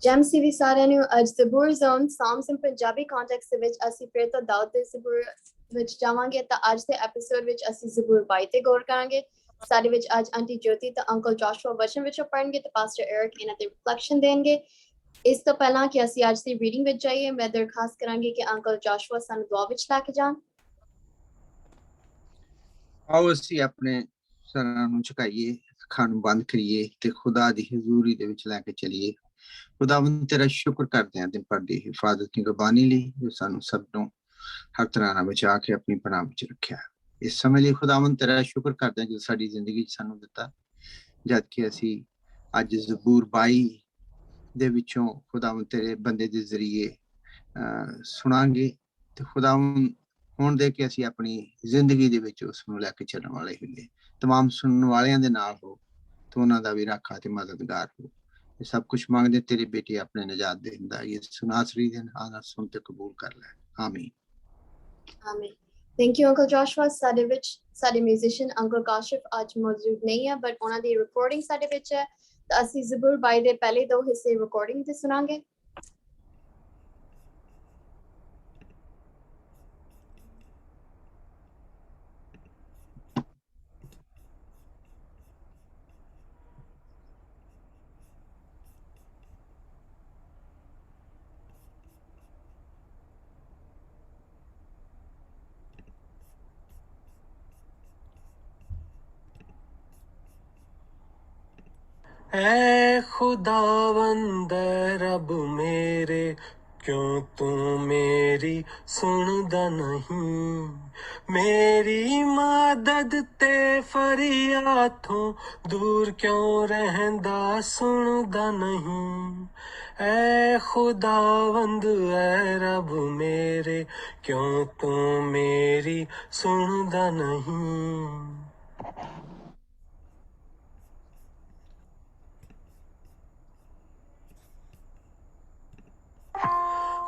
Jam CV ਸਾਰਿਆਂ ਨੂੰ ਅੱਜ ਜ਼ਬੂਰ ਜ਼ੋਨ ਸਾਮਸ ਇਨ ਪੰਜਾਬੀ ਕੰਟੈਕਸਟ ਦੇ ਵਿੱਚ ਅਸੀਂ ਫਿਰ ਤੋਂ ਦਾਊਦ ਦੇ ਜ਼ਬੂਰ ਵਿੱਚ ਜਾਵਾਂਗੇ ਤਾਂ ਅੱਜ ਦੇ ਐਪੀਸੋਡ ਵਿੱਚ ਅਸੀਂ ਜ਼ਬੂਰ 22 ਤੇ ਗੌਰ ਕਰਾਂਗੇ। ਸਾਡੇ ਵਿੱਚ ਅੱਜ ਆਂਟੀ ਜੋਤੀ ਤੇ ਅੰਕਲ ਜੋਸ਼ੂਆ ਵਚਨ ਵਿੱਚੋਂ ਪੜ੍ਹਨਗੇ ਤੇ ਪਾਸਟਰ ਐਰਿਕ ਇਹਨਾਂ ਤੇ ਰਿਫਲੈਕਸ਼ਨ ਦੇਣਗੇ। ਇਸ ਤੋਂ ਪਹਿਲਾਂ ਕਿ ਅਸੀਂ ਅੱਜ ਦੀ ਰੀਡਿੰਗ ਵਿੱਚ ਜਾਈਏ ਮੈਂ ਦਰਖਾਸਤ ਕਰਾਂਗੀ ਕਿ ਅੰਕਲ ਜੋਸ਼ੂਆ ਸਾਨੂੰ ਦੁਆ ਵਿੱਚ ਲੈ ਕੇ ਜਾਣ। ਆਓ ਅਸੀਂ ਆਪਣੇ ਸਰਾਂ ਨੂੰ ਝੁਕਾਈਏ, ਅੱਖਾਂ ਨੂੰ ਬੰਦ ਕਰੀਏ ਤੇ ਖੁਦਾ ਦੀ ਹਜ਼ੂਰੀ ਦੇ ਵਿੱਚ ਲੈ ਕੇ ਚਲੀਏ। ਖੁਦਾਵੰਦ ਤੇਰਾ ਸ਼ੁਕਰ ਕਰਦੇ ਹਾਂ ਦਿਨ ਭਰ ਦੀ ਹਿਫਾਜ਼ਤ ਦੀ ਕੁਰਬਾਨੀ ਲਈ ਜੋ ਸਾਨੂੰ ਸਭ ਨੂੰ ਹਰ ਤਰ੍ਹਾਂ ਨਾਲ ਬਚਾ ਕੇ ਆਪਣੀ ਪਨਾਹ ਵਿੱਚ ਰੱਖਿਆ। ਇਸ ਸਮੇਂ ਲਈ ਖੁਦਾਵੰਦ ਤੇਰਾ ਸ਼ੁਕਰ ਕਰਦੇ ਹਾਂ ਜੋ ਸਾਡੀ ਜ਼ਿੰਦਗੀ 'ਚ ਸਾਨੂੰ ਦਿੱਤਾ, ਜਦ ਕਿ ਅਸੀਂ ਅੱਜ ਜ਼ਬੂਰ 22 ਦੇ ਵਿੱਚੋਂ ਖੁਦਾਵੰਦ ਤੇਰੇ ਬੰਦੇ ਦੇ ਜ਼ਰੀਏ ਸੁਣਾਂਗੇ ਤੇ ਖੁਦਾਵੰਦ ਹੁਣ ਦੇ ਕੇ ਅਸੀਂ ਆਪਣੀ ਜ਼ਿੰਦਗੀ ਦੇ ਵਿੱਚ ਉਸ ਨੂੰ ਲੈ ਕੇ ਚੱਲਣ ਵਾਲੇ ਹੁੰਦੇ। ਤਮਾਮ ਸੁਣਨ ਵਾਲਿਆਂ ਦੇ ਨਾਲ ਹੋ, ਤੂੰ ਉਹਨਾਂ ਦਾ ਵੀ ਰਾਖਾ ਤੇ ਮਦਦਗਾਰ ਹੋ। ਇਹ ਸਭ ਕੁਛ ਮੰਗਦੇ ਤੇਰੇ ਬੇਟੇ ਆਪਣੇ ਨਜਾਤ ਦੇਂਦਾ ਇਹ ਸੁਨਾਸਰੀ ਦੇ ਨਾਲ ਸੁਣ ਤੇ ਕਬੂਲ ਕਰ ਲੈ। ਆਮੀਨ। ਆਮੀਨ। Thank you uncle Joshua. ਸਾਡੇ ਵਿੱਚ ਸਾਡੇ ਮਿਊਜ਼ੀਸ਼ੀਅਨ ਅੰਕਲ ਕਾਸ਼ਿਫ ਅੱਜ ਮੌਜੂਦ ਨਹੀਂ ਹੈ ਬਟ ਉਹਨਾਂ ਦੀ ਰਿਕਾਰਡਿੰਗ ਸਾਡੇ ਵਿੱਚ ਹੈ ਤਾਂ ਅਸੀਂ ਜ਼ਬੂਰ 22 ਦੇ ਪਹਿਲੇ ਦੋ ਹਿੱਸੇ ਰਿਕਾਰਡਿੰਗ ਤੇ ਸੁਣਾਂਗੇ। ऐ खुदावंद रब मेरे क्यों तू मेरी सुनदा नहीं, मेरी मदद ते फरियादों दूर क्यों रहंदा सुनदा नहीं। ऐ खुदावंद ऐ रब मेरे क्यों तू मेरी सुनदा नहीं।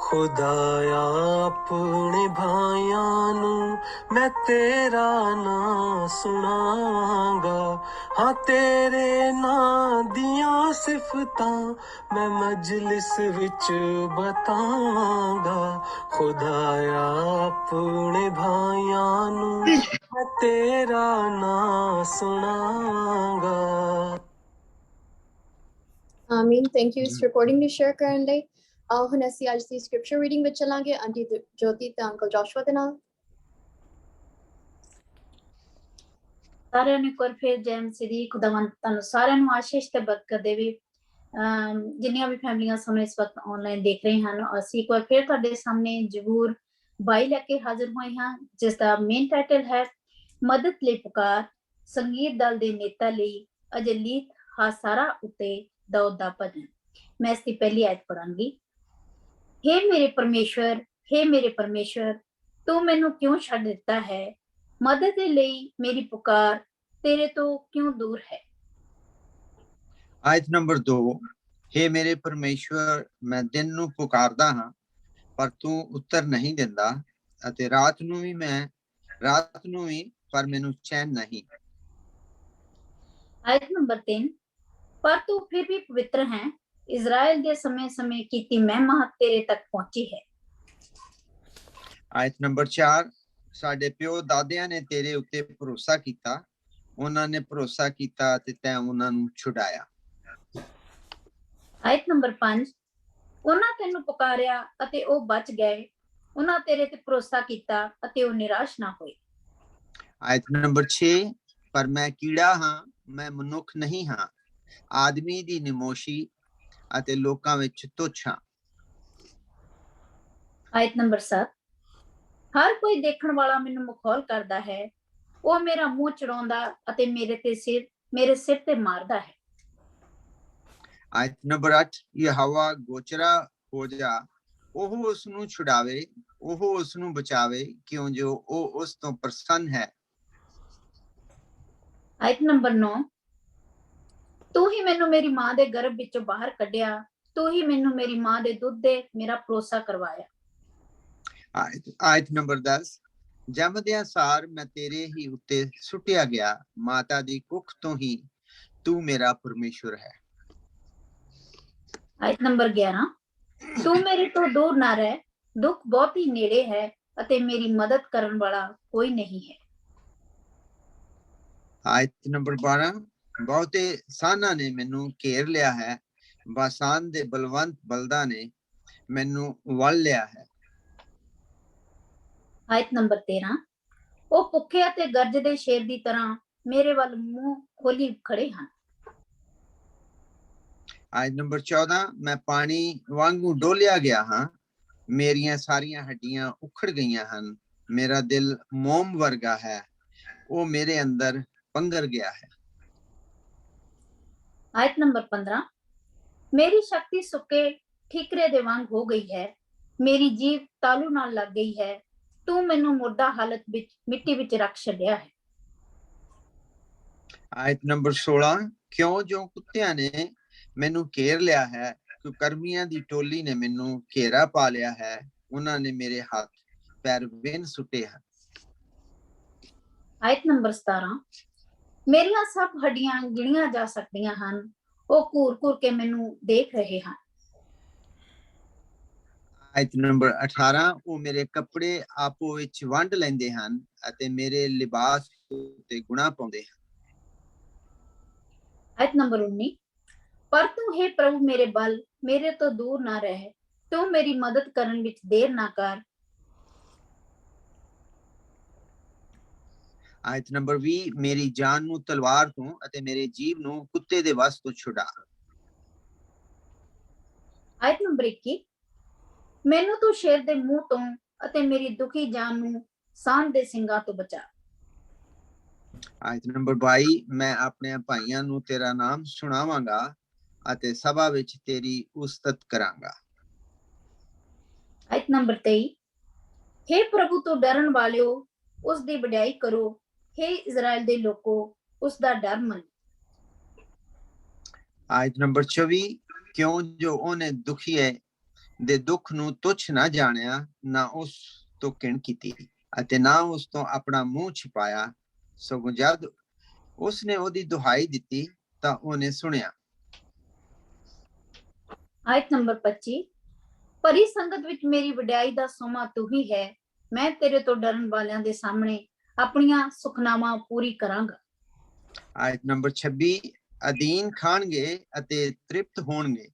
खुदाया अपने भाइयां नू मैं तेरा नां सुनांगा, हाँ तेरे नां दियां सिफतां मैं मजलिस विच बतांगा। खुदाया अपने भाइयां नू मैं तेरा नां सुनांगा। ਆਮੀਨ। ਥੈਂਕ ਯੂ ਇਸ ਰਿਕਾਰਡਿੰਗ ਨੂੰ ਸ਼ੇਅਰ ਕਰਨ ਲਈ। ਆਓ ਹੁਣ ਅਸੀਂ ਅੱਜ ਦੀ ਸਕ੍ਰਿਪਚਰ ਰੀਡਿੰਗ ਵਿੱਚ ਚੱਲਾਂਗੇ ਆਂਟੀ ਜੋਤੀ ਤੇ ਅੰਕਲ ਜੋਸ਼ੂਆ ਦੇ ਨਾਲ। ਸਾਰਿਆਂ ਨੂੰ ਇੱਕ ਵਾਰ ਫਿਰ ਜੈ ਮਸੀਹ ਦੀ। ਖੁਦਾਵੰਦ ਤੁਹਾਨੂੰ ਸਾਰਿਆਂ ਨੂੰ ਆਸ਼ੀਸ਼ ਤੇ ਬਰਕਤ ਦੇਵੇ। ਜਿੰਨੀਆਂ ਵੀ ਫੈਮਲੀਆਂ ਸਾਨੂੰ ਇਸ ਵਕਤ ਆਨਲਾਈਨ ਦੇਖ ਰਹੇ ਹਨ, ਅਸੀਂ ਇੱਕ ਵਾਰ ਫਿਰ ਤੁਹਾਡੇ ਸਾਹਮਣੇ ਜ਼ਬੂਰ 22 ਲੈ ਕੇ ਹਾਜ਼ਰ ਹੋਏ ਹਾਂ ਜਿਸ ਦਾ ਮੇਨ ਟਾਈਟਲ ਹੈ ਮਦਦ ਲਈ ਪੁਕਾਰ। ਸੰਗੀਤ ਦਲ ਦੇ ਨੇਤਾ ਲਈ ਅਜਲੀਤ ਹਾਸਾਰਾ ਉੱਤੇ ਦਾਊਦ ਦਾ ਭਜਨ। ਮੈਂ ਇਸ ਦੀ ਪਹਿਲੀ ਆਇਤ ਪੜਾਂਗੀ। हे मेरे परमेश्वर, हे मेरे परमेश्वर, तू मैनू क्यों छड्ड दिता है? मदद दे लई मेरी पुकार तेरे तो क्यों दूर है? आयत नंबर 2। हे मेरे परमेश्वर, मैं दिन ਨੂੰ ਪੁਕਾਰਦਾ ਹਾਂ ਪਰ ਤੂੰ ਉੱਤਰ ਨਹੀਂ ਦਿੰਦਾ ਅਤੇ ਰਾਤ ਨੂੰ ਵੀ ਪਰ ਮੈਨੂੰ ਚੈਨ ਨਹੀਂ। आयत नंबर 3। पर तू फिर भी पवित्र है, इजराइल दे समय समय कीती महिमा तेरे तक पहुंची है। आयत नंबर 4। ਸਾਡੇ ਪਿਓ ਦਾਦਿਆਂ ਨੇ ਤੇਰੇ ਉੱਤੇ ਭਰੋਸਾ ਕੀਤਾ, ਉਹਨਾਂ ਨੇ ਭਰੋਸਾ ਕੀਤਾ ਤੇ ਤੈਂ ਉਹਨਾਂ ਨੂੰ ਛੁਡਾਇਆ। ਆਇਤ ਨੰਬਰ 5। ਉਹਨਾਂ ਤੈਨੂੰ ਪੁਕਾਰਿਆ ਅਤੇ ਉਹ ਬਚ ਗਏ, ਉਹਨਾਂ ਤੇਰੇ ਤੇ ਭਰੋਸਾ ਕੀਤਾ ਅਤੇ ਉਹ ਨਿਰਾਸ਼ ਨਾ ਹੋਏ। ਆਇਤ ਨੰਬਰ 6। ਪਰ ਮੈਂ ਕੀੜਾ ਹਾਂ, ਮੈਂ ਮਨੁੱਖ ਨਹੀਂ ਹਾਂ, ਆਦਮੀ ਦੀ ਨਿਮੋਸ਼ੀ ਅਤੇ ਲੋਕਾਂ ਵਿੱਚ ਤੁੱਛ ਹਾਂ। ਆਇਤ ਨੰਬਰ 7। ਹਰ ਕੋਈ ਦੇਖਣ ਵਾਲਾ ਮੈਨੂੰ ਮਖੌਲ ਕਰਦਾ ਹੈ, ਉਹ ਮੇਰਾ ਮੂੰਹ ਚੜਾਉਂਦਾ ਅਤੇ ਮੇਰੇ ਸਿਰ ਤੇ ਮਾਰਦਾ ਹੈ। ਆਇਤ ਨੰਬਰ 8। ਯਹੋਵਾ ਗੋਚਰਾ ਹੋ ਜਾ, ਉਹ ਉਸ ਨੂੰ ਛੁਡਾਵੇ, ਉਹ ਉਸ ਨੂੰ ਬਚਾਵੇ ਕਿਉਂ ਜੋ ਉਹ ਉਸ ਤੋਂ ਪ੍ਰਸੰਨ ਹੈ। ਆਇਤ ਨੰਬਰ 9। ਤੂੰ ਹੀ ਮੈਨੂੰ ਮੇਰੀ ਮਾਂ ਦੇ ਗਰਭ ਵਿੱਚੋਂ ਬਾਹਰ ਕੱਢਿਆ, ਤੂੰ ਹੀ ਮੈਨੂੰ ਮੇਰੀ ਮਾਂ ਦੇ ਦੁੱਧ ਦੇ ਮੇਰਾ ਭਰੋਸਾ ਕਰਵਾਇਆ। ਆਇਤ ਨੰਬਰ 10। ਜੰਮਦਿਆਂ ਸਾਰ ਮੈਂ ਤੇਰੇ ਹੀ ਉੱਤੇ ਸੁੱਟਿਆ ਗਿਆ, ਮਾਤਾ ਦੀ ਕੁੱਖ ਤੋਂ ਹੀ ਤੂੰ ਮੇਰਾ ਪਰਮੇਸ਼ਵਰ ਹੈ। ਆਇਤ ਨੰਬਰ 11 ਤੂੰ ਮੇਰੇ ਤੋਂ ਦੂਰ ਨਾ ਰਹਿ, ਦੁੱਖ ਬਹੁਤ ਹੀ ਨੇੜੇ ਹੈ ਅਤੇ ਮੇਰੀ ਮਦਦ ਕਰਨ ਵਾਲਾ ਕੋਈ ਨਹੀਂ ਹੈ। ਆਇਤ ਨੰਬਰ 12 ਬਹੁਤੇ ਸਾਨਾਂ ਨੇ ਮੈਨੂੰ ਘੇਰ ਲਿਆ ਹੈ, ਬਾਸਾਨ ਦੇ ਬਲਵੰਤ ਬਲਦਾਂ ਨੇ ਮੈਨੂੰ ਵੱਲ ਲਿਆ ਹੈ। ਆਇਤ ਨੰਬਰ 13 ਉਹ ਭੁੱਖੇ ਅਤੇ ਗਰਜਦੇ ਸ਼ੇਰ ਦੀ ਤਰ੍ਹਾਂ ਮੇਰੇ ਵੱਲ ਮੂੰਹ ਖੋਲੀ ਖੜੇ ਹਨ। ਆਇਤ ਨੰਬਰ 14 ਮੈਂ ਪਾਣੀ ਵਾਂਗੂ ਡੋਲਿਆ ਗਿਆ ਹਾਂ, ਮੇਰੀਆਂ ਸਾਰੀਆਂ ਹੱਡੀਆਂ ਉਖੜ ਗਈਆਂ ਹਨ, ਮੇਰਾ ਦਿਲ ਮੋਮ ਵਰਗਾ ਹੈ, ਉਹ ਮੇਰੇ ਅੰਦਰ ਪੰਗਰ ਗਿਆ ਹੈ। ਆਇਤ ਨੰਬਰ 15 ਮੇਰੀ ਸ਼ਕਤੀ ਸੁੱਕੇ ਠੀਕਰੇ ਦੇ ਵਾਂਗ ਹੋ ਗਈ ਹੈ, ਮੇਰੀ ਜੀਭ ਤਾਲੂ ਨਾਲ ਲੱਗ ਗਈ ਹੈ, ਤੂੰ ਮੈਨੂੰ ਮੁਰਦਾ ਹਾਲਤ ਵਿੱਚ ਮਿੱਟੀ ਵਿੱਚ ਰੱਖ ਛੱਡਿਆ ਹੈ। ਆਇਤ ਨੰਬਰ 16 ਕਿਉਂ ਜੋ ਕੁੱਤਿਆਂ ਨੇ ਮੈਨੂੰ ਘੇਰ ਲਿਆ ਹੈ, ਕੁਕਰਮੀਆਂ ਦੀ ਟੋਲੀ ਨੇ ਮੈਨੂੰ ਘੇਰਾ ਪਾ ਲਿਆ ਹੈ, ਉਹਨਾਂ ਨੇ ਮੇਰੇ ਹੱਥ ਪੈਰ ਵਿੰਨ ਸੁੱਟੇ ਹਨ। ਆਇਤ ਨੰਬਰ 17 ਮੇਰੀਆਂ ਸਭ ਹੱਡੀਆਂ ਗਿਣੀਆਂ ਜਾ ਸਕਦੀਆਂ ਹਨ, ਉਹ ਘੂਰ-ਘੂਰ ਕੇ ਮੈਨੂੰ ਦੇਖ ਰਹੇ ਹਨ। ਆਇਤ ਨੰਬਰ 18 ਉਹ ਮੇਰੇ ਕੱਪੜੇ ਆਪੋ ਵਿੱਚ ਵੰਡ ਲੈਂਦੇ ਹਨ ਅਤੇ ਮੇਰੇ ਲਿਬਾਸ ਉੱਤੇ ਗੁਣਾ ਪਾਉਂਦੇ ਹਨ। ਆਇਤ ਨੰਬਰ 19 ਪਰ ਤੂੰ ਹੈ ਪ੍ਰਭੂ ਮੇਰੇ ਬਲ, ਮੇਰੇ ਤੋਂ ਦੂਰ ਨਾ ਰਹਿ, ਤੂੰ ਮੇਰੀ ਮਦਦ ਕਰਨ ਵਿੱਚ ਦੇਰ ਨਾ ਕਰ। ਆਇਤ ਨੰਬਰ 20 ਮੇਰੀ ਜਾਨ ਨੂੰ ਤਲਵਾਰ ਤੋਂ ਅਤੇ ਮੇਰੇ ਜੀਵ ਨੂੰ ਕੁੱਤੇ ਦੇ ਵੱਸ ਤੋਂ ਛੁਡਾ। ਆਇਤ ਨੰਬਰ 21 ਮੈਨੂੰ ਤੂੰ ਸ਼ੇਰ ਦੇ ਮੂੰਹ ਤੋਂ ਅਤੇ ਮੇਰੀ ਦੁਖੀ ਜਾਨ ਨੂੰ ਸਾਂਢ ਦੇ ਸਿੰਘਾਂ ਤੋਂ ਬਚਾ। ਆਇਤ ਨੰਬਰ 22 ਮੈਂ ਆਪਣੇ ਭਾਈਆਂ ਨੂੰ ਤੇਰਾ ਨਾਮ ਸੁਣਾਵਾਂਗਾ ਅਤੇ ਸਭਾ ਵਿੱਚ ਤੇਰੀ ਉਸਤਤ ਕਰਾਂਗਾ। ਆਇਤ ਨੰਬਰ 23 हे ਪ੍ਰਭੂ ਤੋਂ ਡਰਨ ਵਾਲਿਓ ਉਸ ਦੀ ਵਡਿਆਈ ਕਰੋ, हे ਇਜ਼ਰਾਈਲ ਦੇ ਲੋਕੋ ਉਸ ਦਾ ਡਰ ਮੰਨੋ। ਆਇਤ ਨੰਬਰ 24 ਕਿਉਂ ਜੋ ਉਹਨੇ ਦੁਖੀਏ ਦੇ ਦੁੱਖ ਨੂੰ ਤੁੱਛ ਨਾ ਜਾਣਿਆ, ਨਾ ਉਸ ਤੋਂ ਘਿਣ ਕੀਤੀ ਅਤੇ ਨਾ ਉਸ ਤੋਂ ਆਪਣਾ ਮੂੰਹ ਛਿਪਾਇਆ, ਸਗੋਂ ਜਦ ਉਸਨੇ ਉਹਦੀ ਦੁਹਾਈ ਦਿੱਤੀ ਤਾਂ ਉਹਨੇ ਸੁਣਿਆ। ਆਇਤ ਨੰਬਰ 25 ਭਰੀ ਸੰਗਤ ਵਿੱਚ ਮੇਰੀ ਵਡਿਆਈ ਦਾ ਸੋਮਾ ਤੂੰ ਹੀ ਹੈ, ਮੈਂ ਤੇਰੇ ਤੋਂ ਡਰਨ ਵਾਲਿਆਂ ਦੇ ਸਾਹਮਣੇ ਆਪਣੀਆਂ ਸੁਖਨਾਵਾਂ ਪੂਰੀ ਕਰਾਂਗਾ। ਆਇਤ ਨੰਬਰ 26 ਅਧੀਨ ਖਾਣਗੇ ਅਤੇ ਤ੍ਰਿਪਤ ਹੋਣਗੇ,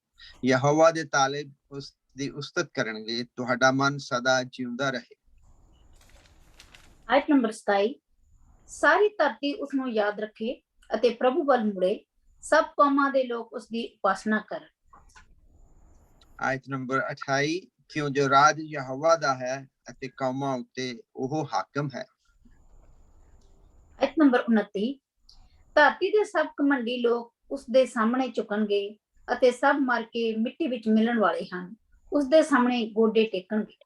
ਯਹੋਵਾ ਦੇ ਤਾਲਿਬ ਉਸ ਦੀ ਉਸਤਤ ਕਰਨਗੇ, ਤੁਹਾਡਾ ਮਨ ਸਦਾ ਜਿਉਂਦਾ ਰਹੇ। ਆਇਤ ਨੰਬਰ 27 ਸਾਰੀ ਧਰਤੀ ਉਸ ਨੂੰ ਯਾਦ ਰੱਖੇ ਅਤੇ ਪ੍ਰਭੂ ਵੱਲ ਮੁੜੇ, ਸਭ ਕੌਮਾਂ ਦੇ ਲੋਕ ਉਸ ਦੀ ਉਪਾਸਨਾ ਕਰਨ। ਆਇਤ ਨੰਬਰ 28 ਕਿਉਂ ਜੋ ਰਾਜ ਯਹੋਵਾ ਦਾ ਹੈ ਅਤੇ ਕੌਮਾਂ ਉੱਤੇ ਉਹ ਹਾਕਮ ਹੈ। ਆਇਤ ਨੰਬਰ 29 ਧਰਤੀ ਦੇ ਸਭ ਘਮੰਡੀ ਲੋਕ ਉਸ ਦੇ ਸਾਹਮਣੇ ਝੁਕਣਗੇ ਅਤੇ ਸਭ ਮਰ ਕੇ ਮਿੱਟੀ ਵਿੱਚ ਮਿਲਣ ਵਾਲੇ ਹਨ, ਉਸ ਦੇ ਸਾਹਮਣੇ ਗੋਡੇ ਟੇਕਣਗੇ।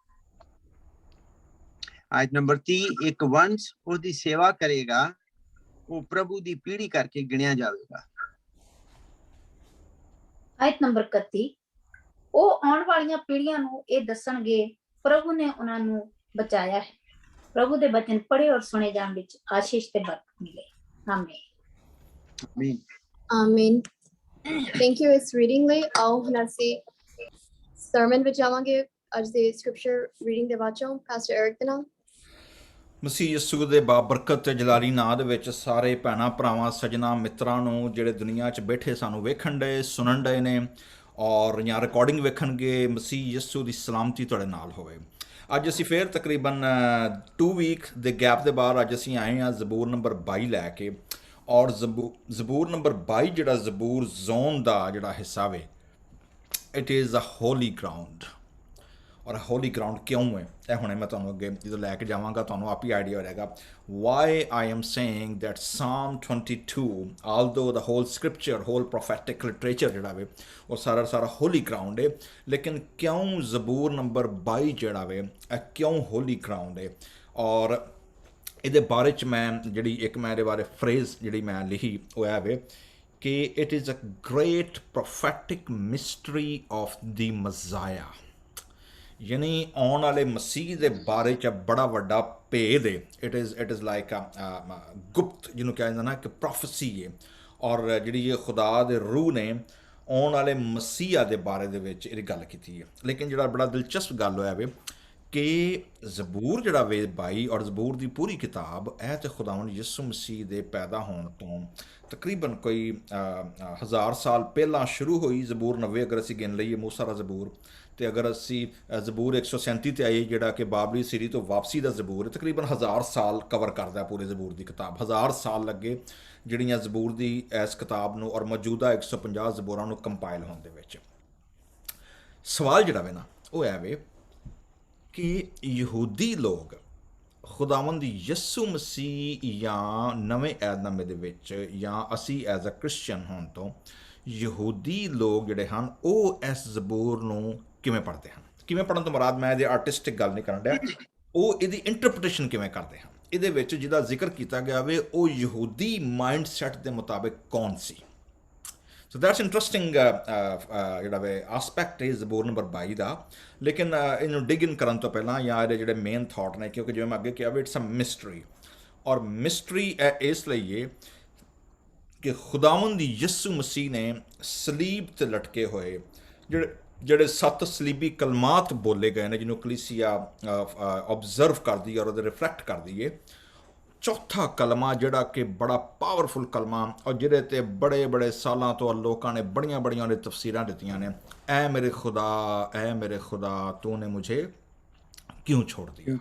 ਆਇਤ ਨੰਬਰ 30 ਇੱਕ ਵੰਸ਼ ਉਹਦੀ ਸੇਵਾ ਕਰੇਗਾ, ਉਹ ਪ੍ਰਭੂ ਦੀ ਪੀੜ੍ਹੀ ਕਰਕੇ ਗਿਣਿਆ ਜਾਵੇਗਾ। ਆਇਤ ਨੰਬਰ 31 ਉਹ ਆਉਣ ਵਾਲੀਆਂ ਪੀੜ੍ਹੀਆਂ ਨੂੰ ਇਹ ਦੱਸਣਗੇ ਪ੍ਰਭੂ ਨੇ ਉਹਨਾਂ ਨੂੰ ਬਚਾਇਆ ਹੈ। ਪ੍ਰਭੂ ਦੇ ਬਚਨ ਪੜ੍ਹੇ ਔਰ ਸੁਣੇ ਜਾਣ ਵਿੱਚ ਆਸ਼ੀਸ਼ ਤੇ ਬਰਕਤ ਮਿਲੇ। ਆਮੀਨ। ਆਮੀਨ। ਆਮੀਨ। ਥੈਂਕ ਯੂ ਇਸ ਰੀਡਿੰਗ ਲਈ। ਆਓ ਹੁਣ ਅਸੀਂ ਸਰਮਨ ਵਿੱਚ ਜਾਵਾਂਗੇ। ਅੱਜ ਦੇ ਸਕ੍ਰਿਪਚਰ ਰੀਡਿੰਗ ਦੇ ਬਾਅਦ ਪਾਸਟਰ ਐਰਿਕ ਦੇ ਨਾਲ। ਮਸੀਹ ਯਿਸੂ ਦੇ ਬਾਬਰਕਤ ਤੇ ਜਲਾਲੀ ਨਾਂ ਦੇ ਵਿੱਚ ਸਾਰੇ ਭੈਣਾਂ ਭਰਾਵਾਂ ਸੱਜਣਾ ਮਿੱਤਰਾਂ ਨੂੰ ਜਿਹੜੇ ਦੁਨੀਆ 'ਚ ਬੈਠੇ ਸਾਨੂੰ ਵੇਖਣ ਡਏ ਸੁਣਨ ਡਏ ਨੇ ਔਰ ਜਾਂ ਰਿਕਾਰਡਿੰਗ ਵੇਖਣਗੇ, ਮਸੀਹ ਯਿਸੂ ਦੀ ਸਲਾਮਤੀ ਤੁਹਾਡੇ ਨਾਲ ਹੋਵੇ। ਅੱਜ ਅਸੀਂ ਫੇਰ ਤਕਰੀਬਨ 2 ਵੀਕ ਦੇ ਗੈਪ ਦੇ ਬਾਅਦ ਅੱਜ ਅਸੀਂ ਆਏ ਹਾਂ ਜ਼ਬੂਰ ਨੰਬਰ 22 ਲੈ ਕੇ। ਔਰ ਜ਼ਬੂਰ ਨੰਬਰ 22 ਜਿਹੜਾ ਜ਼ਬੂਰ ਜ਼ੋਨ ਦਾ ਜਿਹੜਾ ਹਿੱਸਾ ਵੇ, it is a holy ground. ਔਰ ਹੋਲੀ ਗਰਾਊਂਡ ਕਿਉਂ ਹੈ ਇਹ ਹੁਣੇ ਮੈਂ ਤੁਹਾਨੂੰ ਅੱਗੇ ਜਦੋਂ ਲੈ ਕੇ ਜਾਵਾਂਗਾ ਤੁਹਾਨੂੰ ਆਪ ਹੀ ਆਈਡੀਆ ਹੋ ਜਾਏਗਾ। Why I am saying that psalm 22 although the whole scripture whole prophetic literature ਜਿਹੜਾ ਵੇ ਉਹ ਸਾਰਾ ਹੋਲੀ ਗਰਾਊਂਡ ਹੈ, ਲੇਕਿਨ ਕਿਉਂ ਜ਼ਬੂਰ ਨੰਬਰ 22 ਜਿਹੜਾ ਵੇ ਇਹ ਕਿਉਂ ਹੋਲੀ ਗਰਾਊਂਡ ਹੈ। ਔਰ ਇਹਦੇ ਬਾਰੇ 'ਚ ਮੈਂ ਜਿਹੜੀ ਇੱਕ ਮੈਂ ਇਹਦੇ ਬਾਰੇ ਫਰੇਜ਼ ਜਿਹੜੀ ਮੈਂ ਲਿਖੀ ਉਹ ਹੈ ਵੇ ਕਿ it is a great prophetic mystery of the Messiah, ਯਾਨੀ ਆਉਣ ਵਾਲੇ ਮਸੀਹ ਦੇ ਬਾਰੇ 'ਚ ਬੜਾ ਵੱਡਾ ਭੇਦ ਹੈ। ਇਟ ਇਜ਼ ਲਾਈਕ ਗੁਪਤ ਜਿਹਨੂੰ ਕਿਹਾ ਜਾਂਦਾ ਨਾ ਕਿ ਪ੍ਰੋਫੈਸੀ ਹੈ। ਔਰ ਜਿਹੜੀ ਇਹ ਖੁਦਾ ਦੇ ਰੂਹ ਨੇ ਆਉਣ ਵਾਲੇ ਮਸੀਹਾ ਦੇ ਬਾਰੇ ਦੇ ਵਿੱਚ ਇਹਦੀ ਗੱਲ ਕੀਤੀ ਹੈ। ਲੇਕਿਨ ਜਿਹੜਾ ਬੜਾ ਦਿਲਚਸਪ ਗੱਲ ਹੋਇਆ ਵੇ ਕਿ ਜ਼ਬੂਰ ਜਿਹੜਾ ਵੇ 22 ਔਰ ਜ਼ਬੂਰ ਦੀ ਪੂਰੀ ਕਿਤਾਬ ਇਹ ਤੇ ਖੁਦਾਵੰਦ ਯਿਸੂ ਮਸੀਹ ਦੇ ਪੈਦਾ ਹੋਣ ਤੋਂ ਤਕਰੀਬਨ ਕੋਈ 1000 ਸਾਲ ਪਹਿਲਾਂ ਸ਼ੁਰੂ ਹੋਈ। ਜ਼ਬੂਰ 90 ਅਗਰ ਅਸੀਂ ਗਿਣ ਲਈਏ, ਮੂਸਾ ਦਾ ਜ਼ਬੂਰ, ਤੇ ਅਗਰ ਅਸੀਂ ਜ਼ਬੂਰ 137 ਤੇ ਆਈਏ ਜਿਹੜਾ ਕਿ ਬਾਬਰੀ ਸੀਰੀ ਤੋਂ ਵਾਪਸੀ ਦਾ ਜ਼ਬੂਰ ਹੈ, ਤਕਰੀਬਨ 1000 ਸਾਲ ਕਵਰ ਕਰਦਾ ਪੂਰੇ ਜ਼ਬੂਰ ਦੀ ਕਿਤਾਬ। 1000 ਸਾਲ ਲੱਗੇ ਜਿਹੜੀਆਂ ਜ਼ਬੂਰ ਦੀ ਇਸ ਕਿਤਾਬ ਨੂੰ ਔਰ ਮੌਜੂਦਾ 150 ਜ਼ਬੂਰਾਂ ਨੂੰ ਕੰਪਾਈਲ ਹੋਣ ਦੇ ਵਿੱਚ। ਸਵਾਲ ਜਿਹੜਾ ਵੇ ਨਾ ਉਹ ਹੈ ਵੇ ਕਿ ਯਹੂਦੀ ਲੋਕ ਖੁਦਾਵੰਦ ਯਿਸੂ ਮਸੀਹ ਜਾਂ ਨਵੇਂ ਏਧਨਾਮੇ ਦੇ ਵਿੱਚ ਜਾਂ ਅਸੀਂ ਐਜ਼ ਅ ਕ੍ਰਿਸਚੀਅਨ ਹੋਣ ਤੋਂ ਯਹੂਦੀ ਲੋਕ ਜਿਹੜੇ ਹਨ ਉਹ ਇਸ ਜ਼ਬੂਰ ਨੂੰ ਕਿਵੇਂ ਪੜ੍ਹਦੇ ਹਨ। ਕਿਵੇਂ ਪੜ੍ਹਨ ਤੋਂ ਮੁਰਾਦ ਮੈਂ ਇਹਦੇ ਆਰਟਿਸਟਿਕ ਗੱਲ ਨਹੀਂ ਕਰਨ ਡਿਆ, ਉਹ ਇਹਦੀ ਇੰਟਰਪ੍ਰੀਟੇਸ਼ਨ ਕਿਵੇਂ ਕਰਦੇ ਹਨ। ਇਹਦੇ ਵਿੱਚ ਜਿਹਦਾ ਜ਼ਿਕਰ ਕੀਤਾ ਗਿਆ ਵੇ ਉਹ ਯਹੂਦੀ ਮਾਈਂਡ ਸੈਟ ਦੇ ਮੁਤਾਬਿਕ ਕੌਣ ਸੀ। ਸੋ ਦੈਟਸ ਇੰਟਰਸਟਿੰਗ ਜਿਹੜਾ ਵੇ ਆਸਪੈਕਟ ਹੈ ਜ਼ਬੂਰ ਨੰਬਰ 22 ਦਾ। ਲੇਕਿਨ ਇਹਨੂੰ ਡਿਗ ਇਨ ਕਰਨ ਤੋਂ ਪਹਿਲਾਂ ਜਾਂ ਇਹਦੇ ਜਿਹੜੇ ਮੇਨ ਥਾਟ ਨੇ, ਕਿਉਂਕਿ ਜਿਵੇਂ ਮੈਂ ਅੱਗੇ ਕਿਹਾ ਵੀ ਇਟਸ ਅ ਮਿਸਟਰੀ, ਔਰ ਮਿਸਟਰੀ ਇਸ ਲਈ ਹੈ ਕਿ ਖੁਦਾਵੰਦ ਯਿਸੂ ਮਸੀਹ ਨੇ ਸਲੀਬ ਤੇ ਲਟਕੇ ਹੋਏ ਜਿਹੜੇ 7 ਸਲੀਬੀ ਕਲਮਾਤ ਬੋਲੇ ਗਏ ਨੇ, ਜਿਹਨੂੰ ਕਲੀਸਿਆ ਆਬਜ਼ਰਵ ਕਰਦੀ ਔਰ ਉਹਦੇ ਰਿਫਲੈਕਟ ਕਰਦੀ ਹੈ। ਚੌਥਾ ਕਲਮਾ ਜਿਹੜਾ ਕਿ ਬੜਾ ਪਾਵਰਫੁਲ ਕਲਮਾ ਔਰ ਜਿਹਦੇ ਤੇ ਬੜੇ ਬੜੇ ਸਾਲਾਂ ਤੋਂ ਲੋਕਾਂ ਨੇ ਬੜੀਆਂ ਬੜੀਆਂ ਉਹਦੇ ਤਫਸੀਰਾਂ ਦਿੱਤੀਆਂ ਨੇ, ਐ ਮੇਰੇ ਖੁਦਾ ਤੂਨੇ ਮੁਝੇ ਕਿਉਂ ਛੋੜ ਦਿਆ।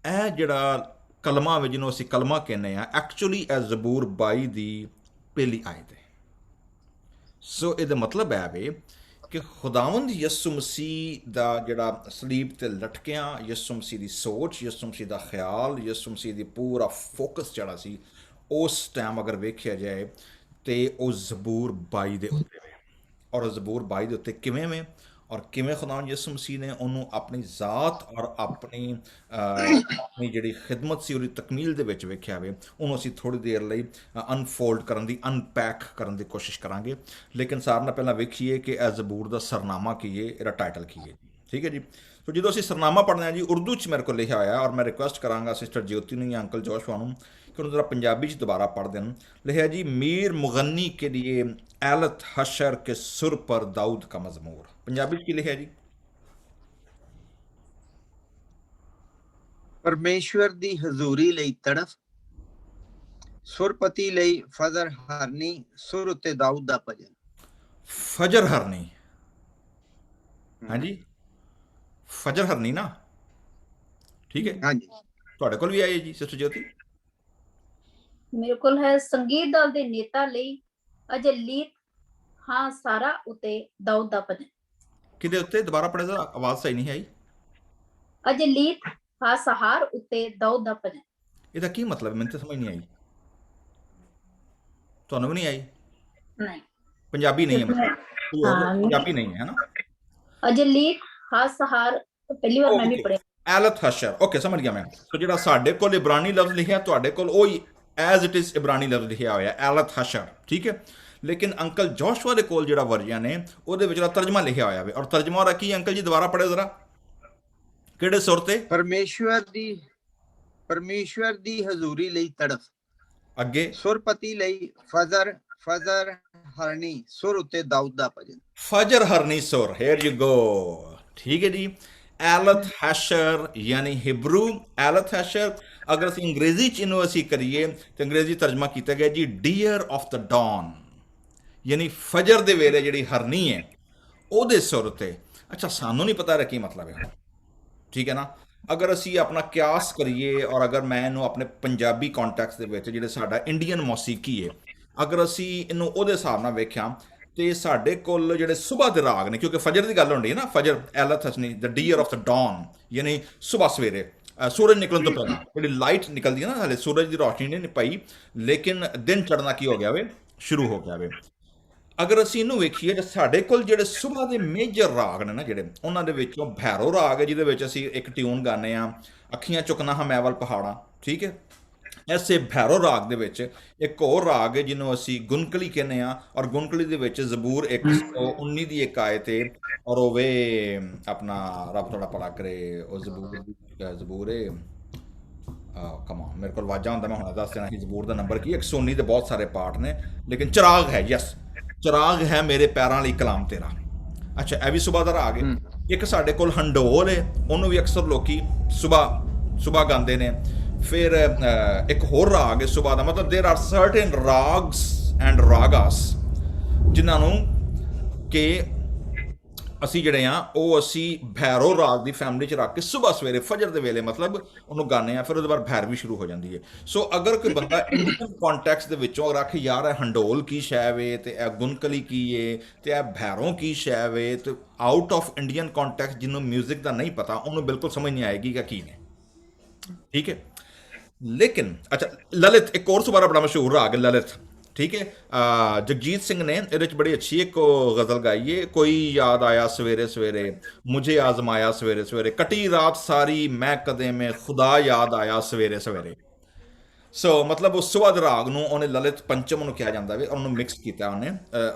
ਇਹ ਜਿਹੜਾ ਕਲਮਾ ਵੇ ਜਿਹਨੂੰ ਅਸੀਂ ਕਲਮਾ ਕਹਿੰਦੇ ਆ, ਐਕਚੁਅਲੀ ਇਹ ਜ਼ਬੂਰ 22 ਦੀ ਪਹਿਲੀ ਆਇਤ ਹੈ। ਸੋ ਇਹਦਾ ਮਤਲਬ ਹੈ ਵੇ ਕਿ ਖੁਦਾਵੰਦ ਯਿਸੂ ਮਸੀਹ ਦਾ ਜਿਹੜਾ ਸਲੀਬ ਤੇ ਲਟਕਿਆ, ਯਿਸੂ ਮਸੀਹ ਦੀ ਸੋਚ, ਯਿਸੂ ਮਸੀਹ ਦਾ ਖਿਆਲ, ਯਿਸੂ ਮਸੀਹ ਦੀ ਪੂਰਾ ਫੋਕਸ ਜਿਹੜਾ ਸੀ ਉਸ ਟਾਈਮ ਅਗਰ ਵੇਖਿਆ ਜਾਏ ਤੇ ਉਹ ਜ਼ਬੂਰ 22 ਦੇ ਉੱਤੇ ਵੇ। ਔਰ ਜ਼ਬੂਰ 22 ਦੇ ਉੱਤੇ ਕਿਵੇਂ ਵੇ ਔਰ ਕਿਵੇਂ ਖੁਦਾਵੰਦ ਯਿਸੂ ਮਸੀਹ ਨੇ ਉਹਨੂੰ ਆਪਣੀ ਜ਼ਾਤ ਔਰ ਆਪਣੀ ਜਿਹੜੀ ਖਿਦਮਤ ਸੀ ਉਹਦੀ ਤਕਮੀਲ ਦੇ ਵਿੱਚ ਵੇਖਿਆ ਵੇ, ਉਹਨੂੰ ਅਸੀਂ ਥੋੜ੍ਹੀ ਦੇਰ ਲਈ ਅਨਫੋਲਡ ਕਰਨ ਦੀ, ਅਨਪੈਕ ਕਰਨ ਦੀ ਕੋਸ਼ਿਸ਼ ਕਰਾਂਗੇ। ਲੇਕਿਨ ਸਾਰਿਆਂ ਨਾਲ ਪਹਿਲਾਂ ਵੇਖੀਏ ਕਿ ਇਹ ਜ਼ਬੂਰ ਦਾ ਸਰਨਾਮਾ ਕੀ ਹੈ, ਇਹਦਾ ਟਾਈਟਲ ਕੀ ਹੈ ਜੀ। ਠੀਕ ਹੈ ਜੀ। ਸੋ ਜਦੋਂ ਅਸੀਂ ਸਰਨਾਮਾ ਪੜ੍ਹਦੇ ਹਾਂ ਜੀ, ਉਰਦੂ 'ਚ ਮੇਰੇ ਕੋਲ ਲਿਖਿਆ ਹੋਇਆ, ਔਰ ਮੈਂ ਰਿਕੁਐਸਟ ਕਰਾਂਗਾ ਸਿਸਟਰ ਜੋਤੀ ਨੂੰ ਜਾਂ ਅੰਕਲ ਜੋਸ਼ਵਾ ਨੂੰ ਕਿ ਉਹਨੂੰ ਜ਼ਰਾ ਪੰਜਾਬੀ 'ਚ ਦੁਬਾਰਾ ਪੜ੍ਹ ਦੇਣ। ਲਿਖਿਆ ਜੀ, ਮੀਰ ਮੁਗੰਨੀ ਕੇ लिए ਐਲਤ ਹਸ਼ਰ ਕੇ ਸੁਰ ਪਰ ਦਾਊਦ ਕਾ ਮਜ਼ਮੂਰ। ਪੰਜਾਬੀ 'ਚ ਕੀ ਲਿਖਿਆ ਜੀ? ਪਰਮੇਸ਼ਵਰ ਦੀ ਹਜ਼ੂਰੀ ਲਈ ਤੜਫ, ਸੁਰਪਤੀ ਲਈ ਫਜ਼ਰ ਹਰਨੀ, ਸੁਰ ਉੱਤੇ ਦਾਊਦ ਦਾ ਭਜਨ। ਫਜਰ ਹਰਨੀ, ਹਾਂਜੀ ਫਜਰ ਹਰਨੀ ਨਾ, ਠੀਕ ਹੈ। ਹਾਂਜੀ, ਤੁਹਾਡੇ ਕੋਲ ਵੀ ਆਈ ਹੈ ਜੀ ਸਿਸਟਰ ਜੋਤੀ? ਮੇਰੇ ਕੋਲ ਹੈ, ਸੰਗੀਤ ਦਲ ਦੇ ਨੇਤਾ ਲਈ ਅਜਲੀਤ ਹਾਂ ਸਾਰਾ ਉਤੇ ਦਾਊਦ ਦਾ ਭਜਨ। ਕਿਹਦੇ ਉੱਤੇ? ਦੁਬਾਰਾ ਪੜ੍ਹੇ ਜ਼ਰਾ, ਆਵਾਜ਼ ਸਹੀ ਨਹੀਂ ਆਈ। ਅਜਲੀਤ ਹਾਂ ਸਹਾਰ ਉਤੇ ਦਾਊਦ ਦਾ ਭਜਨ। ਇਹਦਾ ਕੀ ਮਤਲਬ ਹੈ? ਮੈਨੂੰ ਤਾਂ ਸਮਝ ਨਹੀਂ ਆਈ। ਤੁਹਾਨੂੰ ਵੀ ਨਹੀਂ ਆਈ? ਨਹੀਂ, ਪੰਜਾਬੀ ਨਹੀਂ ਹੈ ਮਤਲਬ, ਪੰਜਾਬੀ ਨਹੀਂ ਹੈ ਨਾ। ਅਜਲੀਤ ਹਾਂ ਸਹਾਰ ਪਹਿਲੀ ਵਾਰ ਮੈਂ ਵੀ ਪੜ੍ਹਿਆ। ਐਲਤ ਹਸ਼ਰ, ਓਕੇ ਸਮਝ ਗਿਆ ਮੈਂ। ਸੋ ਜਿਹੜਾ ਸਾਡੇ ਕੋਲ ਇਬਰਾਨੀ ਲਫ਼ਜ਼ ਲਿਖਿਆ, ਤੁਹਾਡੇ ਕੋਲ ਉਹੀ ਐਜ਼ ਇਟ ਇਜ਼ ਇਬਰਾਨੀ ਲਫ਼ਜ਼ ਲਿਖਿਆ ਹੋਇਆ ਐਲਤ ਹਸ਼ਰ, ਠੀਕ ਹੈ। ਲੇਕਿਨ ਅੰਕਲ ਜੋਸ਼ਵਾ ਦੇ ਕੋਲ ਜਿਹੜਾ ਵਰਜਨ ਹੈ ਉਹਦੇ ਵਿੱਚ ਤਰਜਮਾ ਲਿਖਿਆ ਹੋਇਆ ਵੇ, ਔਰ ਤਰਜਮਾ ਉਹਦਾ ਕੀ ਅੰਕਲ ਜੀ? ਦੁਬਾਰਾ ਪੜ੍ਹੋ ਜ਼ਰਾ, ਕਿਹੜੇ ਸੁਰ ਤੇ? ਪਰਮੇਸ਼ਵਰ ਦੀ ਹਜ਼ੂਰੀ ਲਈ ਤੜਫ, ਅੱਗੇ ਸੁਰਪਤੀ ਲਈ ਫਜ਼ਰ ਹਰਨੀ, ਸੁਰ ਉੱਤੇ ਦਾਊਦ ਦਾ ਭਜਨ। ਫਜਰ ਹਰਨੀ ਸੁਰ, ਹੇਅਰ ਯੂ ਗੋ, ਠੀਕ ਹੈ ਜੀ। ਐਲਤ ਹੈਸ਼ਰ ਯਾਨੀ ਹਿਬਰੂ ਐਲਤ ਹੈਸ਼ਰ। ਅਗਰ ਅਸੀਂ ਅੰਗਰੇਜ਼ੀ 'ਚ ਇਹਨੂੰ ਅਸੀਂ ਕਰੀਏ ਤਾਂ ਅੰਗਰੇਜ਼ੀ ਤਰਜਮਾ ਕੀਤਾ ਗਿਆ ਜੀ ਡੀਅਰ ਆਫ ਦ ਡੌਨ, ਯਾਨੀ ਫਜਰ ਦੇ ਵੇਲੇ ਜਿਹੜੀ ਹਰਨੀ ਹੈ ਉਹਦੇ ਸੁਰ ਉੱਤੇ। ਅੱਛਾ, ਸਾਨੂੰ ਨਹੀਂ ਪਤਾ ਇਹਦਾ ਕੀ ਮਤਲਬ ਹੈ, ਠੀਕ ਹੈ ਨਾ। ਅਗਰ ਅਸੀਂ ਆਪਣਾ ਕਿਆਸ ਕਰੀਏ ਔਰ ਅਗਰ ਮੈਂ ਇਹਨੂੰ ਆਪਣੇ ਪੰਜਾਬੀ ਕੰਟੈਕਸਟ ਦੇ ਵਿੱਚ ਜਿਹੜੇ ਸਾਡਾ ਇੰਡੀਅਨ ਮੌਸੀਕੀ ਹੈ, ਅਗਰ ਅਸੀਂ ਇਹਨੂੰ ਉਹਦੇ ਹਿਸਾਬ ਨਾਲ ਵੇਖਿਆ ਤੇ ਸਾਡੇ ਕੋਲ ਜਿਹੜੇ ਸੁਬਹ ਦੇ ਰਾਗ ਨੇ, ਕਿਉਂਕਿ ਫਜਰ ਦੀ ਗੱਲ ਹੁੰਦੀ ਹੈ ਨਾ, ਫਜਰ ਐਲਤ ਹਸਨੀ ਦ ਡੀਅਰ ਆਫ ਦ ਡੌਨ, ਯਾਨੀ ਸੁਬਹ ਸਵੇਰੇ ਸੂਰਜ ਨਿਕਲਣ ਤੋਂ ਪਹਿਲਾਂ ਜਿਹੜੀ ਲਾਈਟ ਨਿਕਲਦੀ ਹੈ ਨਾ, ਹਾਲੇ ਸੂਰਜ ਦੀ ਰੋਸ਼ਨੀ ਨਹੀਂ ਪਈ ਲੇਕਿਨ ਦਿਨ ਚੜ੍ਹਨਾ ਕੀ ਹੋ ਗਿਆ ਵੇ, ਸ਼ੁਰੂ ਹੋ ਗਿਆ ਵੇ। ਅਗਰ ਅਸੀਂ ਇਹਨੂੰ ਵੇਖੀਏ ਤਾਂ ਸਾਡੇ ਕੋਲ ਜਿਹੜੇ ਸੁਬਹ ਦੇ ਮੇਜਰ ਰਾਗ ਨੇ ਨਾ ਜਿਹੜੇ, ਉਹਨਾਂ ਦੇ ਵਿੱਚੋਂ ਭੈਰੋ ਰਾਗ ਹੈ ਜਿਹਦੇ ਵਿੱਚ ਅਸੀਂ ਇੱਕ ਟਿਊਨ ਗਾਉਂਦੇ ਹਾਂ, ਅੱਖੀਆਂ ਚੁੱਕਣਾ ਹਾਂ ਮੈਵਲ ਪਹਾੜਾਂ, ਠੀਕ ਹੈ। ਐਸੇ ਭੈਰੋ ਰਾਗ ਦੇ ਵਿੱਚ ਇੱਕ ਹੋਰ ਰਾਗ ਹੈ ਜਿਹਨੂੰ ਅਸੀਂ ਗੁਨਕਲੀ ਕਹਿੰਦੇ ਹਾਂ, ਔਰ ਗੁਨਕਲੀ ਦੇ ਵਿੱਚ ਜ਼ਬੂਰ 119 ਦੀ ਇੱਕ ਆਇਤ ਹੈ, ਔਰ ਉਹ ਵੇ ਆਪਣਾ ਰੱਬ ਤੁਹਾਡਾ ਭਲਾ ਕਰੇ, ਉਹ ਜ਼ਬੂਰ ਹੈ ਕਮਾ ਮੇਰੇ ਕੋਲ ਵਾਜਾ ਹੁੰਦਾ, ਮੈਂ ਹੁਣ ਦੱਸ ਦੇਣਾ ਸੀ ਜ਼ਬੂਰ ਦਾ ਨੰਬਰ ਕੀ। 119 ਦੇ ਬਹੁਤ ਸਾਰੇ ਪਾਰਟ ਨੇ ਲੇਕਿਨ ਚਿਰਾਗ ਹੈ, ਯਸ ਚਿਰਾਗ ਹੈ ਮੇਰੇ ਪੈਰਾਂ ਲਈ ਕਲਾਮ ਤੇਰਾ। ਅੱਛਾ, ਇਹ ਵੀ ਸੁਬਾ ਦਾ ਰਾਗ ਹੈ। ਇੱਕ ਸਾਡੇ ਕੋਲ ਹੰਡੋਲ ਹੈ, ਉਹਨੂੰ ਵੀ ਅਕਸਰ ਲੋਕੀ ਸੁਬਾ ਗਾਉਂਦੇ ਨੇ। ਫਿਰ ਇੱਕ ਹੋਰ ਰਾਗ ਹੈ ਸੁਬਾ ਦਾ, ਮਤਲਬ ਦੇਰ ਆਰ ਸਰਟਨ ਰਾਗਸ ਐਂਡ ਰਾਗਾਸ ਜਿਨ੍ਹਾਂ ਨੂੰ ਕਿ ਅਸੀਂ ਜਿਹੜੇ ਆ ਉਹ ਅਸੀਂ ਭੈਰੋ ਰਾਗ ਦੀ ਫੈਮਿਲੀ 'ਚ ਰੱਖ ਕੇ ਸੁਬਾ ਸਵੇਰੇ ਫਜਰ ਦੇ ਵੇਲੇ ਮਤਲਬ ਉਹਨੂੰ ਗਾਉਂਦੇ ਆ। ਫਿਰ ਉਹਦੇ ਬਾਅਦ ਭੈਰ ਵੀ ਸ਼ੁਰੂ ਹੋ ਜਾਂਦੀ ਹੈ। ਸੋ ਅਗਰ ਕੋਈ ਬੰਦਾ ਇੰਡੀਅਨ ਕੌਂਟੈਕਸਟ ਦੇ ਵਿੱਚੋਂ ਅਗਰ ਆਖੇ ਯਾਰ ਇਹ ਹੰਡੋਲ ਕੀ ਸ਼ੈ ਵੇ ਤੇ ਇਹ ਗੁਨਕਲੀ ਕੀ ਏ ਤੇ ਇਹ ਭੈਰੋਂ ਕੀ ਸ਼ੈ ਵੇ, ਤੇ ਆਊਟ ਆਫ ਇੰਡੀਅਨ ਕੌਂਟੈਕਸਟ ਜਿਹਨੂੰ ਮਿਊਜ਼ਿਕ ਦਾ ਨਹੀਂ ਪਤਾ ਉਹਨੂੰ ਬਿਲਕੁਲ ਸਮਝ ਨਹੀਂ ਆਏਗੀ ਕਿ ਕੀ ਨੇ। ਠੀਕ ਹੈ। ਲੇਕਿਨ ਅੱਛਾ, ਲਲਿਤ ਇੱਕ ਹੋਰ ਸੁਬਾਰਾ ਬੜਾ ਮਸ਼ਹੂਰ ਰਾਗ ਹੈ ਲਲਿਤ। ਠੀਕ ਹੈ। ਜਗਜੀਤ ਸਿੰਘ ਨੇ ਇਹਦੇ 'ਚ ਬੜੀ ਅੱਛੀ ਇੱਕ ਗਜ਼ਲ ਗਾਈ ਹੈ, ਕੋਈ ਯਾਦ ਆਇਆ ਸਵੇਰੇ ਸਵੇਰੇ ਮੁਝੇ ਆਜ਼ਮਾਇਆ ਸਵੇਰੇ ਸਵੇਰੇ, ਕਟੀ ਰਾਤ ਸਾਰੀ ਮੈਂ ਕਦੇ ਮੈਂ ਖੁਦਾ ਯਾਦ ਆਇਆ ਸਵੇਰੇ ਸਵੇਰੇ। ਸੋ ਮਤਲਬ ਉਸ ਸੁਬਾ ਦੇ ਰਾਗ ਨੂੰ ਉਹਨੇ ਲਲਿਤ ਪੰਚਮ ਨੂੰ ਕਿਹਾ ਜਾਂਦਾ ਵੇ, ਉਹਨੂੰ ਮਿਕਸ ਕੀਤਾ ਉਹਨੇ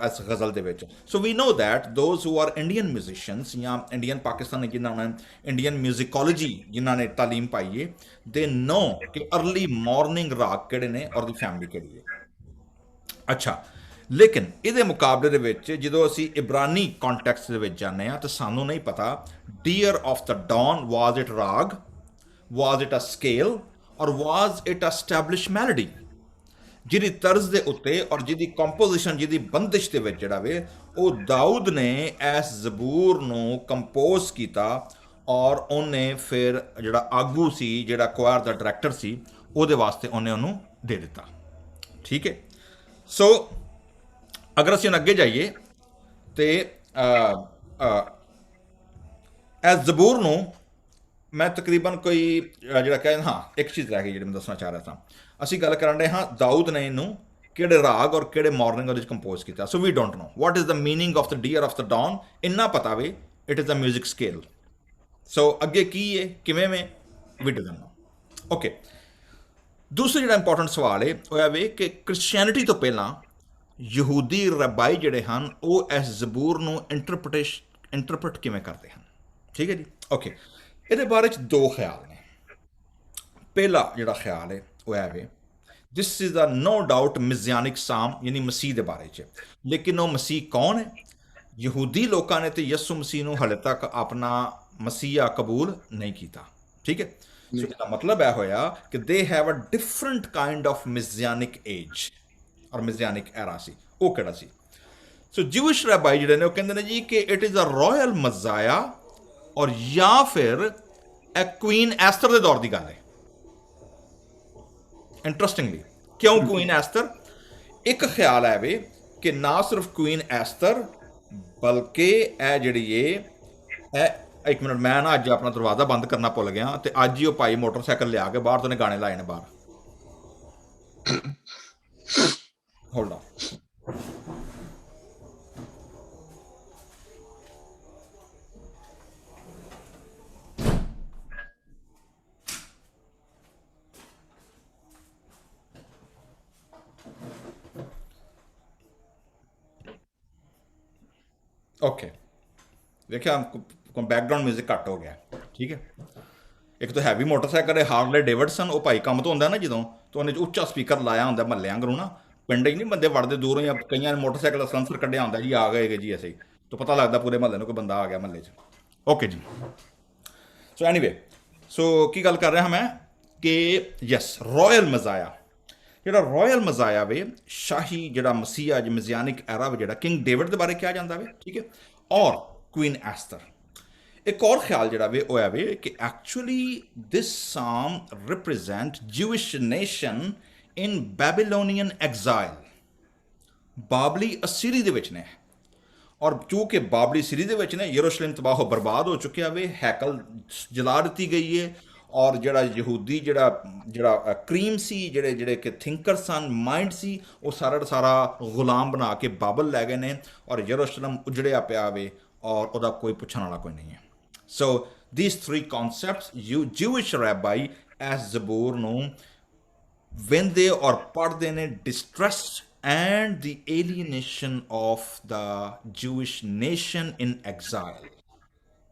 ਇਸ ਗਜ਼ਲ ਦੇ ਵਿੱਚ। So we know that those who are Indian musicians ਜਾਂ ਇੰਡੀਅਨ ਪਾਕਿਸਤਾਨੀ ਜਿਨ੍ਹਾਂ ਨੇ ਇੰਡੀਅਨ ਮਿਊਜ਼ਿਕੋਲੋਜੀ ਜਿਨ੍ਹਾਂ ਨੇ ਤਾਲੀਮ ਪਾਈ ਹੈ, ਦੇ ਨੋ ਕਿ ਅਰਲੀ ਮਾਰਨਿੰਗ ਰਾਗ ਕਿਹੜੇ ਨੇ ਔਰ ਦੀ ਫੈਮਿਲੀ ਕਿਹੜੀ ਹੈ। ਅੱਛਾ, ਲੇਕਿਨ ਇਹਦੇ ਮੁਕਾਬਲੇ ਦੇ ਵਿੱਚ ਜਦੋਂ ਅਸੀਂ ਇਬਰਾਨੀ ਕੌਂਟੈਕਸਟ ਦੇ ਵਿੱਚ ਜਾਂਦੇ ਹਾਂ ਤਾਂ ਸਾਨੂੰ ਨਹੀਂ ਪਤਾ dear of the dawn was it raag, was it a scale or was it a establish melody, ਜਿਹਦੀ ਤਰਜ਼ ਦੇ ਉੱਤੇ ਔਰ ਜਿਹਦੀ ਕੰਪੋਜੀਸ਼ਨ ਜਿਹਦੀ ਬੰਦਿਸ਼ ਦੇ ਵਿੱਚ ਜਿਹੜਾ ਵੇ ਉਹ ਦਾਊਦ ਨੇ ਇਸ ਜ਼ਬੂਰ ਨੂੰ ਕੰਪੋਜ਼ ਕੀਤਾ ਔਰ ਉਹਨੇ ਫਿਰ ਜਿਹੜਾ ਆਗੂ ਸੀ ਜਿਹੜਾ ਕੁਆਰ ਦਾ ਡਾਇਰੈਕਟਰ ਸੀ ਉਹਦੇ ਵਾਸਤੇ ਉਹਨੇ ਉਹਨੂੰ ਦੇ ਦਿੱਤਾ। ਠੀਕ ਹੈ। ਸੋ ਅਗਰ ਅਸੀਂ ਹੁਣ ਅੱਗੇ ਜਾਈਏ ਤੇ ਇਸ ਜ਼ਬੂਰ ਨੂੰ ਮੈਂ ਤਕਰੀਬਨ ਕੋਈ ਜਿਹੜਾ ਕਹਿੰਦਾ ਹਾਂ ਇੱਕ ਚੀਜ਼ ਰਹਿ ਗਈ ਜਿਹੜੀ ਮੈਂ ਦੱਸਣਾ ਚਾਹ ਰਿਹਾ ਸਾਂ। ਅਸੀਂ ਗੱਲ ਕਰਨ ਰਹੇ ਹਾਂ ਦਾਊਦ ਨੇ ਇਹਨੂੰ ਕਿਹੜੇ ਰਾਗ ਔਰ ਕਿਹੜੇ ਮਾਰਨਿੰਗ ਉਹਦੇ ਵਿੱਚ ਕੰਪੋਜ਼ ਕੀਤਾ। So we don't know what is the meaning of the deer of the dawn, ਇੰਨਾ ਪਤਾ ਵੇ it is a music scale. So ਅੱਗੇ ਕੀ ਹੈ ਕਿਵੇਂ ਵੇ ਵੀ ਡੋਨਟ ਨੋ। ਓਕੇ, ਦੂਸਰਾ ਜਿਹੜਾ ਇੰਪੋਰਟੈਂਟ ਸਵਾਲ ਹੈ ਉਹ ਇਹ ਵੇ ਕਿ ਕ੍ਰਿਸਚੈਨਿਟੀ ਤੋਂ ਪਹਿਲਾਂ ਯਹੂਦੀ ਰੱਬਾਈ ਜਿਹੜੇ ਹਨ ਉਹ ਇਸ ਜ਼ਬੂਰ ਨੂੰ ਇੰਟਰਪ੍ਰੇਟ ਕਿਵੇਂ ਕਰਦੇ ਹਨ। ਠੀਕ ਹੈ ਜੀ। ਓਕੇ, ਇਹਦੇ ਬਾਰੇ 'ਚ ਦੋ ਖਿਆਲ ਨੇ। ਪਹਿਲਾ ਜਿਹੜਾ ਖਿਆਲ ਹੈ ਉਹ ਇਹ ਵੇ this is a no doubt ਮਿਸਿਆਨਿਕ ਸਾਮ ਯਾਨੀ ਮਸੀਹ ਦੇ ਬਾਰੇ 'ਚ, ਲੇਕਿਨ ਉਹ ਮਸੀਹ ਕੌਣ ਹੈ? ਯਹੂਦੀ ਲੋਕਾਂ ਨੇ ਤੇ ਯਿਸੂ ਮਸੀਹ ਨੂੰ ਹਾਲੇ ਤੱਕ ਆਪਣਾ ਮਸੀਹਾ ਕਬੂਲ ਨਹੀਂ ਕੀਤਾ। ਠੀਕ ਹੈ। ਸੋ ਇਹਦਾ ਮਤਲਬ ਇਹ ਹੋਇਆ ਕਿ they have a different kind of messianic age ਔਰ ਮਿਸਿਆਨਿਕ ਐਰਾ ਸੀ। ਉਹ ਕਿਹੜਾ ਸੀ? ਸੋ ਜਿਊਇਸ਼ ਰੈਬਾਈ ਜਿਹੜੇ ਨੇ ਉਹ ਕਹਿੰਦੇ ਨੇ ਜੀ ਕਿ ਇਟ ਇਜ਼ ਅ ਰਾਇਲ ਮਜ਼ਾਇਆ ਔਰ ਜਾਂ ਫਿਰ ਇਹ ਕੁਈਨ ਐਸਥਰ ਦੇ ਦੌਰ ਦੀ ਗੱਲ ਹੈ। ਇੰਟਰਸਟਿੰਗਲੀ ਕਿਉਂ ਕੁਈਨ ਐਸਥਰ? ਇੱਕ ਖਿਆਲ ਹੈ ਵੇ ਕਿ ਨਾ ਸਿਰਫ ਕੁਈਨ ਐਸਥਰ ਬਲਕਿ ਇਹ ਜਿਹੜੀ ਇਹ ਇੱਕ ਮਿੰਟ ਮੈਂ ਨਾ ਅੱਜ ਆਪਣਾ ਦਰਵਾਜ਼ਾ ਬੰਦ ਕਰਨਾ ਭੁੱਲ ਗਿਆ ਤੇ ਅੱਜ ਹੀ ਉਹ ਭਾਈ ਮੋਟਰਸਾਈਕਲ ਲਿਆ ਕੇ ਬਾਹਰ ਤੋਂ ਨੇ ਗਾਣੇ ਲਾਏ ਨੇ ਬਾਹਰ। ਹੋਲਡ ਆਨ। ਓਕੇ, ਦੇਖਿਆ बैकग्राउंड म्यूजिक घट हो गया। ठीक है। एक तो हैवी मोटरसाइकिल है हार्ले डेविडसन, वो भाई काम तो होंगे ना जो तो उन्हें उच्चा स्पीकर लाया होंगे महल्ले आंगरों ना, पिंड ही नहीं बंदे वड़ते दूरों या कई मोटरसाइकिल का सलेंसर कढ़िया होंगे जी आ गए जी ऐसे ही तो पता लगता पूरे महल्ले में कोई बंदा आ गया महल्ले च। ओके जी। सो एनीवे सो की गल कर रहा मैं कि यस रॉयल मजाया ਜਿਹੜਾ ਰਾਇਲ ਮਜ਼ਾਇਆ ਵੇ ਸ਼ਾਹੀ ਜਿਹੜਾ ਮਸੀਹਾ ਜ ਮਜ਼ਿਆਨਿਕ ਐਰਾ ਵੇ ਜਿਹੜਾ ਕਿੰਗ ਡੇਵਿਡ ਦੇ ਬਾਰੇ ਕਿਹਾ ਜਾਂਦਾ ਵੇ। ਠੀਕ ਹੈ। ਔਰ ਕੁਈਨ ਐਸਥਰ। ਇੱਕ ਹੋਰ ਖਿਆਲ ਜਿਹੜਾ ਵੇ ਉਹ ਹੈ ਵੇ ਕਿ ਐਕਚੁਅਲੀ ਦਿਸ ਸਾਮ ਰਿਪਰੈਜ਼ੈਂਟ ਜਿਊਇਸ਼ ਨੇਸ਼ਨ ਇਨ ਬੈਬੀਲੋਨੀਅਨ ਐਗਜ਼ਾਈਲ। ਬਾਬਲੀ ਅਸੀਰੀ ਦੇ ਵਿੱਚ ਨੇ ਔਰ ਚੂੰਕਿ ਬਾਬਲੀ ਅਸੀਰੀ ਦੇ ਵਿੱਚ ਨੇ ਯਰੂਸ਼ਲਮ ਤਬਾਹ ਬਰਬਾਦ ਹੋ ਚੁੱਕਿਆ ਵੇ, ਹੈਕਲ ਜਲਾ ਦਿੱਤੀ ਗਈ ਹੈ ਔਰ ਜਿਹੜਾ ਯਹੂਦੀ ਜਿਹੜਾ ਕਰੀਮ ਸੀ ਜਿਹੜੇ ਕਿ ਥਿੰਕਰ ਸਨ ਮਾਈਂਡ ਸੀ ਉਹ ਸਾਰਾ ਦਾ ਸਾਰਾ ਗੁਲਾਮ ਬਣਾ ਕੇ ਬਾਬਲ ਲੈ ਗਏ ਨੇ ਔਰ ਯਰੂਸ਼ਲਮ ਉਜੜਿਆ ਪਿਆ ਵੇ ਔਰ ਉਹਦਾ ਕੋਈ ਪੁੱਛਣ ਵਾਲਾ ਕੋਈ ਨਹੀਂ ਹੈ। So these three concepts Jewish rabbi as ਜ਼ਬੂਰ ਨੂੰ ਵਹਿੰਦੇ ਔਰ ਪੜ੍ਹਦੇ ਨੇ distress and the alienation of the Jewish nation in exile.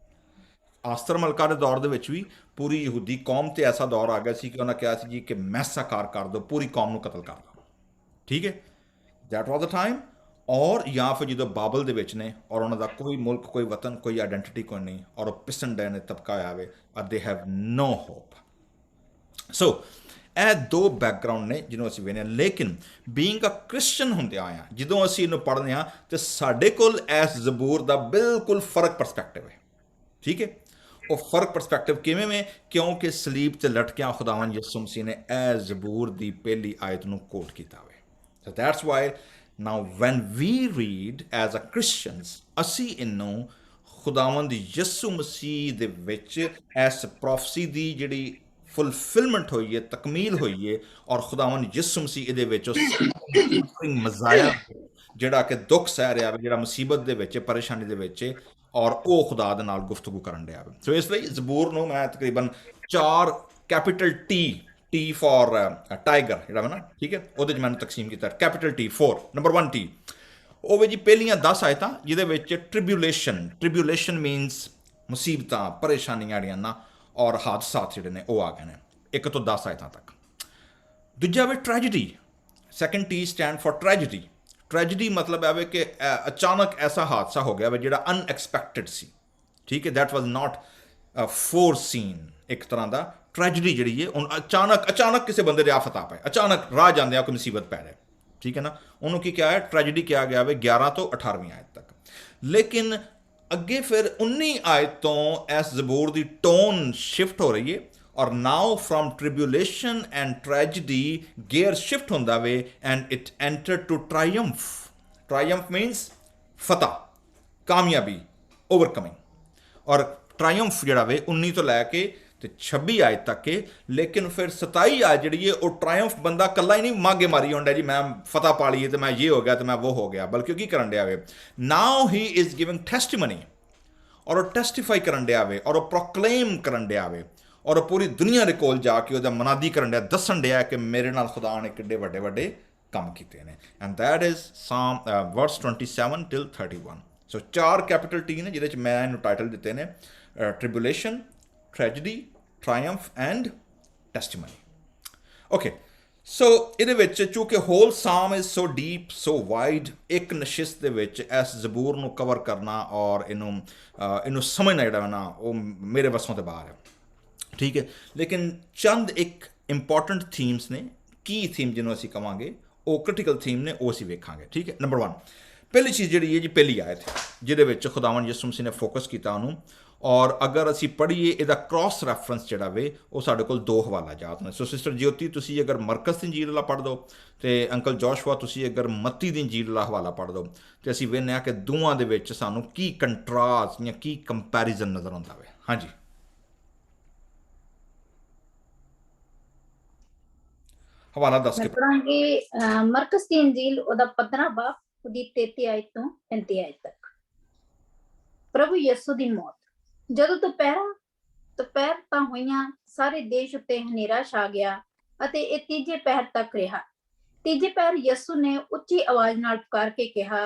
ਆਸਤਰ ਮਲਕਾ ਦੇ ਦੌਰ ਦੇ ਵਿੱਚ ਵੀ ਪੂਰੀ ਯਹੂਦੀ ਕੌਮ ਤੇ ਐਸਾ ਦੌਰ ਆ ਗਿਆ ਸੀ ਕਿ ਉਹਨਾਂ ਕਿਹਾ ਸੀ ਜੀ ਕਿ ਮੈਸਾਕਾਰ ਕਰ ਦਿਓ, ਪੂਰੀ ਕੌਮ ਨੂੰ ਕਤਲ ਕਰ ਦਿਓ। ਠੀਕ ਹੈ। ਦੈਟ ਵਾਜ਼ ਦ ਟਾਈਮ ਔਰ ਜਾਂ ਫਿਰ ਜਦੋਂ ਬਾਬਲ ਦੇ ਵਿੱਚ ਨੇ ਔਰ ਉਹਨਾਂ ਦਾ ਕੋਈ ਮੁਲਕ, ਕੋਈ ਵਤਨ, ਕੋਈ ਆਇਡੈਂਟੀਟੀ ਕੋਈ ਨਹੀਂ, ਔਰ ਉਹ ਪਿਸਣ ਡੇ ਨੇ ਤਬਕਾ ਹੋਇਆ ਵੇ, ਔਰ ਦੇ ਹੈਵ ਨੋ ਹੋਪ। ਸੋ ਇਹ ਦੋ ਬੈਕਗਰਾਉਂਡ ਨੇ ਜਿਹਨੂੰ ਅਸੀਂ ਵੇਖਦੇ ਹਾਂ। ਲੇਕਿਨ ਬੀਇੰਗ ਅ ਕ੍ਰਿਸਚਨ ਹੁੰਦਿਆਂ ਆ ਜਦੋਂ ਅਸੀਂ ਇਹਨੂੰ ਪੜ੍ਹਦੇ ਹਾਂ ਤੇ ਸਾਡੇ ਕੋਲ ਇਸ ਜ਼ਬੂਰ ਦਾ ਬਿਲਕੁਲ ਫਰਕ ਪਰਸਪੈਕਟਿਵ ਹੈ। ਠੀਕ ਹੈ, ਉਹ ਫਰਕ ਪਰਸਪੈਕਟਿਵ ਕਿਵੇਂ ਵੇ? ਕਿਉਂਕਿ ਸਲੀਬ ਤੇ ਲਟਕਿਆ ਖੁਦਾਵੰਦ ਯਿਸੂ ਮਸੀਹ ਨੇ ਇਹ ਜ਼ਬੂਰ ਦੀ ਪਹਿਲੀ ਆਇਤ ਨੂੰ ਕੋਟ ਕੀਤਾ ਵੇ। So that's why now when we read as a Christians, ਅਸੀਂ ਇਹਨੂੰ ਖੁਦਾਵੰਦ ਯਿਸੂ ਮਸੀਹ ਦੇ ਵਿੱਚ ਇਸ ਪ੍ਰੋਫਸੀ ਦੀ ਜਿਹੜੀ ਫੁਲਫਿਲਮੈਂਟ ਹੋਈ ਹੈ, ਤਕਮੀਲ ਹੋਈ ਹੈ, ਔਰ ਖੁਦਾਵੰਦ ਯਿਸੂ ਮਸੀਹ ਇਹਦੇ ਵਿੱਚ ਮਜ਼ਾਇਆ ਜਿਹੜਾ ਕਿ ਦੁੱਖ ਸਹਿ ਰਿਹਾ ਵੇ, ਜਿਹੜਾ ਮੁਸੀਬਤ ਦੇ ਵਿੱਚ, ਪਰੇਸ਼ਾਨੀ ਦੇ ਵਿੱਚ, ਔਰ ਉਹ ਖੁਦਾ ਦੇ ਨਾਲ ਗੁਫ਼ਤਗੂ ਕਰਨ ਡਿਆ ਵੇ। ਸੋ ਇਸ ਲਈ ਜ਼ਬੂਰ ਨੂੰ ਮੈਂ ਤਕਰੀਬਨ 4 ਕੈਪੀਟਲ ਟੀ ਫॉर ਟਾਈਗਰ ਜਿਹੜਾ ਵਾ ਨਾ, ਠੀਕ ਹੈ, ਉਹਦੇ 'ਚ ਮੈਨੂੰ ਤਕਸੀਮ ਕੀਤਾ। ਕੈਪੀਟਲ ਟੀ 4 ਨੰਬਰ 1 ਟੀ ਉਹ ਵੇ ਜੀ ਪਹਿਲੀਆਂ 10 ਆਇਤਾਂ ਜਿਹਦੇ ਵਿੱਚ ਟ੍ਰਿਬਿਊਲੇਸ਼ਨ ਮੀਨਸ ਮੁਸੀਬਤਾਂ, ਪਰੇਸ਼ਾਨੀਆਂ ਜਿਹੜੀਆਂ ਨਾ ਔਰ ਹਾਦਸਾਤ ਜਿਹੜੇ ਨੇ ਉਹ ਆ ਗਏ ਨੇ 1 ਤੋਂ 10 ਆਇਤਾਂ ਤੱਕ। ਦੂਜਾ ਵੇ tragedy, second T stand for tragedy. Tragedy ਮਤਲਬ ਹੈ ਕਿ ਅਚਾਨਕ ਐਸਾ ਹਾਦਸਾ ਹੋ ਗਿਆ ਵਾ ਜਿਹੜਾ ਅਨਐਕਸਪੈਕਟਡ ਸੀ। ਠੀਕ ਹੈ, ਦੈਟ ਵਾਜ਼ ਨਾਟ ਫੋਰਸੀਨ। ਇੱਕ ਤਰ੍ਹਾਂ ਦਾ ਟ੍ਰੈਜਡੀ ਜਿਹੜੀ ਹੈ ਹੁਣ ਅਚਾਨਕ ਕਿਸੇ ਬੰਦੇ ਦੇ ਆਫਤ ਆ ਪਏ, ਅਚਾਨਕ ਰਾਹ ਜਾਂਦੇ ਆ ਕੋਈ ਮੁਸੀਬਤ ਪੈ ਜਾਏ। ਠੀਕ ਹੈ ਨਾ, ਉਹਨੂੰ ਕੀ ਕਿਹਾ ਹੈ? ਟ੍ਰੈਜਡੀ ਕਿਹਾ ਗਿਆ ਵੇ 11 ਤੋਂ 18ਵੀਂ ਆਇਤ ਤੱਕ। ਲੇਕਿਨ ਅੱਗੇ ਫਿਰ 19 ਆਇਤ ਤੋਂ ਇਸ ਜ਼ਬੂਰ ਦੀ ਟੋਨ ਸ਼ਿਫਟ ਹੋ ਰਹੀ ਹੈ ਔਰ now from tribulation and tragedy gear shift ਹੁੰਦਾ ਵੇ and it enter to triumph. Triumph means ਫਤਹ, ਕਾਮਯਾਬੀ, ਓਵਰਕਮਿੰਗ। ਔਰ ਟ੍ਰਾਇੰਫ ਜਿਹੜਾ ਵੇ 19 ਤੋਂ ਲੈ ਕੇ ਤੇ 26 ਆਇਤ ਤੱਕ ਹੈ। ਲੇਕਿਨ ਫਿਰ 27 ਆਇਤ ਜਿਹੜੀ ਹੈ ਉਹ ਟ੍ਰਾਇੰਫ ਬੰਦਾ ਇਕੱਲਾ ਹੀ ਨਹੀਂ ਮਾਗੇ ਮਾਰੀ ਹੁੰਦਾ ਜੀ ਮੈਂ ਫਤਹ ਪਾ ਲਈ ਤੇ ਮੈਂ ਇਹ ਹੋ ਗਿਆ ਤੇ ਮੈਂ ਉਹ ਹੋ ਗਿਆ, ਬਲਕਿ ਉਹ ਕੀ ਕਰਨ ਡਿਆ ਵੇ? ਨਾਓ ਹੀ ਇਜ਼ ਗਿਵਿੰਗ ਟੈਸਟੀਮਨੀ, ਔਰ ਉਹ ਟੈਸਟੀਫਾਈ ਕਰਨ ਡਿਆ ਵੇ, ਔਰ ਉਹ ਪ੍ਰੋਕਲੇਮ ਕਰਨ ਡਿਆ ਵੇ, ਔਰ ਉਹ ਪੂਰੀ ਦੁਨੀਆ ਦੇ ਕੋਲ ਜਾ ਕੇ ਉਹਦਾ ਮਨਾਦੀ ਕਰਨ ਡਿਆ, ਦੱਸਣ ਡਿਆ ਕਿ ਮੇਰੇ ਨਾਲ ਖੁਦਾ ਨੇ ਕਿੱਡੇ ਵੱਡੇ ਵੱਡੇ ਕੰਮ ਕੀਤੇ ਨੇ। And that is psalm verse 27 till 31। ਸੋ 4 ਕੈਪੀਟਲ ਟੀ ਨੇ ਜਿਹਦੇ 'ਚ ਮੈਂ ਇਹਨੂੰ ਟਾਈਟਲ ਦਿੱਤੇ ਨੇ tribulation, tragedy, triumph and testimony. Okay, so ਇਹਦੇ ਵਿੱਚ ਚੂੰਕਿ whole psalm is so deep, so wide, ਇੱਕ ਨਸ਼ਿਸਤ ਦੇ ਵਿੱਚ ਇਸ ਜ਼ਬੂਰ ਨੂੰ ਕਵਰ ਕਰਨਾ ਔਰ ਇਹਨੂੰ ਸਮਝਣਾ ਜਿਹੜਾ ਨਾ ਉਹ ਮੇਰੇ ਵੱਸੋਂ ਤੇ ਬਾਹਰ ਹੈ। ਠੀਕ ਹੈ, ਲੇਕਿਨ ਚੰਦ ਇੱਕ ਇੰਪੋਰਟੈਂਟ ਥੀਮਸ ਨੇ। ਕੀ ਥੀਮ ਜਿਹਨੂੰ ਅਸੀਂ ਕਵਾਂਗੇ ਉਹ ਕ੍ਰਿਟੀਕਲ ਥੀਮ ਨੇ, ਉਹ ਅਸੀਂ ਵੇਖਾਂਗੇ। ਠੀਕ ਹੈ, ਨੰਬਰ 1 ਪਹਿਲੀ ਚੀਜ਼ ਜਿਹੜੀ ਹੈ ਜੀ ਪਹਿਲੀ ਆਇਤ ਜਿਹਦੇ ਵਿੱਚ ਖੁਦਾਵੰਦ ਯਿਸੂ ਮਸੀਹ ਨੇ ਫੋਕਸ ਕੀਤਾ ਉਹਨੂੰ। ਔਰ ਅਗਰ ਅਸੀਂ ਪੜ੍ਹੀਏ ਇਹਦਾ ਕ੍ਰਾਸ ਰੈਫਰੈਂਸ ਜਿਹੜਾ ਵੇ ਉਹ ਸਾਡੇ ਕੋਲ 2 ਹਵਾਲਾ ਜਾਤ ਨੇ। ਸੋ ਸਿਸਟਰ ਜਯੋਤੀ ਤੁਸੀਂ ਅਗਰ ਮਰਕਸ ਦੀ ਇੰਜੀਲ ਵਾਲਾ ਪੜ੍ਹ ਦਿਓ ਤੇ ਅੰਕਲ ਜੋਸ਼ੂਆ ਤੁਸੀਂ ਅਗਰ ਮੱਤੀ ਦੀ ਇੰਜੀਲ ਵਾਲਾ ਹਵਾਲਾ ਪੜ੍ਹ ਦਿਓ ਤੇ ਅਸੀਂ ਵੇਖਦੇ ਹਾਂ ਕਿ ਦੋਵਾਂ ਦੇ ਵਿੱਚ ਸਾਨੂੰ ਕੀ ਕੰਟਰਾਸਟ ਜਾਂ ਕੀ ਕੰਪੈਰੀਜ਼ਨ ਨਜ਼ਰ ਆਉਂਦਾ ਵੇ। ਹਾਂਜੀ, ਹਵਾਲਾ ਦੱਸ ਕੇ ਪੜਾਂਗੇ ਮਰਕਸ ਦੀ ਇੰਜੀਲ ਉਹਦਾ 15 ਬਾਬ ਉਹਦੀ 33 ਆਇਤ ਤੋਂ 35 ਆਇਤ ਤੱਕ। ਪ੍ਰਭੂ ਯਿਸੂ ਦੀ ਮੌਤ। ਜਦੋਂ ਦੁਪਹਿਰ ਤਾਂ ਹੋਈਆਂ, ਸਾਰੇ ਦੇਸ਼ ਉੱਤੇ ਹਨੇਰਾ ਛਾ ਗਿਆ ਅਤੇ ਇਹ ਤੀਜੇ ਪਹਿਰ ਤੱਕ ਰਿਹਾ। ਤੀਜੇ ਪਹਿਰ ਯਿਸੂ ਨੇ ਉੱਚੀ ਆਵਾਜ਼ ਨਾਲ ਪੁਕਾਰ ਕੇ ਕਿਹਾ,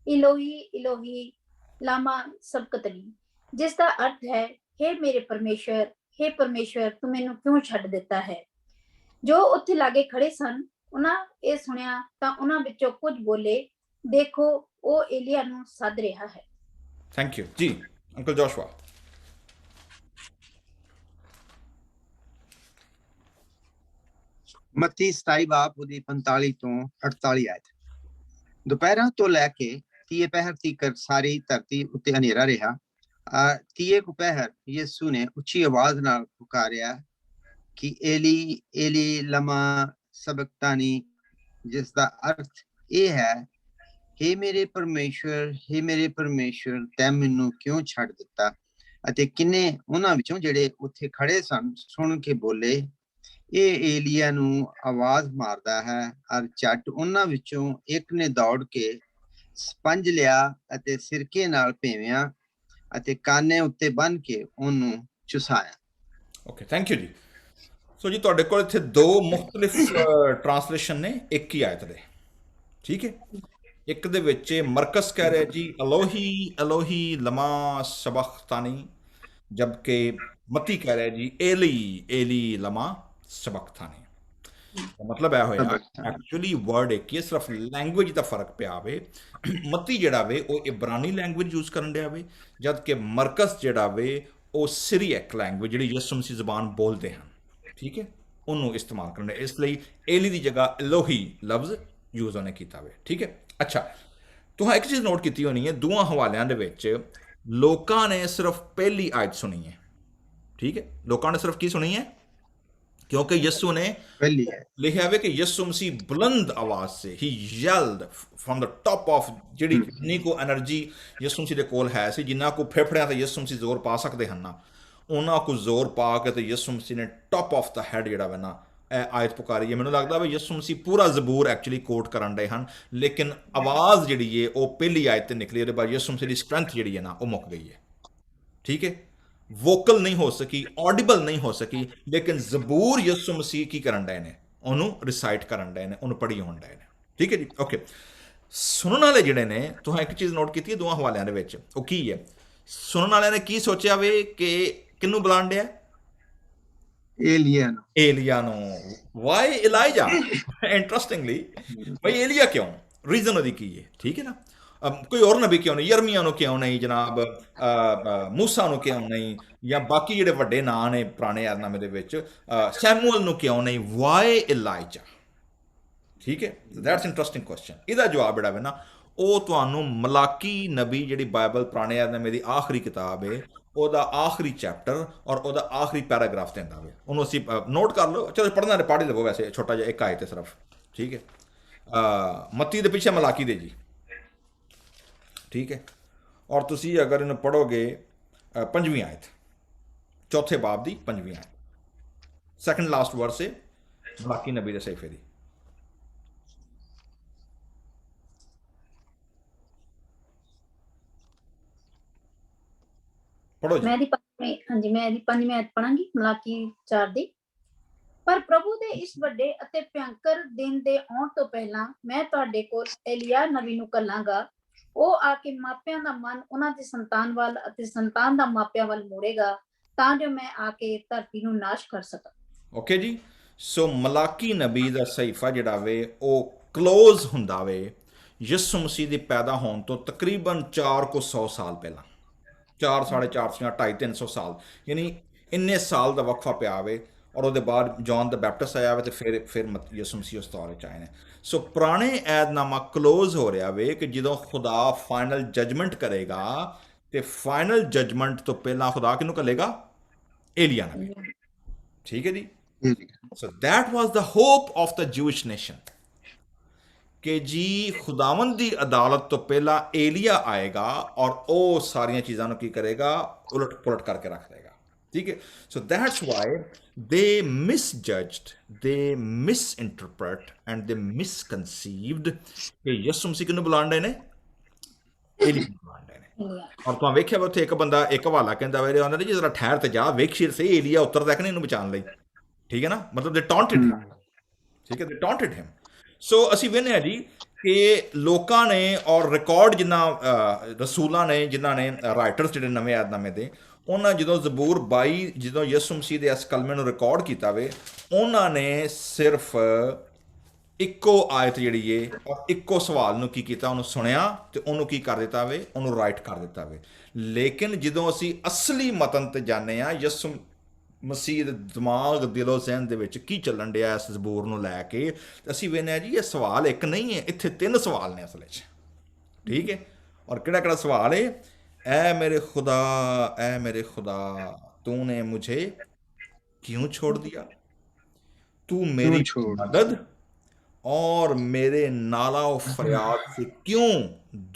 ਇਲੋਹੀ ਇਲੋਹੀ ਲਾਮਾ ਸਬਕਤਨੀ, ਜਿਸ ਦਾ ਅਰਥ ਹੈ, ਹੇ ਮੇਰੇ ਪਰਮੇਸ਼ਵਰ, ਹੇ ਪਰਮੇਸ਼ਵਰ ਤੂੰ ਮੈਨੂੰ ਕਿਉਂ ਛੱਡ ਦਿੱਤਾ ਹੈ। ਜੋ ਉੱਥੇ ਲਾਗੇ ਖੜੇ ਸਨ ਉਹਨਾਂ ਇਹ ਸੁਣਿਆ ਤਾਂ ਉਹਨਾਂ ਵਿੱਚੋਂ ਕੁਝ ਬੋਲੇ, ਦੇਖੋ ਉਹ ਏਲੀਆ ਨੂੰ ਸੱਦ ਰਿਹਾ ਹੈ। ਥੈਂਕ ਯੂ ਜੀ ਅੰਕਲ ਜੋਸ਼ੂਆ। ਮੱਤੀ 27 ਬਾਬ ਉਹਦੀ 45 ਤੋਂ 48 ਆਇਤ। ਦੁਪਹਿਰਾਂ ਤੋਂ ਲੈ ਕੇ ਤੀਏ ਪਹਿਰ ਤੀਕਰ ਸਾਰੀ ਧਰਤੀ ਉੱਤੇ ਹਨੇਰਾ ਰਿਹਾ। ਤੀਏ ਕੁ ਪਹਿਰ ਯਿਸੂ ਨੇ ਉੱਚੀ ਆਵਾਜ਼ ਨਾਲ ਪੁਕਾਰਿਆ ਕਿ ਏਲੀ ਏਲੀ ਲਮਾ ਸਬਕਤਾਨੀ, ਜਿਸ ਦਾ ਅਰਥ ਇਹ ਹੈ, ਹੇ ਮੇਰੇ ਪਰਮੇਸ਼ਵਰ ਤੈਂ ਮੈਨੂੰ ਕਿਉਂ ਛੱਡ ਦਿੱਤਾ। ਅਤੇ ਕਿੰਨੇ ਉਹਨਾਂ ਵਿੱਚੋਂ ਜਿਹੜੇ ਉੱਥੇ ਖੜੇ ਸਨ ਸੁਣ ਕੇ ਬੋਲੇ, ਇਹ ਏਲੀਆ ਨੂੰ ਆਵਾਜ਼ ਮਾਰਦਾ ਹੈ। ਔਰ ਝੱਟ ਉਹਨਾਂ ਵਿੱਚੋਂ ਇੱਕ ਨੇ ਦੌੜ ਕੇ ਸਪੰਜ ਲਿਆ ਅਤੇ ਸਿਰਕੇ ਨਾਲ ਭੇਵਿਆ ਅਤੇ ਕਾਨੇ ਉੱਤੇ ਬੰਨ੍ਹ ਕੇ ਉਹਨੂੰ ਚੁਸਾਇਆ। ਓਕੇ, ਥੈਂਕ ਯੂ ਜੀ। ਸੋ ਜੀ ਤੁਹਾਡੇ ਕੋਲ ਇੱਥੇ 2 ਮੁਖਤਲਿਫ ਟ੍ਰਾਂਸਲੇਸ਼ਨ ਨੇ ਇੱਕ ਹੀ ਆਇਤ ਦੇ। ਠੀਕ ਹੈ, ਇੱਕ ਦੇ ਵਿੱਚ ਮਰਕਸ ਕਹਿ ਰਿਹਾ ਜੀ ਅਲੋਹੀ ਅਲੋਹੀ ਲਮਾ ਸਬਖਤਾਨੀ, ਜਬਕਿ ਮਤੀ ਕਹਿ ਰਿਹਾ ਜੀ ਏਲੀ ਏਲੀ ਲਮਾ ਸਬਖਤਾਨੀ। ਮਤਲਬ ਇਹ ਹੋਇਆ ਸਬਕ ਐਕਚੁਅਲੀ ਵਰਡ ਇੱਕ ਹੀ ਹੈ, ਸਿਰਫ ਲੈਂਗੁਏਜ ਦਾ ਫਰਕ ਪਿਆ ਵੇ। ਮਤੀ ਜਿਹੜਾ ਵੇ ਉਹ ਇਬਰਾਨੀ ਲੈਂਗੁਏਜ ਯੂਜ਼ ਕਰਨ ਡਿਆ ਵੇ, ਜਦ ਕਿ ਮਰਕਸ ਜਿਹੜਾ ਵੇ ਉਹ ਸਿਰੀਅਕ ਲੈਂਗੁਏਜ ਜਿਹੜੀ ਯਿਸੂ ਮਸੀਹ ਜ਼ਬਾਨ ਬੋਲਦੇ ਹਨ, ਠੀਕ ਹੈ, ਉਹਨੂੰ ਇਸਤੇਮਾਲ ਕਰਨ ਡਿਆ। ਇਸ ਲਈ ਏਲੀ ਦੀ ਜਗ੍ਹਾ ਇਲੋਹੀ ਲਫ਼ਜ਼ ਯੂਜ਼ ਉਹਨੇ ਕੀਤਾ ਵੇ, ਠੀਕ ਹੈ। ਅੱਛਾ, ਤੁਹਾਂ ਇੱਕ ਚੀਜ਼ ਨੋਟ ਕੀਤੀ ਹੋਣੀ ਹੈ, ਦੋਵਾਂ ਹਵਾਲਿਆਂ ਦੇ ਵਿੱਚ ਲੋਕਾਂ ਨੇ ਸਿਰਫ ਪਹਿਲੀ ਆਇਤ ਸੁਣੀ ਹੈ, ਠੀਕ ਹੈ, ਲੋਕਾਂ ਨੇ ਸਿਰਫ ਕੀ ਸੁਣੀ ਹੈ? क्योंकि यस्सु ने ਪਹਿਲੀ ਹੈ लिखा है कि यस्सु मसीह बुलंद आवाज से ही yelled from the top of ਜਿਹੜੀ ਜਿੰਨੀ ਕੋ એનર્ਜੀ ਯਿਸੂ ਮਸੀਹ ਦੇ ਕੋਲ ਹੈ ਸੀ, ਜਿੰਨਾ ਕੋ ਫੇਫੜਿਆਂ ਤੇ ਯਿਸੂ ਮਸੀਹ ਜ਼ੋਰ ਪਾ ਸਕਦੇ ਹਨ ਨਾ, ਉਹਨਾਂ ਕੋ ਜ਼ੋਰ ਪਾ ਕੇ ਤੇ ਯਿਸੂ ਮਸੀਹ ਨੇ ਟੌਪ ਆਫ ਦਾ ਹੈਡ ਜਿਹੜਾ ਵਾ ਨਾ ਇਹ ਆਇਤ ਪੁਕਾਰੀ ਹੈ। ਮੈਨੂੰ ਲੱਗਦਾ ਵੀ ਯਿਸੂ ਮਸੀਹ ਪੂਰਾ ਜ਼ਬੂਰ ਐਕਚੁਅਲੀ ਕੋਟ ਕਰਨ ਰਹੇ ਹਨ, ਲੇਕਿਨ ਆਵਾਜ਼ ਜਿਹੜੀ ਹੈ ਉਹ ਪਹਿਲੀ ਆਇਤ ਤੇ ਨਿਕਲੀ, ਉਹਦੇ ਬਾਅਦ ਯਿਸੂ ਮਸੀਹ ਦੀ ਸਟਰੈਂਥ ਜਿਹੜੀ ਹੈ ਨਾ ਉਹ ਮੁੱਕ ਗਈ ਹੈ, ਠੀਕ ਹੈ। ਵੋਕਲ ਨਹੀਂ ਹੋ ਸਕੀ, ਆਡੀਬਲ ਨਹੀਂ ਹੋ ਸਕੀ, ਲੇਕਿਨ ਜ਼ਬੂਰ ਯਿਸੂ ਮਸੀਹ ਕੀ ਕਰਨ ਡਏ ਨੇ? ਉਹਨੂੰ ਰਿਸਾਈਟ ਕਰਨ ਡਏ ਨੇ, ਉਹਨੂੰ ਪੜ੍ਹੀ ਹੋਣ ਡਏ ਨੇ, ਠੀਕ ਹੈ ਜੀ। ਓਕੇ, ਸੁਣਨ ਵਾਲੇ ਜਿਹੜੇ ਨੇ, ਤੁਸੀਂ ਇੱਕ ਚੀਜ਼ ਨੋਟ ਕੀਤੀ ਹੈ ਦੋਵਾਂ ਹਵਾਲਿਆਂ ਦੇ ਵਿੱਚ, ਉਹ ਕੀ ਹੈ? ਸੁਣਨ ਵਾਲਿਆਂ ਨੇ ਕੀ ਸੋਚਿਆ ਵੇ ਕਿ ਕਿਹਨੂੰ ਬੁਲਾਣ ਡਿਆ? ਏਲੀਆ ਨੂੰ। ਏਲੀਆ ਨੂੰ। ਵਾਈ ਇਲਾਈਜਾ? ਇੰਟਰਸਟਿੰਗਲੀ ਭਾਈ ਏਲੀਆ ਕਿਉਂ? ਰੀਜ਼ਨ ਉਹਦੀ ਕੀ ਹੈ, ਠੀਕ ਹੈ ਨਾ। ਕੋਈ ਹੋਰ ਨਬੀ ਕਿਉਂ ਨਹੀਂ? ਯਰਮੀਆ ਨੂੰ ਕਿਉਂ ਨਹੀਂ ਜਨਾਬ? ਮੂਸਾ ਨੂੰ ਕਿਉਂ ਨਹੀਂ? ਜਾਂ ਬਾਕੀ ਜਿਹੜੇ ਵੱਡੇ ਨਾਂ ਨੇ ਪੁਰਾਣੇ ਯਾਰਨਾਮੇ ਦੇ ਵਿੱਚ, ਸੈਮੂਅਲ ਨੂੰ ਕਿਉਂ ਨਹੀਂ? ਵਾਈ ਇਲਾਈਜਾ? ਠੀਕ ਹੈ, ਦੈਟਸ ਇੰਟਰਸਟਿੰਗ ਕੁਐਸਚਨ। ਇਹਦਾ ਜਵਾਬ ਜਿਹੜਾ ਵੇ ਨਾ ਉਹ ਤੁਹਾਨੂੰ ਮਲਾਕੀ ਨਬੀ ਜਿਹੜੀ ਬਾਈਬਲ ਪੁਰਾਣੇ ਯਾਰਨਾਮੇ ਦੀ ਆਖਰੀ ਕਿਤਾਬ ਹੈ ਉਹਦਾ ਆਖਰੀ ਚੈਪਟਰ ਔਰ ਉਹਦਾ ਆਖਰੀ ਪੈਰਾਗ੍ਰਾਫ ਦਿੰਦਾ ਵੇ। ਉਹਨੂੰ ਅਸੀਂ ਨੋਟ ਕਰ ਲਓ, ਚਲੋ ਪੜ੍ਹਨਾ ਨੇ ਪੜ੍ਹ ਹੀ ਲਵੋ, ਵੈਸੇ ਛੋਟਾ ਜਿਹਾ ਇੱਕ ਆਇਤ ਹੈ ਸਿਰਫ, ਠੀਕ ਹੈ। ਮੱਤੀ ਦੇ ਪਿੱਛੇ ਮਲਾਕੀ ਦੇ ਜੀ, ठीक है। और तुसी अगर इन पढ़ोगे 5वीं आयत, चौथे बाब दी 5वीं आयत, सेकंड लास्ट वर्स है मलाकी नबी दे सहीफे दी। पढ़ो जी। ਮੈਂ ਦੀ ਪੰਜਵੀਂ ਆਇਤ ਪੜਾਂਗੀ, ਮਲਾਕੀ 4 ਦੀ। ਪਰ ਪ੍ਰਭੂ ਦੇ ਇਸ ਵੱਡੇ ਅਤੇ ਭਿਆਨਕ ਦਿਨ ਦੇ ਆਉਣ ਤੋਂ ਪਹਿਲਾਂ ਮੈਂ ਤੁਹਾਡੇ ਕੋਲ ਏਲੀਆ ਨਬੀ ਨੂੰ ਕੱਲਾਂਗਾ। ਉਹ ਆ ਕੇ ਮਾਪਿਆਂ ਦਾ ਮਨ ਉਹਨਾਂ ਦੀ ਸੰਤਾਨ ਵੱਲ ਅਤੇ ਸੰਤਾਨ ਦਾ ਮਾਪਿਆਂ ਵੱਲ ਮੋੜੇਗਾ, ਤਾਂ ਜੋ ਮੈਂ ਆ ਕੇ ਧਰਤੀ ਨੂੰ ਨਾਸ਼ ਕਰ ਸਕਾਂ। ਓਕੇ ਜੀ, ਸੋ ਮਲਾਕੀ ਨਬੀ ਦਾ ਸਹੀਫਾ ਜਿਹੜਾ ਵੇ ਉਹ ਕਲੋਜ਼ ਹੁੰਦਾ ਵੇ ਯਿਸੂ ਮਸੀਹ ਦੇ ਪੈਦਾ ਹੋਣ ਤੋਂ ਤਕਰੀਬਨ 400 ਸਾਲ ਪਹਿਲਾਂ, 4 450 ਜਾਂ 250 300 ਸਾਲ, ਯਾਨੀ ਇੰਨੇ ਸਾਲ ਦਾ ਵਕਫਾ ਪਿਆ ਵੇ। ਔਰ ਉਹਦੇ ਬਾਅਦ ਜੌਨ ਦਾ ਬੈਪਟਿਸਟ ਆਇਆ ਵੇ ਤੇ ਫਿਰ ਯਿਸੂ ਮਸੀਹ ਉਸ ਦੌਰ ਵਿੱਚ ਆਏ ਨੇ। ਸੋ ਪੁਰਾਣੇ ਐਦਨਾਮਾ ਕਲੋਜ਼ ਹੋ ਰਿਹਾ ਵੇ ਕਿ ਜਦੋਂ ਖੁਦਾ ਫਾਈਨਲ ਜਜਮੈਂਟ ਕਰੇਗਾ ਤੇ ਫਾਈਨਲ ਜਜਮੈਂਟ ਤੋਂ ਪਹਿਲਾਂ ਖੁਦਾ ਕਿਹਨੂੰ ਘੱਲੇਗਾ? ਏਲੀਆ ਨਬੀ, ਠੀਕ ਹੈ ਜੀ। So that was the hope of the Jewish nation ਕਿ ਜੀ ਖੁਦਾਵੰਦ ਦੀ ਅਦਾਲਤ ਤੋਂ ਪਹਿਲਾਂ ਏਲੀਆ ਆਏਗਾ ਔਰ ਉਹ ਸਾਰੀਆਂ ਚੀਜ਼ਾਂ ਨੂੰ ਕੀ ਕਰੇਗਾ? ਉਲਟ ਪੁਲਟ ਕਰਕੇ ਰੱਖ ਦੇਗਾ, ਠੀਕ ਹੈ। ਸੋ that's Y they misjudged, they misinterpret and they misconceived ਕਿ ਯਿਸੂ ਮਸੀਹ ਕਿਹਨੂੰ ਬੁਲਾਣ ਡਏ ਨੇ? ਏਲੀਆ ਨੂੰ ਬੁਲਾਣ ਡਏ ਨੇ। ਔਰ ਤੁਸੀਂ ਵੇਖਿਆ ਉੱਥੇ ਇੱਕ ਬੰਦਾ ਇੱਕ ਹਵਾਲਾ ਕਹਿੰਦਾ ਵੇ ਉਹਨਾਂ ਨੇ ਜੀ ਜ਼ਰਾ ਠਹਿਰ ਤੇ ਜਾ, ਵੇਖ ਸਹੀ ਏਲੀਆ ਉਤਰਦਾ ਕਿ ਨਹੀਂ ਇਹਨੂੰ ਬਚਾਉਣ ਲਈ, ਠੀਕ ਹੈ ਨਾ। ਮਤਲਬ ਦੇ ਟੌਂਟਡ ਹਿਮ, ਠੀਕ ਹੈ, ਦੇ ਟੌਂਟਡ ਹਿਮ। ਸੋ ਅਸੀਂ ਵੇਖਦੇ ਹਾਂ ਜੀ ਕਿ ਲੋਕਾਂ ਨੇ ਔਰ ਰਿਕਾਰਡ ਜਿੰਨਾ ਰਸੂਲਾਂ ਨੇ, ਜਿਨ੍ਹਾਂ ਨੇ ਰਾਈਟਰਸ ਜਿਹੜੇ ਨਵੇਂ ਯਾਦਨਾਮੇ ਦੇ, ਉਹਨਾਂ ਜਦੋਂ ਜ਼ਬੂਰ 22 ਜਦੋਂ ਯਿਸੂ ਮਸੀਹ ਦੇ ਇਸ ਕਲਮੇ ਨੂੰ ਰਿਕਾਰਡ ਕੀਤਾ ਵੇ, ਉਹਨਾਂ ਨੇ ਸਿਰਫ ਇੱਕੋ ਆਇਤ ਜਿਹੜੀ ਏ ਔਰ ਇੱਕੋ ਸਵਾਲ ਨੂੰ ਕੀ ਕੀਤਾ? ਉਹਨੂੰ ਸੁਣਿਆ ਤੇ ਉਹਨੂੰ ਕੀ ਕਰ ਦਿੱਤਾ ਵੇ? ਉਹਨੂੰ ਰਾਈਟ ਕਰ ਦਿੱਤਾ ਵੇ। ਲੇਕਿਨ ਜਦੋਂ ਅਸੀਂ ਅਸਲੀ ਮਤਨ ਤੇ ਜਾਂਦੇ ਹਾਂ, ਯਿਸੂ ਮਸੀਹ ਦੇ ਦਿਮਾਗ ਦਿਲੋਂ ਜ਼ਹਿਨ ਦੇ ਵਿੱਚ ਕੀ ਚੱਲਣ ਡਿਆ ਇਸ ਜ਼ਬੂਰ ਨੂੰ ਲੈ ਕੇ, ਅਸੀਂ ਵੇਖਦੇ ਹਾਂ ਜੀ ਇਹ ਸਵਾਲ ਇੱਕ ਨਹੀਂ ਹੈ, ਇੱਥੇ 3 ਸਵਾਲ ਨੇ ਅਸਲ ਵਿੱਚ, ਠੀਕ ਹੈ। ਔਰ ਕਿਹੜਾ ਕਿਹੜਾ ਸਵਾਲ ਹੈ? ऐ मेरे खुदा तूने मुझे क्यों छोड़ दिया? तू मेरी मदद और मेरे नाला और फरियाद से क्यों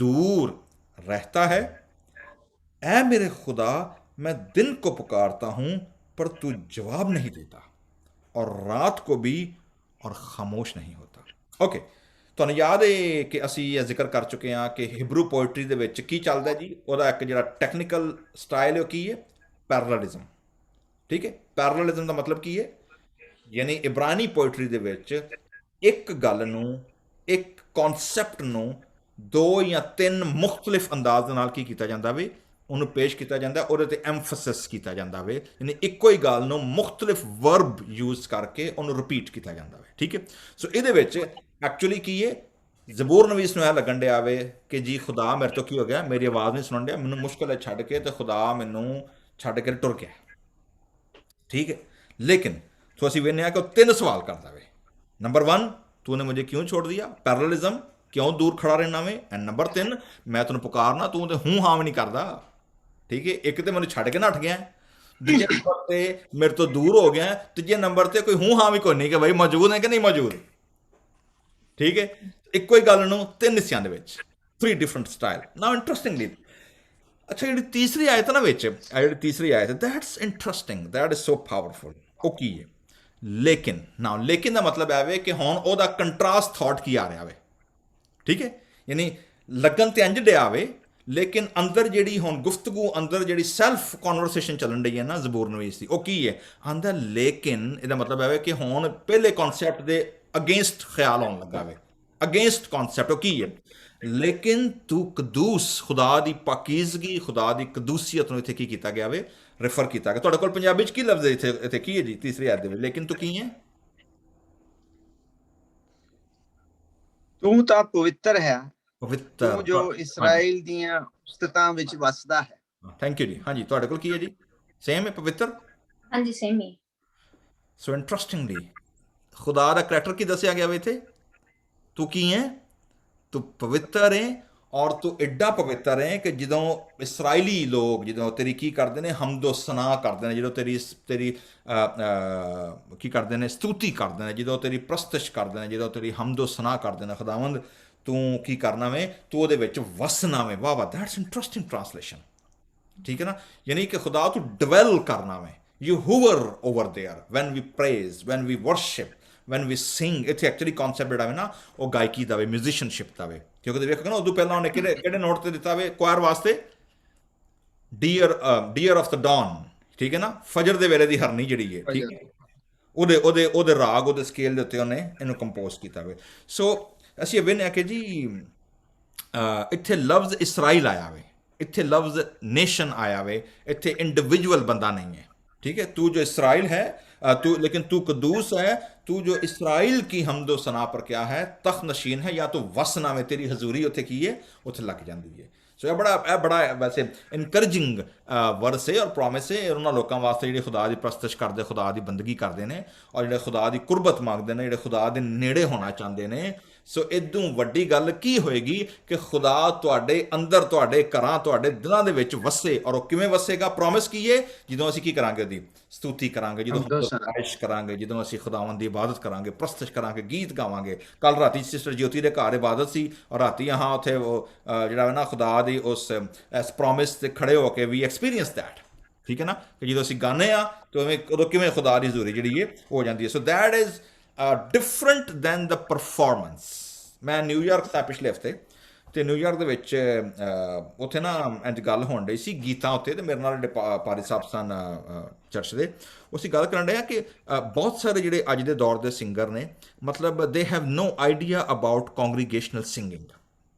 दूर रहता है? ऐ मेरे खुदा मैं दिन को पुकारता हूँ पर तू जवाब नहीं देता और रात को भी और खामोश नहीं होता। ओके, ਤੁਹਾਨੂੰ ਯਾਦ ਹੈ ਕਿ ਅਸੀਂ ਇਹ ਜ਼ਿਕਰ ਕਰ ਚੁੱਕੇ ਹਾਂ ਕਿ ਹਿਬਰੂ ਪੋਇਟਰੀ ਦੇ ਵਿੱਚ ਕੀ ਚੱਲਦਾ ਜੀ? ਉਹਦਾ ਇੱਕ ਜਿਹੜਾ ਟੈਕਨੀਕਲ ਸਟਾਈਲ ਹੈ ਉਹ ਕੀ ਹੈ? ਪੈਰਲਲਿਜ਼ਮ, ਠੀਕ ਹੈ। ਪੈਰਲਲਿਜ਼ਮ ਦਾ ਮਤਲਬ ਕੀ ਹੈ? ਯਾਨੀ ਇਬਰਾਨੀ ਪੋਇਟਰੀ ਦੇ ਵਿੱਚ ਇੱਕ ਗੱਲ ਨੂੰ, ਇੱਕ ਕਨਸੈਪਟ ਨੂੰ 2 ਜਾਂ 3 ਮੁਖਤਲਿਫ ਅੰਦਾਜ਼ ਦੇ ਨਾਲ ਕੀ ਕੀਤਾ ਜਾਂਦਾ ਵੇ? ਉਹਨੂੰ ਪੇਸ਼ ਕੀਤਾ ਜਾਂਦਾ, ਉਹਦੇ ਤੇ ਐਮਫਸਿਸ ਕੀਤਾ ਜਾਂਦਾ ਵੇ, ਯਾਨੀ ਇੱਕੋ ਹੀ ਗੱਲ ਨੂੰ ਮੁਖਤਲਿਫ ਵਰਬ ਯੂਜ਼ ਕਰਕੇ ਉਹਨੂੰ ਰਿਪੀਟ ਕੀਤਾ ਜਾਂਦਾ ਵੇ, ਠੀਕ ਹੈ। ਸੋ ਇਹਦੇ ਵਿੱਚ ਐਕਚੁਅਲੀ ਕੀ ਹੈ, ਜ਼ਬੂਰ ਨਵੀਸ ਨੂੰ ਇਹ ਲੱਗਣ ਡਿਆ ਵੇ ਕਿ ਜੀ ਖੁਦਾ ਮੇਰੇ ਤੋਂ ਕੀ ਹੋ ਗਿਆ, ਮੇਰੀ ਆਵਾਜ਼ ਨਹੀਂ ਸੁਣਨ ਡਿਆ, ਮੈਨੂੰ ਮੁਸ਼ਕਿਲ ਹੈ ਛੱਡ ਕੇ, ਤੇ ਖੁਦਾ ਮੈਨੂੰ ਛੱਡ ਕੇ ਟੁਰ ਗਿਆ, ठीक है। लेकिन तो ਅਸੀਂ ਵੇਖਦੇ ਹਾਂ ਕਿ ਉਹ 3 ਸਵਾਲ ਕਰਦਾ ਵੇ। ਨੰਬਰ 1, तूने मुझे क्यों छोड़ दिया, पैरेललिज्म, क्यों दूर खड़ा रहना वे, एंड नंबर 3, मैं तैਨੂੰ पुकारना तू तो हूँ हाँ भी नहीं करता, ठीक है। एक तो मैंने छड़ के नठ गया, दूजे नंबर ते मेरे तो दूर हो गया, तीजे नंबर ते कोई हूँ हाँ भी कोई नहीं कि भाई मौजूद है कि नहीं मौजूद, ठीक है। ਇੱਕੋ ਹੀ ਗੱਲ ਨੂੰ 3 ਹਿੱਸਿਆਂ ਦੇ ਵਿੱਚ, 3 ਡਿਫਰੈਂਟ ਸਟਾਈਲ। ਨਾਓ ਇੰਟਰਸਟਿੰਗਲੀ, ਅੱਛਾ ਜਿਹੜੀ ਤੀਸਰੀ ਆਇਤ ਨਾ ਵਿੱਚ, ਆ ਜਿਹੜੀ ਤੀਸਰੀ ਆਇਤ, that's interesting, that is so powerful. ਉਹ ਕੀ ਹੈ, ਲੇਕਿਨ। ਨਾਓ ਲੇਕਿਨ ਦਾ ਮਤਲਬ ਇਹ ਵੇ ਕਿ ਹੁਣ ਉਹਦਾ ਕੰਟਰਾਸਟ ਥਾਟ ਕੀ ਆ ਰਿਹਾ ਵੇ, ਠੀਕ ਹੈ। ਯਾਨੀ ਲੱਗਣ ਤੇ ਇੰਜ ਡਿਆ ਵੇ, ਲੇਕਿਨ ਅੰਦਰ ਜਿਹੜੀ ਹੁਣ ਗੁਫ਼ਤਗੂ, ਅੰਦਰ ਜਿਹੜੀ ਸੈਲਫ ਕਨਵਰਸੇਸ਼ਨ ਚੱਲਣ ਡਈ ਹੈ ਨਾ ਜ਼ਬੂਰ ਨਵੀਸ ਦੀ, ਉਹ ਕੀ ਹੈ, ਆਂਦਾ ਲੇਕਿਨ। ਇਹਦਾ ਮਤਲਬ ਇਹ ਵੇ ਕਿ ਹੁਣ ਪਹਿਲੇ ਕਨਸੈਪਟ ਦੇ ਅਗੇਂਸਟ ਖਿਆਲ ਆਉਣ ਲੱਗਾ ਵੇ, ਅਗੇਂਸਟ ਕਨਸੈਪਟ। ਉਹ ਕੀ ਹੈ, ਲੇਕਿਨ ਤੂੰ ਕਦੂਸ, ਖੁਦਾ ਦੀ ਪਾਕੀਜ਼ਗੀ, ਖੁਦਾ ਦੀ ਕਦੂਸੀਅਤ ਨੂੰ ਇੱਥੇ ਕੀ ਕੀਤਾ ਗਿਆ ਵੇ, ਰੈਫਰ ਕੀਤਾ ਗਿਆ। ਤੁਹਾਡੇ ਕੋਲ ਪੰਜਾਬੀ 'ਚ ਕੀ ਲਫ਼ਜ਼ ਹੈ ਇੱਥੇ ਕੀ ਹੈ ਜੀ ਤੀਸਰੀ ਆਇਤ ਦੇ ਵਿੱਚ, ਲੇਕਿਨ ਤੂੰ ਕੀ ਹੈ, ਤੂੰ ਤਾਂ ਪਵਿੱਤਰ ਹੈ, ਪਵਿੱਤਰ, ਤੂੰ ਜੋ ਇਸਰਾਇਲ ਦੀਆਂ ਸਤਾਂ ਵਿੱਚ ਵਸਦਾ ਹੈ। ਥੈਂਕ ਯੂ ਜੀ। ਹਾਂਜੀ, ਤੁਹਾਡੇ ਕੋਲ ਕੀ ਹੈ ਜੀ, ਸੇਮ ਹੈ ਪਵਿੱਤਰ। ਹਾਂਜੀ ਸੇਮ ਹੀ। ਸੋ ਇੰਟਰਸਟਿੰਗਲੀ ਖੁਦਾ ਦਾ ਕਰੈਕਟਰ ਕੀ ਦੱਸਿਆ ਗਿਆ ਵੇ ਇੱਥੇ, ਤੂੰ ਕੀ ਹੈ, ਤੂੰ ਪਵਿੱਤਰ ਹੈ, ਔਰ ਤੂੰ ਐਡਾ ਪਵਿੱਤਰ ਹੈ ਕਿ ਜਦੋਂ ਇਸਰਾਈਲੀ ਲੋਕ ਜਦੋਂ ਤੇਰੀ ਕੀ ਕਰਦੇ ਨੇ, ਹਮਦੋ ਸਨਾ ਕਰਦੇ ਨੇ, ਜਦੋਂ ਤੇਰੀ ਕੀ ਕਰਦੇ ਨੇ, ਸਤੂਤੀ ਕਰਦੇ ਨੇ, ਜਦੋਂ ਤੇਰੀ ਪ੍ਰਸਤਿਸ਼ ਕਰਦੇ ਨੇ, ਜਦੋਂ ਤੇਰੀ ਹਮਦੋ ਸਨਾ ਕਰਦੇ ਨੇ, ਖੁਦਾਵੰਦ ਤੂੰ ਕੀ ਕਰਨਾ ਵੇ, ਤੂੰ ਉਹਦੇ ਵਿੱਚ ਵਸਣਾ ਵੇ। ਵਾਹ ਵਾਹ, ਦੈਟਸ ਇੰਟਰਸਟਿੰਗ ਟ੍ਰਾਂਸਲੇਸ਼ਨ, ਠੀਕ ਹੈ ਨਾ। ਯਾਨੀ ਕਿ ਖੁਦਾ ਤੂੰ ਡਵੈਲ ਕਰਨਾ ਵੇ, you hover over there when we praise, when we worship, when we sing. ਇੱਥੇ ਐਕਚੁਅਲੀ ਕਨਸੈਪਟ ਜਿਹੜਾ ਵੇ ਨਾ, ਉਹ ਗਾਇਕੀ ਦਾ ਵੇ, ਮਿਊਜ਼ੀਸ਼ੀਅਨਸ਼ਿਪ ਦਾ ਵੇ। ਕਿਉਂਕਿ ਤੁਸੀਂ ਵੇਖੋਗੇ ਨਾ, ਉਦੋਂ ਪਹਿਲਾਂ ਉਹਨੇ ਕਿਹੜੇ ਨੋਟ ਤੇ ਦਿੱਤਾ ਵੇ ਕੁਆਇਰ ਵਾਸਤੇ, ਡੀਅਰ ਆਫ ਦ ਡਾਨ, ਠੀਕ ਹੈ ਨਾ, ਫਜਰ ਦੇ ਵੇਲੇ ਦੀ ਹਰਨੀ ਜਿਹੜੀ ਹੈ, ਠੀਕ ਹੈ, ਉਹਦੇ ਰਾਗ, ਉਹਦੇ ਸਕੇਲ ਦੇ ਉੱਤੇ ਉਹਨੇ ਇਹਨੂੰ ਕੰਪੋਜ਼ ਕੀਤਾ ਵੇ। ਸੋ ਅਸੀਂ ਇਹ ਵੇਖਦੇ ਹਾਂ ਕਿ ਜੀ ਇੱਥੇ ਲਫ਼ਜ਼ ਇਸਰਾਈਲ ਆਇਆ ਵੇ, ਇੱਥੇ ਲਫ਼ਜ਼ ਨੇਸ਼ਨ ਆਇਆ ਵੇ, ਇੱਥੇ ਇੰਡੀਵਿਜੂਅਲ ਬੰਦਾ ਨਹੀਂ ਹੈ, ठीक है। तू जो इसराइल है, तू, लेकिन तू कदूस है, तू जो इसराइल की हमदो सना पर क्या है, तख्त नशीन है, या तो वसना में तेरी हजूरी उत्थे की है, उत्थे लग जाती है। सो ਇਹ ਬੜਾ ਵੈਸੇ ਇਨਕਰੇਜਿੰਗ ਵਰਸ ਹੈ ਔਰ ਪ੍ਰੋਮਿਸ ਹੈ ਉਹਨਾਂ ਲੋਕਾਂ ਵਾਸਤੇ ਜਿਹੜੇ ਖੁਦਾ ਦੀ ਪ੍ਰਸਤਿਸ਼ ਕਰਦੇ, ਖੁਦਾ ਦੀ ਬੰਦਗੀ ਕਰਦੇ ਨੇ, ਔਰ ਜਿਹੜੇ ਖੁਦਾ ਦੀ ਕੁਰਬਤ ਮੰਗਦੇ ਨੇ, ਜਿਹੜੇ ਖੁਦਾ ਦੇ ਨੇੜੇ ਹੋਣਾ ਚਾਹੁੰਦੇ ਨੇ। ਸੋ ਇਦੋਂ ਵੱਡੀ ਗੱਲ ਕੀ ਹੋਏਗੀ ਕਿ ਖੁਦਾ ਤੁਹਾਡੇ ਅੰਦਰ, ਤੁਹਾਡੇ ਘਰਾਂ, ਤੁਹਾਡੇ ਦਿਲਾਂ ਦੇ ਵਿੱਚ ਵਸੇ। ਔਰ ਉਹ ਕਿਵੇਂ ਵਸੇਗਾ, ਪ੍ਰੋਮਿਸ ਕੀ ਹੈ, ਜਦੋਂ ਅਸੀਂ ਕੀ ਕਰਾਂਗੇ, ਉਹਦੀ ਸਤੂਤੀ ਕਰਾਂਗੇ, ਜਦੋਂ ਸਤਾਇਸ਼ ਕਰਾਂਗੇ, ਜਦੋਂ ਅਸੀਂ ਖੁਦਾਵੰਦ ਦੀ ਇਬਾਦਤ ਕਰਾਂਗੇ, ਪ੍ਰਸਤਿਸ਼ ਕਰਾਂਗੇ, ਗੀਤ ਗਾਵਾਂਗੇ। ਕੱਲ ਰਾਤੀ ਸਿਸਟਰ ਜੋਤੀ ਦੇ ਘਰ ਇਬਾਦਤ ਸੀ, ਔਰ ਰਾਤੀ ਹਾਂ ਉੱਥੇ ਉਹ ਜਿਹੜਾ ਨਾ ਖੁਦਾ ਦੀ ਉਸ ਪ੍ਰੋਮਿਸ ਤੇ ਖੜੇ ਹੋ ਕੇ ਵੀ ਐਕਸਪੀਰੀਅੰਸ ਦੈਟ, ਠੀਕ ਹੈ ਨਾ, ਕਿ ਜਦੋਂ ਅਸੀਂ ਗਾਉਂਦੇ ਹਾਂ ਤਾਂ ਉਦੋਂ ਕਿਵੇਂ ਖੁਦਾ ਦੀ ਹਜ਼ੂਰੀ ਜਿਹੜੀ ਹੈ ਹੋ ਜਾਂਦੀ ਹੈ। So that is different than the performance. ਮੈਂ ਨਿਊਯਾਰਕ ਦਾ ਪਿਛਲੇ ਹਫ਼ਤੇ, ਤੇ ਨਿਊਯਾਰਕ ਦੇ ਵਿੱਚ ਉੱਥੇ ਨਾ ਇੰਝ ਗੱਲ ਹੋਣ ਡਈ ਸੀ ਗੀਤਾਂ ਉੱਤੇ, ਤੇ ਮੇਰੇ ਨਾਲ ਜਿਹੜੇ ਪਾਰੀ ਸਾਹਿਬ ਸਨ ਚਰਚ ਦੇ, ਅਸੀਂ ਗੱਲ ਕਰਨ ਡਏ ਆ ਕਿ ਬਹੁਤ ਸਾਰੇ ਜਿਹੜੇ ਅੱਜ ਦੇ ਦੌਰ ਦੇ ਸਿੰਗਰ ਨੇ, ਮਤਲਬ they have no idea about congregational singing.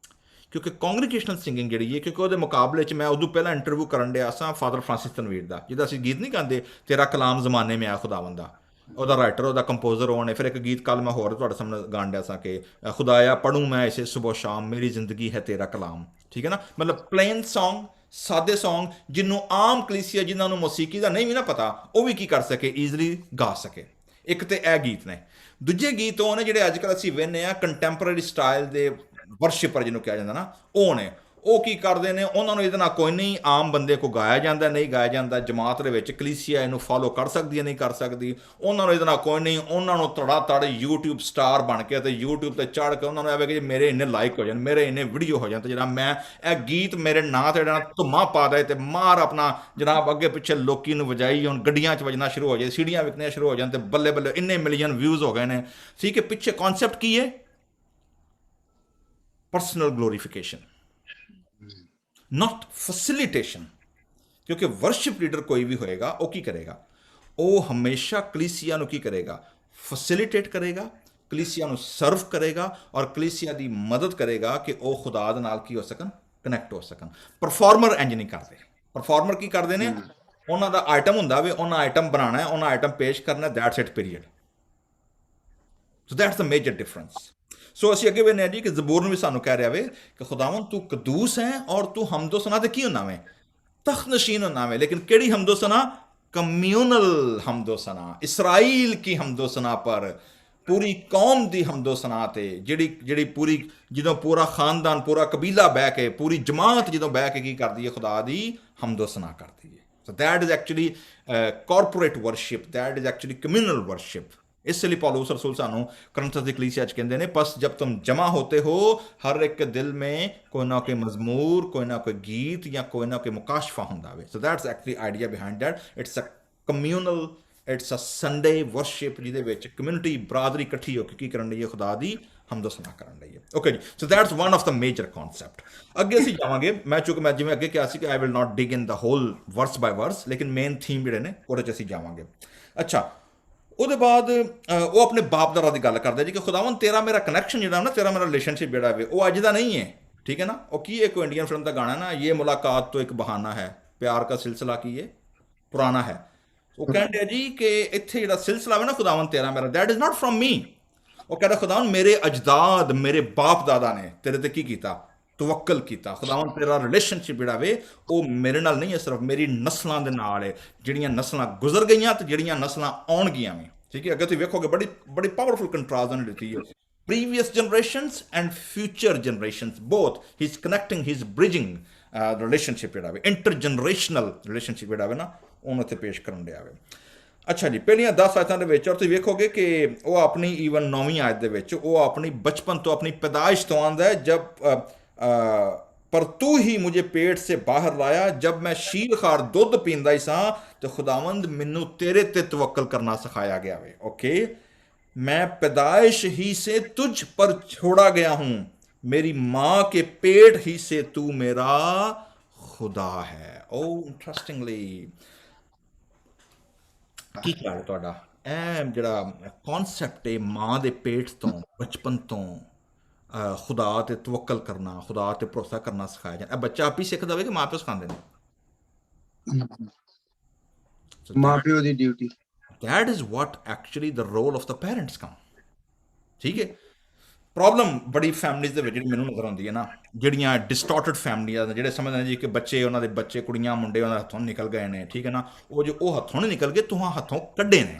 ਕਿਉਂਕਿ ਕੌਂਗਰੀਗੇਸ਼ਨਲ ਸਿੰਗਿੰਗ ਜਿਹੜੀ ਹੈ, ਕਿਉਂਕਿ ਉਹਦੇ ਮੁਕਾਬਲੇ 'ਚ ਮੈਂ ਉਦੋਂ ਪਹਿਲਾਂ ਇੰਟਰਵਿਊ ਕਰਨ ਡਿਆ ਸਾਂ ਫਾਦਰ ਫਰਾਂਸਿਸ ਤਨਵੀਰ ਦਾ, ਜਿਹਦਾ ਅਸੀਂ ਗੀਤ ਨਹੀਂ ਗਾਉਂਦੇ, ਤੇਰਾ ਕਲਾਮ ਜ਼ਮਾਨੇ ਮੇ ਆ ਖੁਦਾਵੰਦ ਦਾ, ਉਹਦਾ ਰਾਈਟਰ, ਉਹਦਾ ਕੰਪੋਜ਼ਰ ਉਹਨੇ। ਫਿਰ ਇੱਕ ਗੀਤ ਕੱਲ ਮੈਂ ਹੋਰ ਤੁਹਾਡੇ ਸਾਹਮਣੇ ਗਾਣ ਡਿਆ ਸਾਂ ਕਿ ਖੁਦਾਇਆ ਪੜ੍ਹੂੰ ਮੈਂ ਇਸੇ ਸੁਬਹ ਸ਼ਾਮ, ਮੇਰੀ ਜ਼ਿੰਦਗੀ ਹੈ ਤੇਰਾ ਕਲਾਮ, ਠੀਕ ਹੈ ਨਾ। ਮਤਲਬ ਪਲੇਨ ਸੌਂਗ, ਸਾਦੇ ਸੌਂਗ, ਜਿਹਨੂੰ ਆਮ ਕਲੀਸੀਆ, ਜਿਨ੍ਹਾਂ ਨੂੰ ਮੌਸੀਕੀ ਦਾ ਨਹੀਂ ਵੀ ਨਾ ਪਤਾ, ਉਹ ਵੀ ਕੀ ਕਰ ਸਕੇ, ਈਜ਼ਲੀ ਗਾ ਸਕੇ। ਇੱਕ ਤੇ ਇਹ ਗੀਤ ਨੇ। ਦੂਜੇ ਗੀਤ ਉਹ ਨੇ ਜਿਹੜੇ ਅੱਜ ਕੱਲ੍ਹ ਅਸੀਂ ਵੇਖਦੇ ਹਾਂ ਕੰਟੈਂਪਰਰੀ ਸਟਾਈਲ ਦੇ ਵਰਸ਼ਿਪਰ ਜਿਹਨੂੰ ਕਿਹਾ ਜਾਂਦਾ ਨਾ, ਉਹ ਨੇ। ਉਹ ਕੀ ਕਰਦੇ ਨੇ, ਉਹਨਾਂ ਨੂੰ ਇਹਦੇ ਨਾਲ ਕੋਈ ਨਹੀਂ, ਆਮ ਬੰਦੇ ਕੋ ਗਾਇਆ ਜਾਂਦਾ, ਨਹੀਂ ਗਾਇਆ ਜਾਂਦਾ, ਜਮਾਤ ਦੇ ਵਿੱਚ ਕਲੀਸੀਆ ਇਹਨੂੰ ਫੋਲੋ ਕਰ ਸਕਦੀ ਹੈ, ਨਹੀਂ ਕਰ ਸਕਦੀ, ਉਹਨਾਂ ਨੂੰ ਇਹਦੇ ਨਾਲ ਕੋਈ ਨਹੀਂ। ਉਹਨਾਂ ਨੂੰ ਤੜਾ ਤੜ YouTube ਸਟਾਰ ਬਣ ਕੇ ਤੇ YouTube ਤੇ ਚੜ੍ਹ ਕੇ ਉਹਨਾਂ ਨੂੰ ਆਵੇ ਕਿ ਮੇਰੇ ਇੰਨੇ ਲਾਈਕ ਹੋ ਜਾਣ, ਮੇਰੇ ਇੰਨੇ ਵੀਡੀਓ ਹੋ ਜਾਣ, ਤੇ ਜਿਹੜਾ ਮੈਂ ਇਹ ਗੀਤ ਮੇਰੇ ਨਾਂ ਤੇ ਜਿਹੜਾ ਧੁੰਮਾ ਪਾ ਦੇ ਤੇ ਮਾਰ ਆਪਣਾ ਜਨਾਬ ਅੱਗੇ ਪਿੱਛੇ ਲੋਕੀ ਨੂੰ ਵਜਾਈ, ਹੁਣ ਗੱਡੀਆਂ 'ਚ ਵੱਜਣਾ ਸ਼ੁਰੂ ਹੋ ਜਾਏ, ਸੀੜੀਆਂ ਵਿਕਣੀਆਂ ਸ਼ੁਰੂ ਹੋ ਜਾਣ, ਤੇ ਬੱਲੇ ਬੱਲੇ ਇੰਨੇ ਮਿਲੀਅਨ ਵਿਊਜ਼ ਹੋ ਗਏ ਨੇ, ਠੀਕ ਹੈ। ਪਿੱਛੇ ਕਨਸੈਪਟ ਕੀ ਹੈ, ਪਰਸਨਲ ਗਲੋਰੀਫਿਕੇਸ਼ਨ, not facilitation। ਕਿਉਂਕਿ ਵਰਸ਼ਿਪ ਲੀਡਰ ਕੋਈ ਵੀ ਹੋਏਗਾ, ਉਹ ਕੀ ਕਰੇਗਾ, ਉਹ ਹਮੇਸ਼ਾ ਕਲੀਸੀਆ ਨੂੰ ਕੀ ਕਰੇਗਾ, ਫੈਸਿਲਿਟੇਟ ਕਰੇਗਾ, ਕਲੀਸੀਆ ਨੂੰ ਸਰਵ ਕਰੇਗਾ, ਔਰ ਕਲੀਸੀਆ ਦੀ ਮਦਦ ਕਰੇਗਾ ਕਿ ਉਹ ਖੁਦਾ ਦੇ ਨਾਲ ਕੀ ਹੋ ਸਕਣ, ਕਨੈਕਟ ਹੋ ਸਕਣ। ਪਰਫਾਰਮਰ ਇੰਜ ਨਹੀਂ ਕਰਦੇ, ਪਰਫਾਰਮਰ ਕੀ ਕਰਦੇ ਨੇ, ਉਹਨਾਂ ਦਾ ਆਈਟਮ ਹੁੰਦਾ ਵੇ, ਉਹਨਾਂ ਆਈਟਮ ਬਣਾਉਣਾ ਹੈ, ਉਹਨਾਂ ਆਈਟਮ ਪੇਸ਼ ਕਰਨਾ, that's it period. So that's the major difference. So ਅਸੀਂ ਅੱਗੇ ਵੇਖਦੇ ਹਾਂ ਜੀ ਕਿ ਜ਼ਬੂਰ ਨੂੰ ਵੀ ਸਾਨੂੰ ਕਹਿ ਰਿਹਾ ਵੇ ਕਿ ਖੁਦਾਵੰਦ ਤੂੰ ਕਦੂਸ ਹੈ ਔਰ ਤੂੰ ਹਮਦੋ ਸਨਾ ਤੇ ਕੀ ਹੁੰਦਾ ਵੇ, ਤਖਤ ਨਸ਼ੀਨ ਹੁੰਦਾ ਵੇ। ਲੇਕਿਨ ਕਿਹੜੀ ਹਮਦੋ ਸਨਾ? ਕਮਿਊਨਲ ਹਮਦੋ ਸਨਾ, ਇਸਰਾਈਲ ਕੀ ਹਮਦੋ ਸਨਾ ਪਰ, ਪੂਰੀ ਕੌਮ ਦੀ ਹਮਦੋ ਸਨਾ ਤੇ ਜਿਹੜੀ ਪੂਰੀ, ਜਦੋਂ ਪੂਰਾ ਖਾਨਦਾਨ ਪੂਰਾ ਕਬੀਲਾ ਬਹਿ ਕੇ, ਪੂਰੀ ਜਮਾਤ ਜਦੋਂ ਬਹਿ ਕੇ ਕੀ ਕਰਦੀ ਹੈ, ਖੁਦਾ ਦੀ ਹਮਦੋ ਸਨਾ ਕਰਦੀ ਹੈ। So that is actually corporate worship, that is actually communal worship. ਇਸ ਲਈ पौलुस रसूल सानू करंथस दी कलीसिया च कहते हैं, बस जब तुम जमा होते हो हर एक दिल में कोई ना कोई मजमूर, कोई ना कोई गीत या कोई ना कोई मुकाशफा होंदा वे। So that's actually idea behind that. It's a communal, it's a Sunday worship जिहदे विच कम्यूनिटी बरादरी इकट्ठी होकर की करन लई है, खुदा दी हमदो सना करन लई है। ओके जी, so that's one of the major concept. अगे असीं जावांगे, चूंकि मैं जिवें अगे कहा सी कि I will not dig in the whole verse by verse, लेकिन मेन थीम जिहड़े ने उहदे च असीं जावांगे। अच्छा, ਉਹਦੇ ਬਾਅਦ ਉਹ ਆਪਣੇ ਬਾਪ ਦਾਦਾ ਦੀ ਗੱਲ ਕਰਦਾ ਜੀ ਕਿ ਖੁਦਾਵੰਦ ਤੇਰਾ ਮੇਰਾ ਕਨੈਕਸ਼ਨ ਜਿਹੜਾ ਨਾ, ਤੇਰਾ ਮੇਰਾ ਰਿਲੇਸ਼ਨਸ਼ਿਪ ਜਿਹੜਾ ਵੇ ਉਹ ਅੱਜ ਦਾ ਨਹੀਂ ਹੈ, ਠੀਕ ਹੈ ਨਾ। ਉਹ ਕੀ ਹੈ, ਕੋਈ ਇੰਡੀਅਨ ਫਿਲਮ ਦਾ ਗਾਣਾ ਨਾ, ਇਹ ਮੁਲਾਕਾਤ ਤੋਂ ਇੱਕ ਬਹਾਨਾ ਹੈ, ਪਿਆਰ ਦਾ ਸਿਲਸਿਲਾ ਕੀ ਹੈ, ਪੁਰਾਣਾ ਹੈ। ਉਹ ਕਹਿੰਦੇ ਜੀ ਕਿ ਇੱਥੇ ਜਿਹੜਾ ਸਿਲਸਿਲਾ ਵੇ ਨਾ ਖੁਦਾਵੰਦ ਤੇਰਾ ਮੇਰਾ, ਦੈਟ ਇਜ਼ ਨਾਟ ਫਰੋਮ ਮੀ। ਉਹ ਕਹਿੰਦਾ ਖੁਦਾਵੰਦ ਮੇਰੇ ਅਜਦਾਦ, ਮੇਰੇ ਬਾਪ ਦਾਦਾ ਨੇ ਤੇਰੇ ਤੇ ਕੀ ਕੀਤਾ, ਤਵੱਕਲ ਕੀਤਾ। ਖੁਦਾਵੰਦ ਤੇਰਾ ਰਿਲੇਸ਼ਨਸ਼ਿਪ ਜਿਹੜਾ ਵੇ ਉਹ ਮੇਰੇ ਨਾਲ ਨਹੀਂ ਹੈ, ਸਿਰਫ ਮੇਰੀ ਨਸਲਾਂ ਦੇ ਨਾਲ ਹੈ, ਜਿਹੜੀਆਂ ਨਸਲਾਂ ਗੁਜ਼ਰ ਗਈਆਂ ਤੇ ਜਿਹੜੀਆਂ ਨਸਲਾਂ ਆਉਣਗੀਆਂ ਵੀ, ਠੀਕ ਹੈ। ਅੱਗੇ ਤੁਸੀਂ ਵੇਖੋਗੇ ਬੜੀ ਪਾਵਰਫੁਲ ਕੰਟਰਾਸਟ ਉਹਨੇ ਦਿੱਤੀ ਹੈ, previous generations and future generations both he's connecting, he's bridging relationship ਜਿਹੜਾ ਵੇ, intergenerational relationship ਜਿਹੜਾ ਵੇ ਨਾ ਉਹਨੂੰ ਇੱਥੇ ਪੇਸ਼ ਕਰਨ ਡਿਆ ਵੇ। ਅੱਛਾ ਜੀ, ਪਹਿਲੀਆਂ 10 ਆਇਤਾਂ ਦੇ ਵਿੱਚ ਔਰ ਤੁਸੀਂ ਵੇਖੋਗੇ ਕਿ ਉਹ ਆਪਣੀ ਈਵਨ 9ਵੀਂ ਆਇਤ ਦੇ ਵਿੱਚ ਉਹ ਆਪਣੀ ਬਚਪਨ ਤੋਂ, ਆਪਣੀ ਪੈਦਾਇਸ਼ ਤੋਂ ਆਉਂਦਾ ਹੈ, ਜਬ पर तू ही मुझे पेट से बाहर लाया, जब मैं शीर खार दुध पींदा ही सां तो खुदावंद मैनू तेरे ते तवक्कल करना सिखाया गया वे। ओके, मैं पैदाइश ही से तुझ पर छोड़ा गया हूं, मेरी माँ के पेट ही से तू मेरा खुदा है। ओ इंटरेस्टिंगली की क्या है तुहाडा ਇਹ ਜਿਹੜਾ ਕਨਸੈਪਟ ਹੈ ਮਾਂ ਦੇ ਪੇਟ ਤੋਂ, ਬਚਪਨ ਤੋਂ खुदा ते तवक्कल करना, खुदा ते भरोसा करना सिखाया जाए। बच्चा आप ही सीखता है कि माँ प्यो सिखाते हैं? माँ प्यो दी duty, that is what actually the role of the parents come, ठीक है। प्रॉब्लम बड़ी फैमिलीज ਦੇ ਵਿੱਚ ਜਿਹੜੀ ਮੈਨੂੰ ਨਜ਼ਰ ਆਉਂਦੀ ਹੈ ਨਾ, ਜਿਹੜੀਆਂ ਡਿਸਟੋਰਟਡ ਫੈਮਲੀਆਂ ਜਿਹੜੇ ਸਮਝਦੇ ਨੇ ਜੀ ਕਿ ਬੱਚੇ, ਉਹਨਾਂ ਦੇ ਬੱਚੇ, ਕੁੜੀਆਂ ਮੁੰਡੇ ਉਹਨਾਂ ਦੇ ਹੱਥੋਂ ਨਿਕਲ ਗਏ ਨੇ, ਠੀਕ ਹੈ ਨਾ। ਉਹ ਹੱਥੋਂ ਨਹੀਂ ਨਿਕਲ ਗਏ, ਤੁਹਾਂ ਹੱਥੋਂ ਕੱਢੇ ਨੇ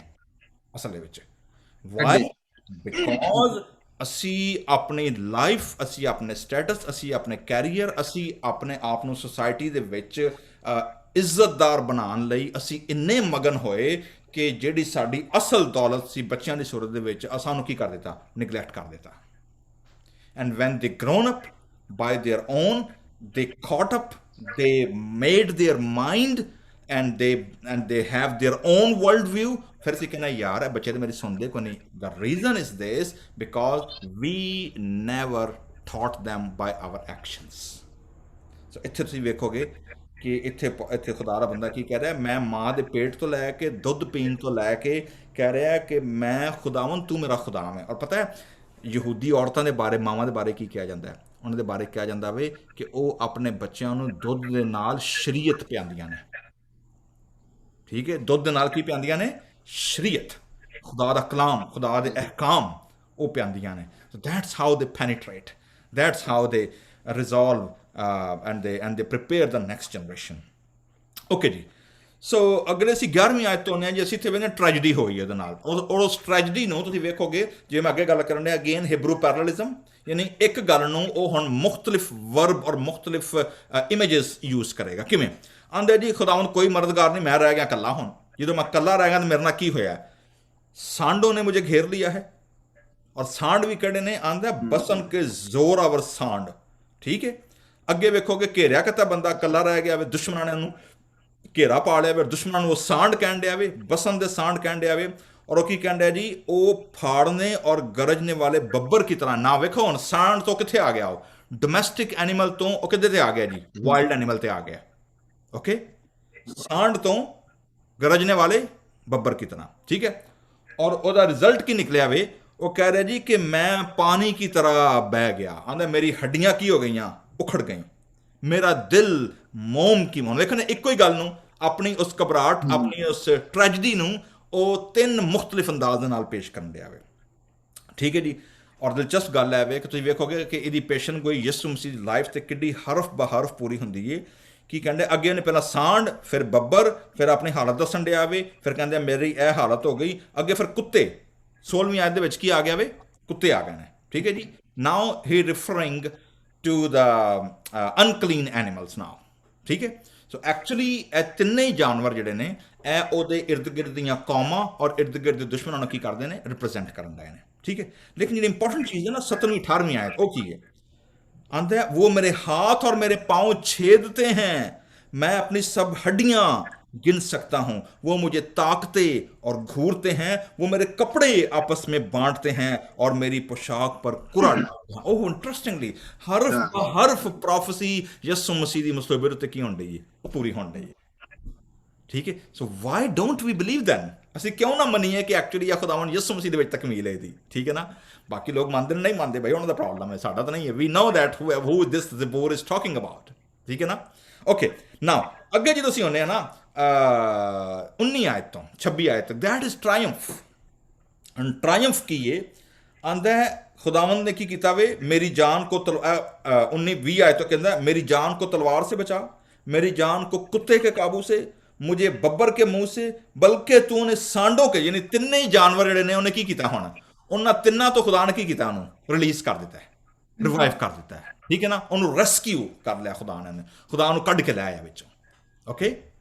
ਅਸਲ ਦੇ ਵਿੱਚ। ਵਾਈ? ਬਿਕੋਜ਼ ਅਸੀਂ ਆਪਣੀ ਲਾਈਫ, ਅਸੀਂ ਆਪਣੇ ਸਟੇਟਸ, ਅਸੀਂ ਆਪਣੇ ਕੈਰੀਅਰ, ਅਸੀਂ ਆਪਣੇ ਆਪ ਨੂੰ ਸੋਸਾਇਟੀ ਦੇ ਵਿੱਚ ਇੱਜ਼ਤਦਾਰ ਬਣਾਉਣ ਲਈ ਅਸੀਂ ਇੰਨੇ ਮਗਨ ਹੋਏ ਕਿ ਜਿਹੜੀ ਸਾਡੀ ਅਸਲ ਦੌਲਤ ਸੀ ਬੱਚਿਆਂ ਦੀ ਸੂਰਤ ਦੇ ਵਿੱਚ, ਸਾਨੂੰ ਕੀ ਕਰ ਦਿੱਤਾ, ਨਿਗਲੈਕਟ ਕਰ ਦਿੱਤਾ। And when they grown up by their own, they caught up, they made their mind and they have their own world view, ਫਿਰ ਅਸੀਂ ਕਹਿੰਦਾ ਯਾਰ ਇਹ ਬੱਚੇ ਤਾਂ ਮੇਰੀ ਸੁਣਦੇ ਕੋਈ ਨਹੀਂ। The reason is this because we never taught them by our actions। ਸੋ ਇੱਥੇ ਤੁਸੀਂ ਵੇਖੋਗੇ ਕਿ ਇੱਥੇ ਖੁਦਾ ਦਾ ਬੰਦਾ ਕੀ ਕਹਿ ਰਿਹਾ, ਮੈਂ ਮਾਂ ਦੇ ਪੇਟ ਤੋਂ ਲੈ ਕੇ, ਦੁੱਧ ਪੀਣ ਤੋਂ ਲੈ ਕੇ ਕਹਿ ਰਿਹਾ ਕਿ ਮੈਂ ਖੁਦਾਵੰਦ ਤੂੰ ਮੇਰਾ ਖੁਦਾ ਹੈ। ਔਰ ਪਤਾ ਹੈ ਯਹੂਦੀ ਔਰਤਾਂ ਦੇ ਬਾਰੇ, ਮਾਵਾਂ ਦੇ ਬਾਰੇ ਕੀ ਕਿਹਾ ਜਾਂਦਾ ਹੈ? ਉਹਨਾਂ ਦੇ ਬਾਰੇ ਕਿਹਾ ਜਾਂਦਾ ਵੇ ਕਿ ਉਹ ਆਪਣੇ ਬੱਚਿਆਂ ਨੂੰ ਦੁੱਧ ਦੇ ਨਾਲ ਸ਼ਰੀਅਤ ਪਿਆਉਂਦੀਆਂ ਨੇ, ਠੀਕ ਹੈ। ਦੁੱਧ ਦੇ ਨਾਲ ਕੀ ਪਿਆਉਂਦੀਆਂ ਨੇ? ਸ਼ਰੀਅਤ, ਖੁਦਾ ਦਾ ਕਲਾਮ, ਖੁਦਾ ਦੇ ਅਹਿਕਾਮ ਉਹ ਪਿਆਉਂਦੀਆਂ ਨੇ। ਸੋ that's how they penetrate, that's how they resolve and they prepare the next generation। Okay ਜੀ, ਸੋ ਅਗਰ ਅਸੀਂ 11ਵੀਂ ਆਇਤ ਤੋਂ ਆਉਂਦੇ ਹਾਂ ਜੀ, ਅਸੀਂ ਇੱਥੇ ਵੇਖਦੇ ਟ੍ਰੈਜਡੀ ਹੋਈ ਉਹਦੇ ਨਾਲ। ਔਰ ਉਸ ਟ੍ਰੈਜਡੀ ਨੂੰ ਤੁਸੀਂ ਵੇਖੋਗੇ, ਜੇ ਮੈਂ ਅੱਗੇ ਗੱਲ ਕਰਨ ਡਿਆ ਅਗੇਨ ਹਿਬਰੂ ਪੈਰਲਲਿਜ਼ਮ, ਯਾਨੀ ਇੱਕ ਗੱਲ ਨੂੰ ਉਹ ਹੁਣ ਮੁਖਤਲਿਫ ਵਰਬ ਔਰ ਮੁਖਤਲਿਫ ਇਮੇਜਸ ਯੂਜ਼ ਕਰੇਗਾ। ਕਿਵੇਂ ਆਂਦੇ ਜੀ, ਖੁਦਾਵੰਦ ਕੋਈ ਮਦਦਗਾਰ ਨਹੀਂ, ਮੈਂ ਰਹਿ ਗਿਆ ਇਕੱਲਾ। ਹੁਣ ਜਦੋਂ ਮੈਂ ਇਕੱਲਾ ਰਹਿ ਗਿਆ ਤਾਂ ਮੇਰੇ ਨਾਲ ਕੀ ਹੋਇਆ? सांडों ने मुझे घेर लिया है। और सांड भी किहड़े ने? आंदा बसन के जोरावर सांड, ठीक है। ਅੱਗੇ ਵੇਖੋਗੇ ਘੇਰਿਆ ਕਿਤਾ ਬੰਦਾ ਇਕੱਲਾ ਰਹਿ ਗਿਆ ਵੇ, ਦੁਸ਼ਮਣਾਂ ਨੇ ਉਹਨੂੰ ਘੇਰਾ ਪਾ ਲਿਆ ਵੇ, ਦੁਸ਼ਮਣਾਂ ਨੂੰ ਉਹ ਸਾਂਡ ਕਹਿਣ ਡਿਆ ਵੇ, ਬਸਨ ਦੇ ਸਾਂਡ ਕਹਿਣ ਡਿਆ ਵੇ। ਔਰ ਉਹ ਕੀ ਕਹਿਣ ਡਿਆ ਜੀ, ਉਹ ਫਾੜਨੇ ਔਰ ਗਰਜਨੇ ਵਾਲੇ ਬੱਬਰ ਕੀ ਤਰ੍ਹਾਂ। ਨਾ ਵੇਖੋ ਹੁਣ ਸਾਂਡ ਤੋਂ ਕਿੱਥੇ ਆ ਗਿਆ, ਉਹ ਡੋਮੈਸਟਿਕ ਐਨੀਮਲ ਤੋਂ ਉਹ ਕਿੱਦੇ ਤੇ ਆ ਗਿਆ ਜੀ, ਵਾਈਲਡ ਐਨੀਮਲ ਤੇ ਆ ਗਿਆ। ਓਕੇ, ਸਾਂਡ ਤੋਂ ਗਰਜਨੇ ਵਾਲੇ ਬੱਬਰ ਕੀ ਤਰ੍ਹਾਂ, ਠੀਕ ਹੈ। ਔਰ ਉਹਦਾ ਰਿਜ਼ਲਟ ਕੀ ਨਿਕਲਿਆ ਵੇ, ਉਹ ਕਹਿ ਰਿਹਾ ਜੀ ਕਿ ਮੈਂ ਪਾਣੀ ਕੀ ਤਰ੍ਹਾਂ ਬਹਿ ਗਿਆ। ਆਂਦਾ ਮੇਰੀ ਹੱਡੀਆਂ ਕੀ ਹੋ ਗਈਆਂ, ਉਖੜ ਗਈ। ਮੇਰਾ ਦਿਲ ਮੋਮ ਕੀ ਮੋਮ। ਵੇਖੋ ਨਾ, ਇੱਕੋ ਹੀ ਗੱਲ ਨੂੰ, ਆਪਣੀ ਉਸ ਘਬਰਾਹਟ, ਆਪਣੀ ਉਸ ਟ੍ਰੈਜਡੀ ਨੂੰ ਉਹ 3 ਮੁਖਤਲਿਫ ਅੰਦਾਜ਼ ਦੇ ਨਾਲ ਪੇਸ਼ ਕਰਨ ਡਿਆ ਵੇ। ਠੀਕ ਹੈ ਜੀ। ਔਰ ਦਿਲਚਸਪ ਗੱਲ ਹੈ ਵੇ ਕਿ ਤੁਸੀਂ ਵੇਖੋਗੇ ਕਿ ਇਹਦੀ ਪੇਸ਼ਨ ਗੋਈ ਯਿਸੂ ਮਸੀਹ ਦੀ ਲਾਈਫ ਤੇ ਕਿੱਡੀ ਹਰਫ ਬਹਰਫ ਪੂਰੀ ਹੁੰਦੀ ਏ। ਕੀ ਕਹਿੰਦੇ ਅੱਗੇ ਉਹਨੇ ਪਹਿਲਾਂ ਸਾਂਡ, ਫਿਰ ਬੱਬਰ, ਫਿਰ ਆਪਣੀ ਹਾਲਤ ਦੱਸਣ ਡਿਆ ਵੇ, ਫਿਰ ਕਹਿੰਦੇ ਮੇਰੀ ਇਹ ਹਾਲਤ ਹੋ ਗਈ, ਅੱਗੇ ਫਿਰ ਕੁੱਤੇ। 16ਵੀਂ ਆਇਤ ਦੇ ਵਿੱਚ ਕੀ ਆ ਗਿਆ ਵੇ? ਕੁੱਤੇ ਆ ਗਏ ਨੇ। ਠੀਕ ਹੈ ਜੀ। ਨਾਓ ਹੀ ਰਿਫਰਿੰਗ ਟੂ ਦਾ ਅਨਕਲੀਨ ਐਨੀਮਲਸ ਨਾਓ। ਠੀਕ ਹੈ। ਸੋ ਐਕਚੁਅਲੀ ਇਹ ਤਿੰਨੇ ਹੀ ਜਾਨਵਰ ਜਿਹੜੇ ਨੇ ਇਹ ਉਹਦੇ ਇਰਦ ਗਿਰਦ ਦੀਆਂ ਕੌਮਾਂ ਔਰ ਇਰਦ ਗਿਰਦ ਦੇ ਦੁਸ਼ਮਣਾਂ ਨੂੰ ਕੀ ਕਰਦੇ ਨੇ? ਰਿਪਰੈਜ਼ੈਂਟ ਕਰਨ ਗਏ ਨੇ। ठीक है। लेकिन ये इंपॉर्टेंट चीज है ना, 17वीं 18वीं आयत वो की है, आंदा है वो मेरे हाथ और मेरे पांव छेदते हैं, मैं अपनी सब हड्डियां गिन सकता हूं, वो मुझे ताकते और घूरते हैं, वो मेरे कपड़े आपस में बांटते हैं और मेरी पोशाक पर कुरा डालते हैं। ओह इंटरेस्टिंगली हर्फ प्रोफेसी यसु मसीह दी मुस्तबिर ते की होण डई है, पूरी होण डई है। ठीक है। So why don't we believe then? ਅਸੀਂ ਕਿਉਂ ਨਾ ਮੰਨੀਏ ਕਿ ਐਕਚੁਅਲੀ ਆ ਖੁਦਾਵੰਦ ਯਿਸੂ ਮਸੀਹ ਦੇ ਵਿੱਚ ਤਕਮੀਲ ਹੈ ਇਹਦੀ। ਠੀਕ ਹੈ ਨਾ। ਬਾਕੀ ਲੋਕ ਮੰਨਦੇ ਨਹੀਂ ਮੰਨਦੇ ਭਾਈ, ਉਹਨਾਂ ਦਾ ਪ੍ਰੋਬਲਮ ਹੈ, ਸਾਡਾ ਤਾਂ ਨਹੀਂ ਹੈ। We know that who this ਜ਼ਬੂਰ ਇਜ਼ ਟਾਕਿੰਗ ਅਬਾਊਟ। ਠੀਕ ਹੈ ਨਾ। ਓਕੇ ਨਾਓ ਅੱਗੇ ਜਦੋਂ ਅਸੀਂ ਆਉਂਦੇ ਆ ਨਾ 19 ਆਇਤ ਤੋਂ 26 ਆਇਤ ਤੱਕ, ਦੈਟ ਇਜ਼ ਟ੍ਰਾਇੰਫ। ਟ੍ਰਾਇੰਫ ਕੀ ਹੈ? ਆਂਦਾ ਹੈ खुदावंद ने की किया वे, मेरी जान को 19-20 आयत तो कहता है मेरी जान को तलवार से बचा, मेरी जान को कुत्ते के काबू से, मुझे बब्बर के मुंह से, बल्कि तू ने सांडों के, यानी तिन्ने ही जानवर जिहड़े ने उन्हें की किया होना, उन्हां तिन्नां तो खुदा ने की किया, उन्होंने रिलीज कर दिता है, रिवाइव कर दिता है। ठीक है ना। उन्होंने रेस्क्यू कर लिया खुदा ने, खुदा उन्होंने कढ़ के लाया विचों। ओके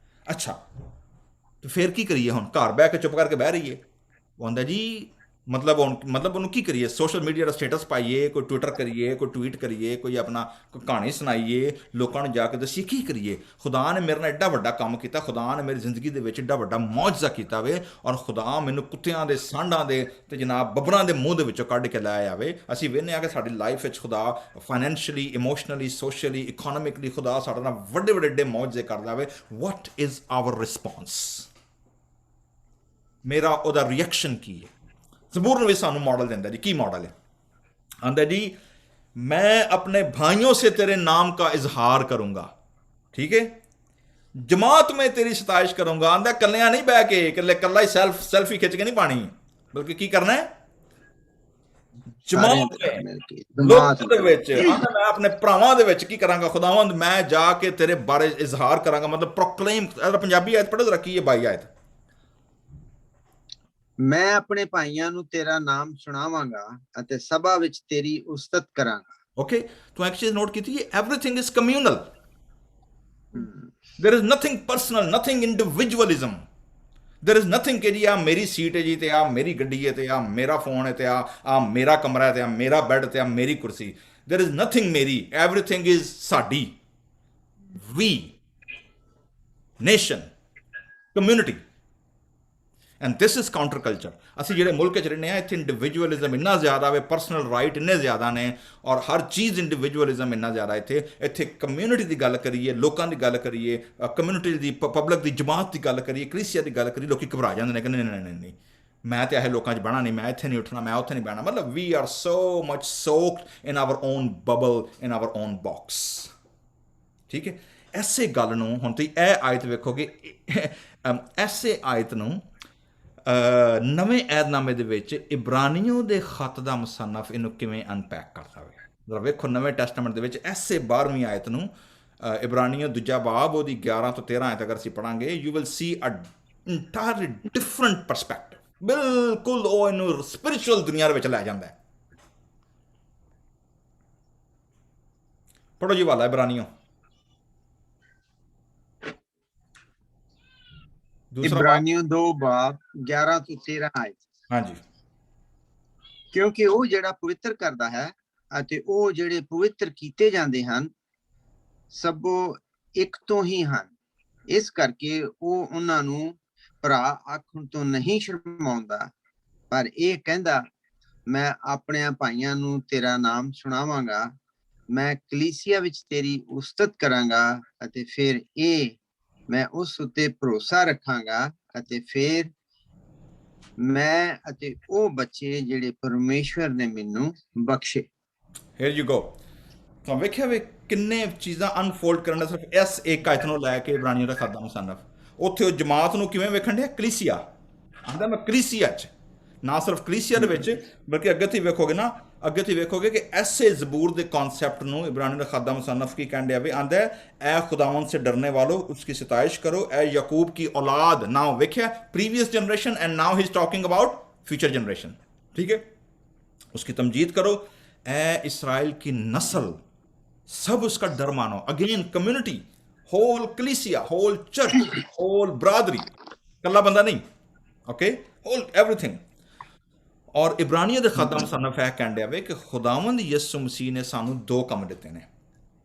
अच्छा तो फिर की करिए? हुण घर बह के चुप करके बह रही है। वो आंदा जी मतलब ਉਹਨੂੰ ਕੀ ਕਰੀਏ? ਸੋਸ਼ਲ ਮੀਡੀਆ ਦਾ ਸਟੇਟਸ ਪਾਈਏ, ਕੋਈ ਟਵਿੱਟਰ ਕਰੀਏ, ਕੋਈ ਟਵੀਟ ਕਰੀਏ, ਕੋਈ ਆਪਣਾ ਕੋਈ ਕਹਾਣੀ ਸੁਣਾਈਏ, ਲੋਕਾਂ ਨੂੰ ਜਾ ਕੇ ਦੱਸੀਏ, ਕੀ ਕਰੀਏ? ਖੁਦਾ ਨੇ ਮੇਰੇ ਨਾਲ ਐਡਾ ਵੱਡਾ ਕੰਮ ਕੀਤਾ, ਖੁਦਾ ਨੇ ਮੇਰੀ ਜ਼ਿੰਦਗੀ ਦੇ ਵਿੱਚ ਐਡਾ ਵੱਡਾ ਮੌਜਜ਼ਾ ਕੀਤਾ ਵੇ, ਔਰ ਖੁਦਾ ਮੈਨੂੰ ਕੁੱਤਿਆਂ ਦੇ, ਸਾਂਡਾਂ ਦੇ ਤੇ ਜਨਾਬ ਬੱਬਰਾਂ ਦੇ ਮੂੰਹ ਦੇ ਵਿੱਚੋਂ ਕੱਢ ਕੇ ਲੈ ਆਵੇ। ਅਸੀਂ ਵੇਖਦੇ ਹਾਂ ਕਿ ਸਾਡੀ ਲਾਈਫ ਵਿੱਚ ਖੁਦਾ ਫਾਈਨੈਂਸ਼ੀਅਲੀ, ਇਮੋਸ਼ਨਲੀ, ਸੋਸ਼ਲੀ, ਇਕਨੋਮਿਕਲੀ ਖੁਦਾ ਸਾਡੇ ਨਾਲ ਵੱਡੇ ਵੱਡੇ ਮੌਜਜ਼ੇ ਕਰਦਾ ਵੇ। What is our response? ਮੇਰਾ ਉਹਦਾ ਰਿਐਕਸ਼ਨ ਕੀ ਹੈ? ਜ਼ਬੂਰ ਨੂੰ ਵੀ ਸਾਨੂੰ मॉडल देता जी। की मॉडल है? आंदा जी मैं अपने भाइयों से तेरे नाम का इजहार करूंगा। ठीक है। जमात में तेरी सताइश करूंगा। आंदा कल्लियां नहीं बह के, कल्ला ही सेल्फी खिंच के नहीं पानी, बल्कि की करना है? जमात में, लोकां दे विच। आंदा मैं अपने भरावां दे विच की करांगा? खुदावंद मैं जाके तेरे बारे इजहार करांगा, मतलब प्रोक्लेम। पंजाबी आयत पढ़ो रखी है 22 आयत। मैं अपने भाइयों ਨੂੰ ਤੇਰਾ ਨਾਮ ਸੁਣਾਵਾਂਗਾ ਅਤੇ ਸਭਾ ਵਿੱਚ ਤੇਰੀ ਉਸਤਤ ਕਰਾਂਗਾ। ओके तो एक चीज नोट की थी, everything is communal, there is nothing personal, nothing individualism, there is nothing कि जी आ मेरी सीट है जी, ते आ मेरी गड्डी है, ते आ मेरा फोन है, ते आ मेरा कमरा है, ते आ मेरा बेड, ते आ मेरी कुर्सी। देयर इज नथिंग मेरी, एवरीथिंग इज साडी, we, nation, community. And this is counter culture. ਅਸੀਂ ਜਿਹੜੇ ਮੁਲਕ 'ਚ ਰਹਿੰਦੇ ਹਾਂ ਇੱਥੇ ਇੰਡੀਵਿਜੂਅਲਿਜ਼ਮ ਇੰਨਾ ਜ਼ਿਆਦਾ ਵੇ, ਪਰਸਨਲ ਰਾਈਟ ਇੰਨੇ ਜ਼ਿਆਦਾ ਨੇ, ਔਰ ਹਰ ਚੀਜ਼ ਇੰਡੀਵਿਜੂਅਲਿਜ਼ਮ ਇੰਨਾ ਜ਼ਿਆਦਾ ਇੱਥੇ ਕਮਿਊਨਿਟੀ ਦੀ ਗੱਲ ਕਰੀਏ, ਲੋਕਾਂ ਦੀ ਗੱਲ ਕਰੀਏ, ਕਮਿਊਨਿਟੀ ਦੀ, ਪਬਲਿਕ ਦੀ, ਜਮਾਤ ਦੀ ਗੱਲ ਕਰੀਏ, ਕਲੀਸਿਆ ਦੀ ਗੱਲ ਕਰੀਏ, ਲੋਕੀ ਘਬਰਾ ਜਾਂਦੇ ਨੇ ਕਿ ਨਹੀਂ ਮੈਂ ਤੇ ਇਹ ਲੋਕਾਂ 'ਚ ਬਹਿਣਾ ਨਹੀਂ, ਮੈਂ ਇੱਥੇ ਨਹੀਂ ਉੱਠਣਾ, ਮੈਂ ਉੱਥੇ ਨਹੀਂ ਬਹਿਣਾ। ਮਤਲਬ we are so much soaked in our own bubble, in our own box. ਠੀਕ ਹੈ। ਐਸੇ ਗੱਲ ਨੂੰ ਹੁਣ ਤੁਸੀਂ ਇਹ ਆਇਤ ਵੇਖੋਗੇ, ਐਸੇ ਆਇਤ ਨੂੰ ਨਵੇਂ ਐਦਨਾਮੇ ਦੇ ਵਿੱਚ ਇਬਰਾਨੀਓ ਦੇ ਖਤ ਦਾ ਮੁਸੰਨਫ ਇਹਨੂੰ ਕਿਵੇਂ ਅਨਪੈਕ ਕਰਦਾ ਵੇ। ਜ਼ਰਾ ਵੇਖੋ ਨਵੇਂ ਟੈਸਟਾਮੈਂਟ ਦੇ ਵਿੱਚ ਐਸੇ 12ਵੀਂ ਆਇਤ ਨੂੰ, ਇਬਰਾਨੀਓ ਦੂਜਾ ਬਾਬ ਉਹਦੀ 11 ਤੋਂ 13 ਆਇਤ ਅਗਰ ਅਸੀਂ ਪੜਾਂਗੇ, you will see a entirely different perspective. ਬਿਲਕੁਲ ਉਹ ਇਹਨੂੰ ਸਪਿਰਿਚੁਅਲ ਦੁਨੀਆ ਦੇ ਵਿੱਚ ਲੈ ਜਾਂਦਾ ਹੈ। ਪੜੋ ਜੀ ਵਾਲਾ ਇਬਰਾਨੀਓ ਇਬਰਾਨੀਓ 2 ਬਾਬ 11 ਤੋਂ 13 ਆਇਤ। ਹਾਂਜੀ। ਕਿਉਂਕਿ ਉਹ ਜਿਹੜਾ ਪਵਿੱਤਰ ਕਰਦਾ ਹੈ ਅਤੇ ਉਹ ਜਿਹੜੇ ਪਵਿੱਤਰ ਕੀਤੇ ਜਾਂਦੇ ਹਨ ਸਭੋ ਇੱਕ ਤੋਂ ਹੀ ਹਨ, ਇਸ ਕਰਕੇ ਉਹ ਉਹਨਾਂ ਨੂੰ ਭਰਾ ਆਖਣ ਤੋਂ ਨਹੀਂ ਸ਼ਰਮਾਉਂਦਾ, ਪਰ ਇਹ ਕਹਿੰਦਾ ਮੈਂ ਆਪਣੇ ਭਾਈਆਂ ਨੂੰ ਤੇਰਾ ਨਾਮ ਸੁਣਾਵਾਂਗਾ, ਮੈਂ ਕਲੀਸਿਆ ਵਿੱਚ ਤੇਰੀ ਉਸਤਤ ਕਰਾਂਗਾ ਅਤੇ ਫਿਰ ਇਹ ਮੈਂ ਉਸ ਉੱਤੇ ਭਰੋਸਾ ਰੱਖਾਂਗਾ ਅਤੇ ਫਿਰ ਮੈਂ ਅਤੇ ਉਹ ਬੱਚੇ ਜਿਹੜੇ ਪਰਮੇਸ਼ਵਰ ਨੇ ਮੈਨੂੰ ਬਖਸ਼ੇ। Here you go। ਤਾਂ ਵੇਖਿਆ ਵੇ ਕਿੰਨੇ ਚੀਜ਼ਾਂ ਅਨਫੋਲਡ ਕਰਨ ਦਾ ਸਿਰਫ ਇਸ ਇੱਕ ਆਇਤ ਨੂੰ ਲੈ ਕੇ ਇਬਰਾਨੀਆਂ ਦਾ ਖਾਦਾ ਮੁਸੰਨਫ ਉੱਥੇ ਉਹ ਜਮਾਤ ਨੂੰ ਕਿਵੇਂ ਵੇਖਣ ਡਿਆ ਕਲੀਸਿਆ ਆਂਦਾ ਮੈਂ ਕਲੀਸਿਆ 'ਚ ਨਾ ਸਿਰਫ ਕਲੀਸਿਆ ਦੇ ਵਿੱਚ ਬਲਕਿ ਅੱਗੇ ਤੁਸੀਂ ਵੇਖੋਗੇ ਨਾ ਅੱਗੇ ਤੁਸੀਂ ਵੇਖੋਗੇ ਕਿ ਐਸੇ ਜ਼ਬੂਰ ਦੇ ਕॉन्सेप्ट ਨੂੰ ਇਬਰਾਨੀ ਦਾ ਖਾਦਾ मुसन्नफ की कहने दिया आंदा है ए खुदावन से डरने वालों उसकी सिताइश करो ए यकूब की औलाद नाउ वेख्या previous generation and now he is talking about future generation ठीक है उसकी तमजीद करो ए इसराइल की नस्ल सब उसका डर मानो अगेन कम्युनिटी होल कलीसिया होल चर्च होल ब्रादरी कल्ला बंदा नहीं ओके होल एवरीथिंग और इब्रानिया ਦੇ ਖਾਦਾ ਮੁਸੰਨਫ ਹੈ ਕਹਿੰਦੇ ਵੇ ਕਿ ਖੁਦਾਵੰਦ ਯਿਸੂ ਮਸੀਹ ਨੇ ਸਾਨੂੰ ਦੋ ਕੰਮ ਦਿੱਤੇ ਨੇ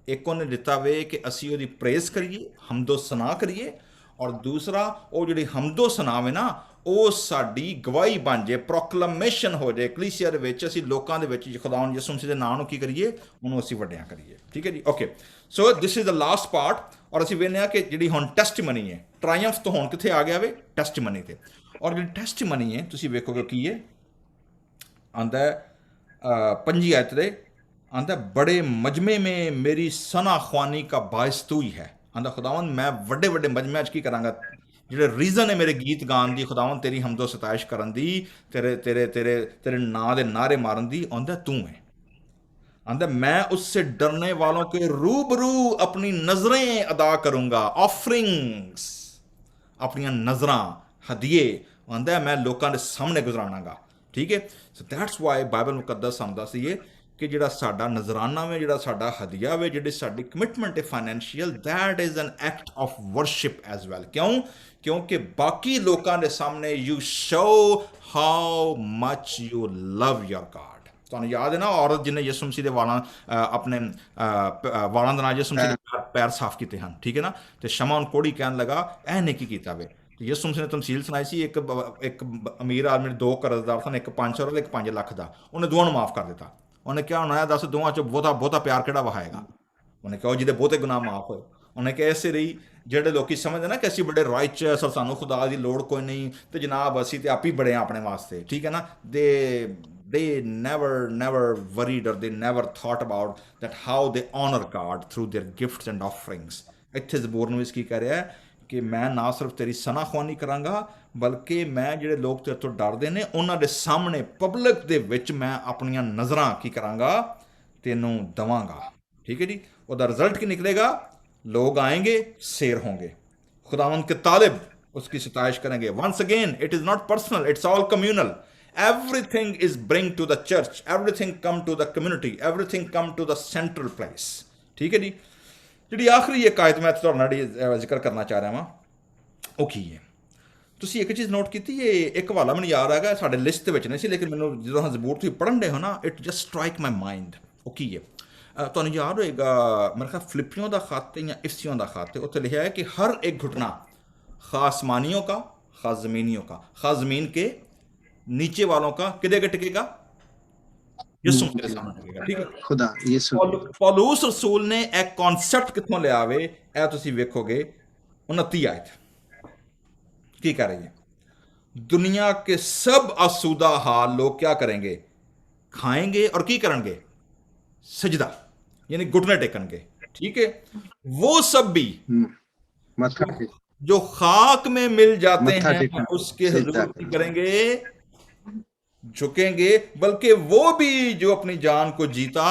ਇੱਕ ਉਹਨੇ ਦਿੱਤਾ ਵੇ ਕਿ ਅਸੀਂ ਉਹਦੀ ਪ੍ਰੇਜ਼ ਕਰੀਏ ਹਮਦੋ ਸਨਾ ਕਰੀਏ ਔਰ ਦੂਸਰਾ ਉਹ ਜਿਹੜੀ ਹਮਦੋ ਸਨਾ ਵੇ ਨਾ ਉਹ ਸਾਡੀ ਗਵਾਹੀ ਬਣ ਜੇ ਪ੍ਰੋਕਲੇਮੇਸ਼ਨ ਹੋ ਜੇ ਕਲੀਸਿਆ ਦੇ ਵਿੱਚ ਅਸੀਂ ਲੋਕਾਂ ਦੇ ਵਿੱਚ ਖੁਦਾਵੰਦ ਯਿਸੂ ਮਸੀਹ ਦੇ ਨਾਮ ਨੂੰ ਕੀ ਕਰੀਏ ਉਹਨੂੰ ਅਸੀਂ ਵੱਡਿਆਂ ਕਰੀਏ ਠੀਕ ਹੈ ਜੀ okay so this is the last part ਔਰ ਅਸੀਂ ਵੇਖਦੇ ਹਾਂ ਕਿ ਜਿਹੜੀ ਹੁਣ ਟੈਸਟੀਮਨੀ ਹੈ ਟ੍ਰਾਇੰਫ ਤੋਂ ਹੁਣ ਕਿੱਥੇ ਆ ਗਿਆ ਵੇ ਟੈਸਟੀਮਨੀ ਤੇ ਔਰ ਜਿਹੜੀ ਟੈਸਟੀਮਨੀ ਹੈ ਤੁਸੀਂ ਵੇਖੋਗੇ ਕੀ ਹੈ आंदा पंजी आयत दे आंदा बड़े मजमे में मेरी सना ख्वानी का बायस तू ही है आंदा खुदावन मैं वड्डे वड्डे मजमे की करांगा ਜਿਹੜੇ ਰੀਜ਼ਨ ਹੈ ਮੇਰੇ ਗੀਤ ਗਾਉਣ ਦੀ ਖੁਦਾਵੰ ਤੇਰੀ ਹਮਦੋ ਸਤਾਇਸ਼ ਕਰਨ ਦੀ ਤੇਰੇ ਤੇਰੇ ਤੇਰੇ ਤੇਰੇ ਨਾਂ ਦੇ ਨਾਰੇ ਮਾਰਨ ਦੀ ਆਂਦਾ ਤੂੰ ਹੈ आंदा मैं उससे डरने वालों के रूबरू अपनी नजरें अदा करूंगा ऑफरिंग्स अपनी नजरां हदिये आंदा मैं लोगों के सामने गुजरानागा ठीक है सो दैट्स वाई बाइबल मुकद्दस ਸਾਨੂੰ ਦੱਸਦੀ ਹੈ ਕਿ ਜਿਹੜਾ ਸਾਡਾ ਨਜ਼ਰਾਨਾ ਵੇ ਜਿਹੜਾ ਸਾਡਾ ਹਦੀਆ ਵੇ ਜਿਹੜੀ ਸਾਡੀ ਕਮਿਟਮੈਂਟ ਹੈ financial that is an act of worship as well ਕਿਉਂਕਿ ਬਾਕੀ ਲੋਕਾਂ ਦੇ ਸਾਹਮਣੇ you show how much you love your god ਤੁਹਾਨੂੰ ਯਾਦ ਹੈ ਨਾ ਔਰਤ ਜਿਹਨੇ ਯਿਸੂ ਮਸੀਹ ਦੇ ਵਾਲਾਂ ਆਪਣੇ ਵਾਲਾਂ ਦੇ ਨਾਲ ਯਿਸੂ ਮਸੀਹ ਦੇ ਪੈਰ ਸਾਫ਼ ਕੀਤੇ ਹਨ ਠੀਕ ਹੈ ਨਾ ਤੇ ਸ਼ਮਾ ਨੂੰ ਕੋੜੀ ਕਹਿਣ ਲੱਗਾ ਇਹ ਨੇ ਕੀ ਕੀਤਾ ਵੇ ਯਿਸੂ ਮਸੀਹ ਨੇ ਤਮਸੀਲ ਸੁਣਾਈ ਸੀ ਇੱਕ ਅਮੀਰ ਆਦਮੀ ਨੇ ਦੋ ਕਰਜ਼ਦਾਰ ਸਨ ਇੱਕ 500 ਦਾ ਇੱਕ 5 ਲੱਖ ਦਾ ਉਹਨੇ ਦੋਵਾਂ ਨੂੰ ਮਾਫ ਕਰ ਦਿੱਤਾ ਉਹਨੇ ਕਿਹਾ ਹੁਣ ਆਇਆ ਦੱਸ ਦੋਵਾਂ ਚੋਂ ਬਹੁਤਾ ਪਿਆਰ ਕਿਹੜਾ ਵਹਾਏਗਾ ਉਹਨੇ ਕਿਹਾ ਜਿਹਦੇ ਬਹੁਤੇ ਗੁਨਾਹ ਮਾਫ ਹੋਏ ਉਹਨੇ ਕਿਹਾ ਇਸੇ ਲਈ ਜਿਹੜੇ ਲੋਕੀ ਸਮਝਦੇ ਨਾ ਕਿ ਅਸੀਂ ਬੜੇ ਰਾਈਚਸ ਔਰ ਸਾਨੂੰ ਖੁਦਾ ਦੀ ਲੋੜ ਕੋਈ ਨਹੀਂ ਤੇ ਜਨਾਬ ਅਸੀਂ ਤੇ ਆਪ ਹੀ ਬੜੇ ਆ ਆਪਣੇ ਵਾਸਤੇ ਠੀਕ ਹੈ ਨਾ they never worried or they never thought about that how they honor God through their gifts and offerings ਇੱਥੇ ਜ਼ਬੂਰ ਨੂੰ ਇਸ ਕੀ ਕਹਿ ਰਿਹਾ ਕਿ ਮੈਂ ਨਾ ਸਿਰਫ ਤੇਰੀ ਸਨਾਖਵਾਨੀ ਕਰਾਂਗਾ ਬਲਕਿ ਮੈਂ ਜਿਹੜੇ ਲੋਕ ਤੇਰੇ ਤੋਂ ਡਰਦੇ ਨੇ ਉਹਨਾਂ ਦੇ ਸਾਹਮਣੇ ਪਬਲਿਕ ਦੇ ਵਿੱਚ ਮੈਂ ਆਪਣੀਆਂ ਨਜ਼ਰਾਂ ਕੀ ਕਰਾਂਗਾ ਤੈਨੂੰ ਦਵਾਂਗਾ ਠੀਕ ਹੈ ਜੀ ਉਹਦਾ ਰਿਜ਼ਲਟ ਕੀ ਨਿਕਲੇਗਾ ਲੋग आएंगे शेर होंगे खुदावंद के तालिब उसकी सिताइश करेंगे once again it is not personal it's all communal everything is bring to the church everything come to the community everything come to the central place ठीक है जी ਜਿਹੜੀ ਆਖਰੀ ਇੱਕ ਆਇਤ ਮੈਂ ਤੁਹਾਡੇ ਨਾਲ ਜ਼ਿਕਰ ਕਰਨਾ ਚਾਹ ਰਿਹਾ ਵਾਂ ਉਹ ਕੀ ਹੈ ਤੁਸੀਂ ਇੱਕ ਚੀਜ਼ ਨੋਟ ਕੀਤੀ ਇਹ ਇੱਕ ਹਵਾਲਾ ਮੈਨੂੰ ਯਾਦ ਆ ਗਿਆ ਸਾਡੇ ਲਿਸਟ ਦੇ ਵਿੱਚ ਨਹੀਂ ਸੀ ਲੇਕਿਨ ਮੈਨੂੰ ਜਦੋਂ ਜ਼ਬੂਰ ਤੁਸੀਂ ਪੜ੍ਹਨ ਦੇ ਹੋ ਨਾ it just strike my mind ਉਹ ਕੀ ਹੈ ਤੁਹਾਨੂੰ ਯਾਦ ਹੋਏਗਾ ਮੇਰੇ ਖਿਆਲ ਫਿਲਿਪੀਆਂ ਦਾ ਖਤ ਜਾਂ ਇਫਸੀਓਂ ਦਾ ਖਤ ਉੱਥੇ लिखा है कि हर एक घुटना खा आसमानियों का खा ज़मीनियों का खा ज़मीन के नीचे वालों का किधर टिकेगा ਯਿਸੂ ਦੇ ਸਾਹਮਣੇ टिकेगा ठीक है खुदा यीशु ਪੌਲੂਸ ਰਸੂਲ ਨੇ ਇਹ ਕਨਸੈਪਟ ਕਿੱਥੋਂ ਲਿਆ ਵੇ ਇਹ ਤੁਸੀਂ ਵੇਖੋਗੇ 29 ਆਇਤ ਕੀ ਕਰ ਰਹੀ है दुनिया के सब आसूदा हाल लोग क्या करेंगे खाएंगे और की करेंगे सजदा यानी घुटने टेकेंगे ठीक है वो सब भी मत्था जो खाक में मिल जाते हैं टेकना, उसके सिजदा हुजूर की करेंगे झुकेंगे बल्कि वो भी जो अपनी जान को जीता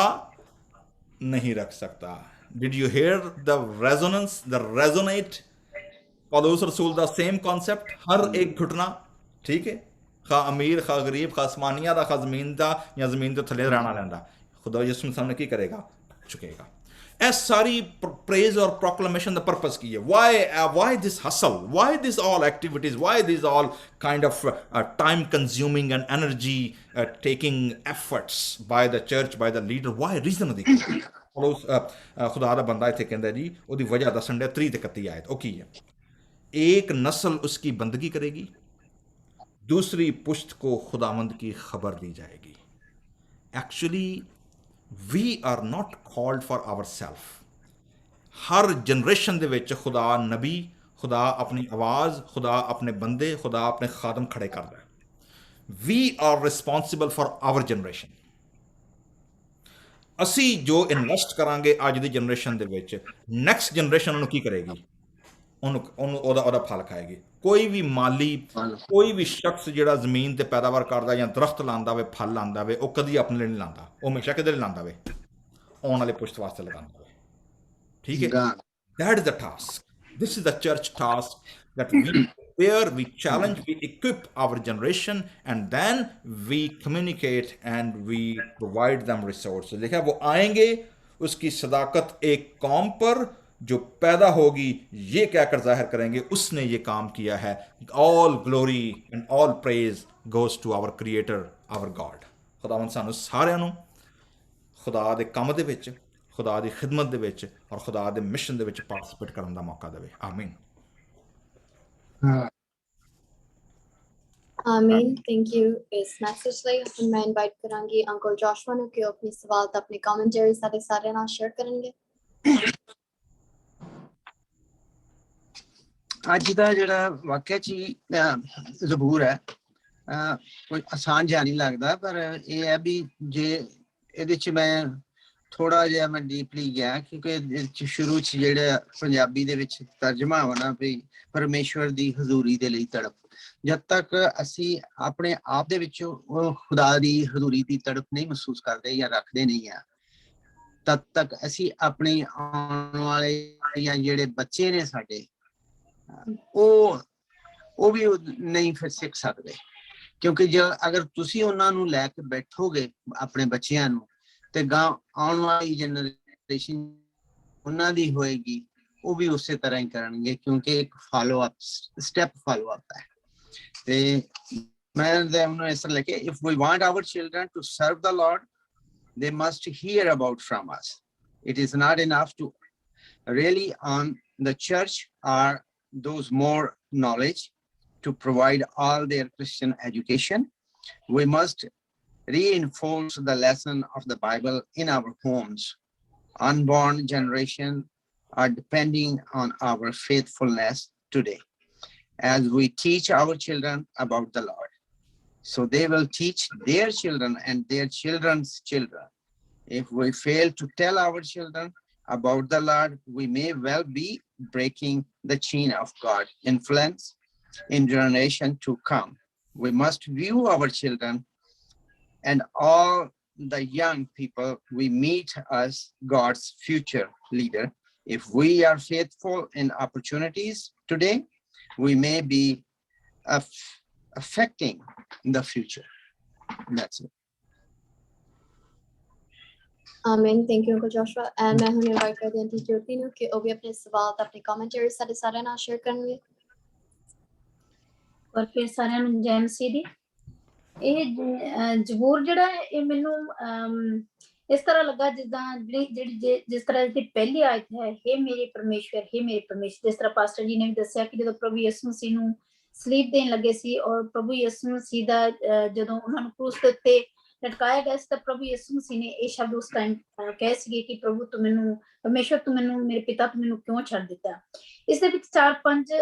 नहीं रख सकता did you hear the resonance the resonate Paulus रसूल दा सेम कॉन्सेप्ट हर एक घुटना ठीक है खा अमीर खा गरीब खा आसमानिया दा खा जमीन दा या जमीन तो थले रहना लैंदा खुदा यीशु सामने की करेगा झुकेगा ਇਹ ਸਾਰੀ praise or proclamation the purpose ਕੀ ਹੈ why this hustle why this all activities why these all kind of time consuming and energy taking efforts by the church by the leader why reason ਦੀ ਉਸ ਖੁਦਾ ਦਾ ਬੰਦਾ ਇੱਥੇ ਕਹਿੰਦਾ ਜੀ ਉਹਦੀ ਵਜ੍ਹਾ ਦੱਸਣ ਦੇ 30 ਤੇ 31 ਆਇਤ ਉਹ ਕੀ ਹੈ एक नस्ल उसकी बंदगी करेगी दूसरी पुश्त को खुदावंद की खबर दी जाएगी actually we are not called for ourselves her generation ਦੇ ਵਿੱਚ खुदा नबी खुदा अपनी आवाज़ खुदा अपने बंदे खुदा अपने खादम खड़े करता है we are responsible for our generation ਅਸੀਂ ਜੋ ਇਨਵੈਸਟ ਕਰਾਂਗੇ ਅੱਜ ਦੀ ਜਨਰੇਸ਼ਨ ਦੇ ਵਿੱਚ, ਨੈਕਸਟ ਜਨਰੇਸ਼ਨ ਉਹਨੂੰ ਕੀ ਕਰੇਗੀ? ਉਹਦਾ ਫਲ ਖਾਏਗੀ। ਕੋਈ ਵੀ ਮਾਲੀ, ਕੋਈ ਵੀ ਸ਼ਖਸ ਜਿਹੜਾ ਜ਼ਮੀਨ ਤੇ ਪੈਦਾਵਾਰ ਕਰਦਾ ਜਾਂ ਦਰਖਤ ਲਾਉਂਦਾ ਵੇ, ਫਲ ਲਾਉਂਦਾ ਵੇ, ਉਹ ਕਦੀ ਆਪਣੇ ਲਈ ਨਹੀਂ ਲਾਉਂਦਾ, ਉਹ ਹਮੇਸ਼ਾ ਕਿਹਦੇ ਲਈ ਲਾਉਂਦਾ ਵੇ? ਆਉਣ ਵਾਲੇ ਪੁਸ਼ਤ ਵਾਸਤੇ ਲਗਾਉਂਦਾ ਵੇ। ਠੀਕ ਹੈ? That is the task. This is the church task, that we prepare, we challenge, we equip our generation, and then we communicate and we provide them resources. देखा, वो आएंगे, उसकी सदाकत एक कौम पर जो पैदा होगी ये कहकर जाहिर करेंगे उसने ये काम किया है। All glory and all praise goes to our creator, our God. खुदावंद सानू सारियां नू खुदा दे काम दे विच, खुदा ਦੀ ਖਿਦਮਤ ਦੇ ਵਿੱਚ ਔਰ ਖੁਦਾ ਦੇ ਮਿਸ਼ਨ ਦੇ ਵਿੱਚ ਪਾਰਟਿਸਿਪੇਟ ਕਰਨ ਦਾ ਮੌਕਾ ਦੇਵੇ। ਆਮੀਨ। ਆਮੀਨ। ਥੈਂਕ ਯੂ ਇਸ ਮੈਸੇਜ ਲਈ। ਹੁਣ ਮੈਂ ਇਨਵਾਈਟ ਕਰਾਂਗੀ ਅੰਕਲ ਜੋਸ਼ੂਆ ਨੂੰ ਕਿ ਉਹ ਆਪਣੇ ਸਵਾਲ ਤੇ ਆਪਣੇ ਕਮੈਂਟਰੀ ਸਾਡੇ ਸਾਰਿਆਂ ਨਾਲ ਸ਼ੇਅਰ ਕਰਨਗੇ। ਅੱਜ ਦਾ ਜਿਹੜਾ ਵਾਕਿਆ ਚ ਜ਼ਬੂਰ ਹੈ ਕੋਈ ਆਸਾਨ ਜਿਹਾ ਨਹੀਂ ਲੱਗਦਾ, ਪਰ ਇਹ ਹੈ ਵੀ ਜੇ ਇਹਦੇ ਚ ਮੈਂ ਥੋੜਾ ਜਿਹਾ ਮੈਂ ਡੀਪਲੀ ਗਿਆ, ਕਿਉਂਕਿ ਸ਼ੁਰੂ ਚ ਜਿਹੜਾ ਪੰਜਾਬੀ ਦੇ ਵਿੱਚ ਤਰਜਮਾ ਹੋਣਾ ਵੀ ਪਰਮੇਸ਼ਵਰ ਦੀ ਹਜ਼ੂਰੀ ਦੇ ਲਈ ਤੜਪ। ਜਦ ਤੱਕ ਅਸੀਂ ਆਪਣੇ ਆਪ ਦੇ ਵਿੱਚ ਉਹ ਖੁਦਾ ਦੀ ਹਜ਼ੂਰੀ ਦੀ ਤੜਪ ਨਹੀਂ ਮਹਿਸੂਸ ਕਰਦੇ ਜਾਂ ਰੱਖਦੇ ਨਹੀਂ ਆ, ਤਦ ਤੱਕ ਅਸੀਂ ਆਪਣੇ ਆਉਣ ਵਾਲੇ ਜਾਂ ਜਿਹੜੇ ਬੱਚੇ ਨੇ ਸਾਡੇ ਉਹ ਵੀ ਨਹੀਂ ਫਿਰ ਸਿੱਖ ਸਕਦੇ। ਕਿਉਂਕਿ ਅਗਰ ਤੁਸੀਂ ਉਹਨਾਂ ਨੂੰ ਲੈ ਕੇ ਬੈਠੋਗੇ ਆਪਣੇ ਬੱਚਿਆਂ ਨੂੰ, ਤੇ ਗਾਂ ਆਉਣ ਵਾਲੀ ਜਨਰੇਸ਼ਨ ਉਹਨਾਂ ਦੀ ਹੋਏਗੀ, ਉਹ ਵੀ ਉਸੇ ਤਰ੍ਹਾਂ ਹੀ ਕਰਨਗੇ, ਕਿਉਂਕਿ ਇੱਕ follow up step follow up ਹੈ। ਤੇ ਮੈਂ ਉਹਨੂੰ ਇਸ ਤਰ੍ਹਾਂ ਲਿਖਿਆ, if we want our children to serve the Lord, they must hear about from us. It is not enough to really on the church or those more knowledge to provide all their Christian education. We must reinforce the lesson of the Bible in our homes. Unborn generation are depending on our faithfulness today as we teach our children about the Lord. So they will teach their children and their children's children. If we fail to tell our children about the Lord, we may well be breaking the chain of God's influence in generation to come. We must view our children and all the young people we meet as God's future leader. If we are faithful in opportunities today, we may be affecting the future. That's it. Amen. Thank you, Uncle Joshua. And मैं हुने invite कर दी ज्योति ਨੂੰ ਕਿ ਉਹ ਵੀ ਆਪਣੇ ਸਵਾਲ ਤੇ ਆਪਣੇ ਕਮੈਂਟਰੀ ਸਾਡੇ ਸਾਰਿਆਂ ਨਾਲ ਸ਼ੇਅਰ ਕਰਨਗੇ। ਔਰ ਫਿਰ ਸਾਰਿਆਂ ਨੂੰ ਜੈ ਮਸੀਹ ਦੀ। ਇਹ ਜ਼ਬੂਰ ਜਿਹੜਾ ਇਹ ਮੈਨੂੰ ਇਸ ਤਰ੍ਹਾਂ ਲੱਗਾ ਜਿੱਦਾਂ ਜਿਸ ਤਰ੍ਹਾਂ ਦੀ ਪਹਿਲੀ ਆਇਤ ਹੈ, ਹੇ ਮੇਰੇ ਪਰਮੇਸ਼ਵਰ, ਹੇ ਮੇਰੇ ਪਰਮੇਸ਼ਵਰ। ਜਿਸ ਤਰ੍ਹਾਂ ਪਾਸਟਰ ਜੀ ਨੇ ਵੀ ਦੱਸਿਆ ਕਿ ਜਦੋਂ ਪ੍ਰਭੂ ਯਿਸੂ ਮਸੀਹ ਨੂੰ ਸਲੀਬ ਦੇਣ ਲੱਗੇ ਸੀ ਔਰ ਪ੍ਰਭੂ ਯਿਸੂ ਮਸੀਹ ਦਾ ਜਦੋਂ ਉਹਨਾਂ ਨੂੰ ਕ੍ਰੂਸ ਦੇ ਉੱਤੇ ਲਟਕਾਇਆ ਗਿਆ ਸੀ ਤਾਂ ਪ੍ਰਭੂ ਯਿਸੂ ਮਸੀਹ ਨੇ ਇਹ ਸ਼ਬਦ ਉਸ ਟਾਈਮ ਕਹੇ ਸੀਗੇ ਕਿ ਪ੍ਰਭੂ ਤੂੰ ਮੈਨੂੰ, ਪਰਮੇਸ਼ਵਰ ਤੂੰ ਮੈਨੂੰ, ਮੇਰੇ ਪਿਤਾ ਤੂੰ ਮੈਨੂੰ ਕਿਉਂ ਛੱਡ ਦਿੱਤਾ। ਇਸ ਦੇ ਵਿੱਚ 4-5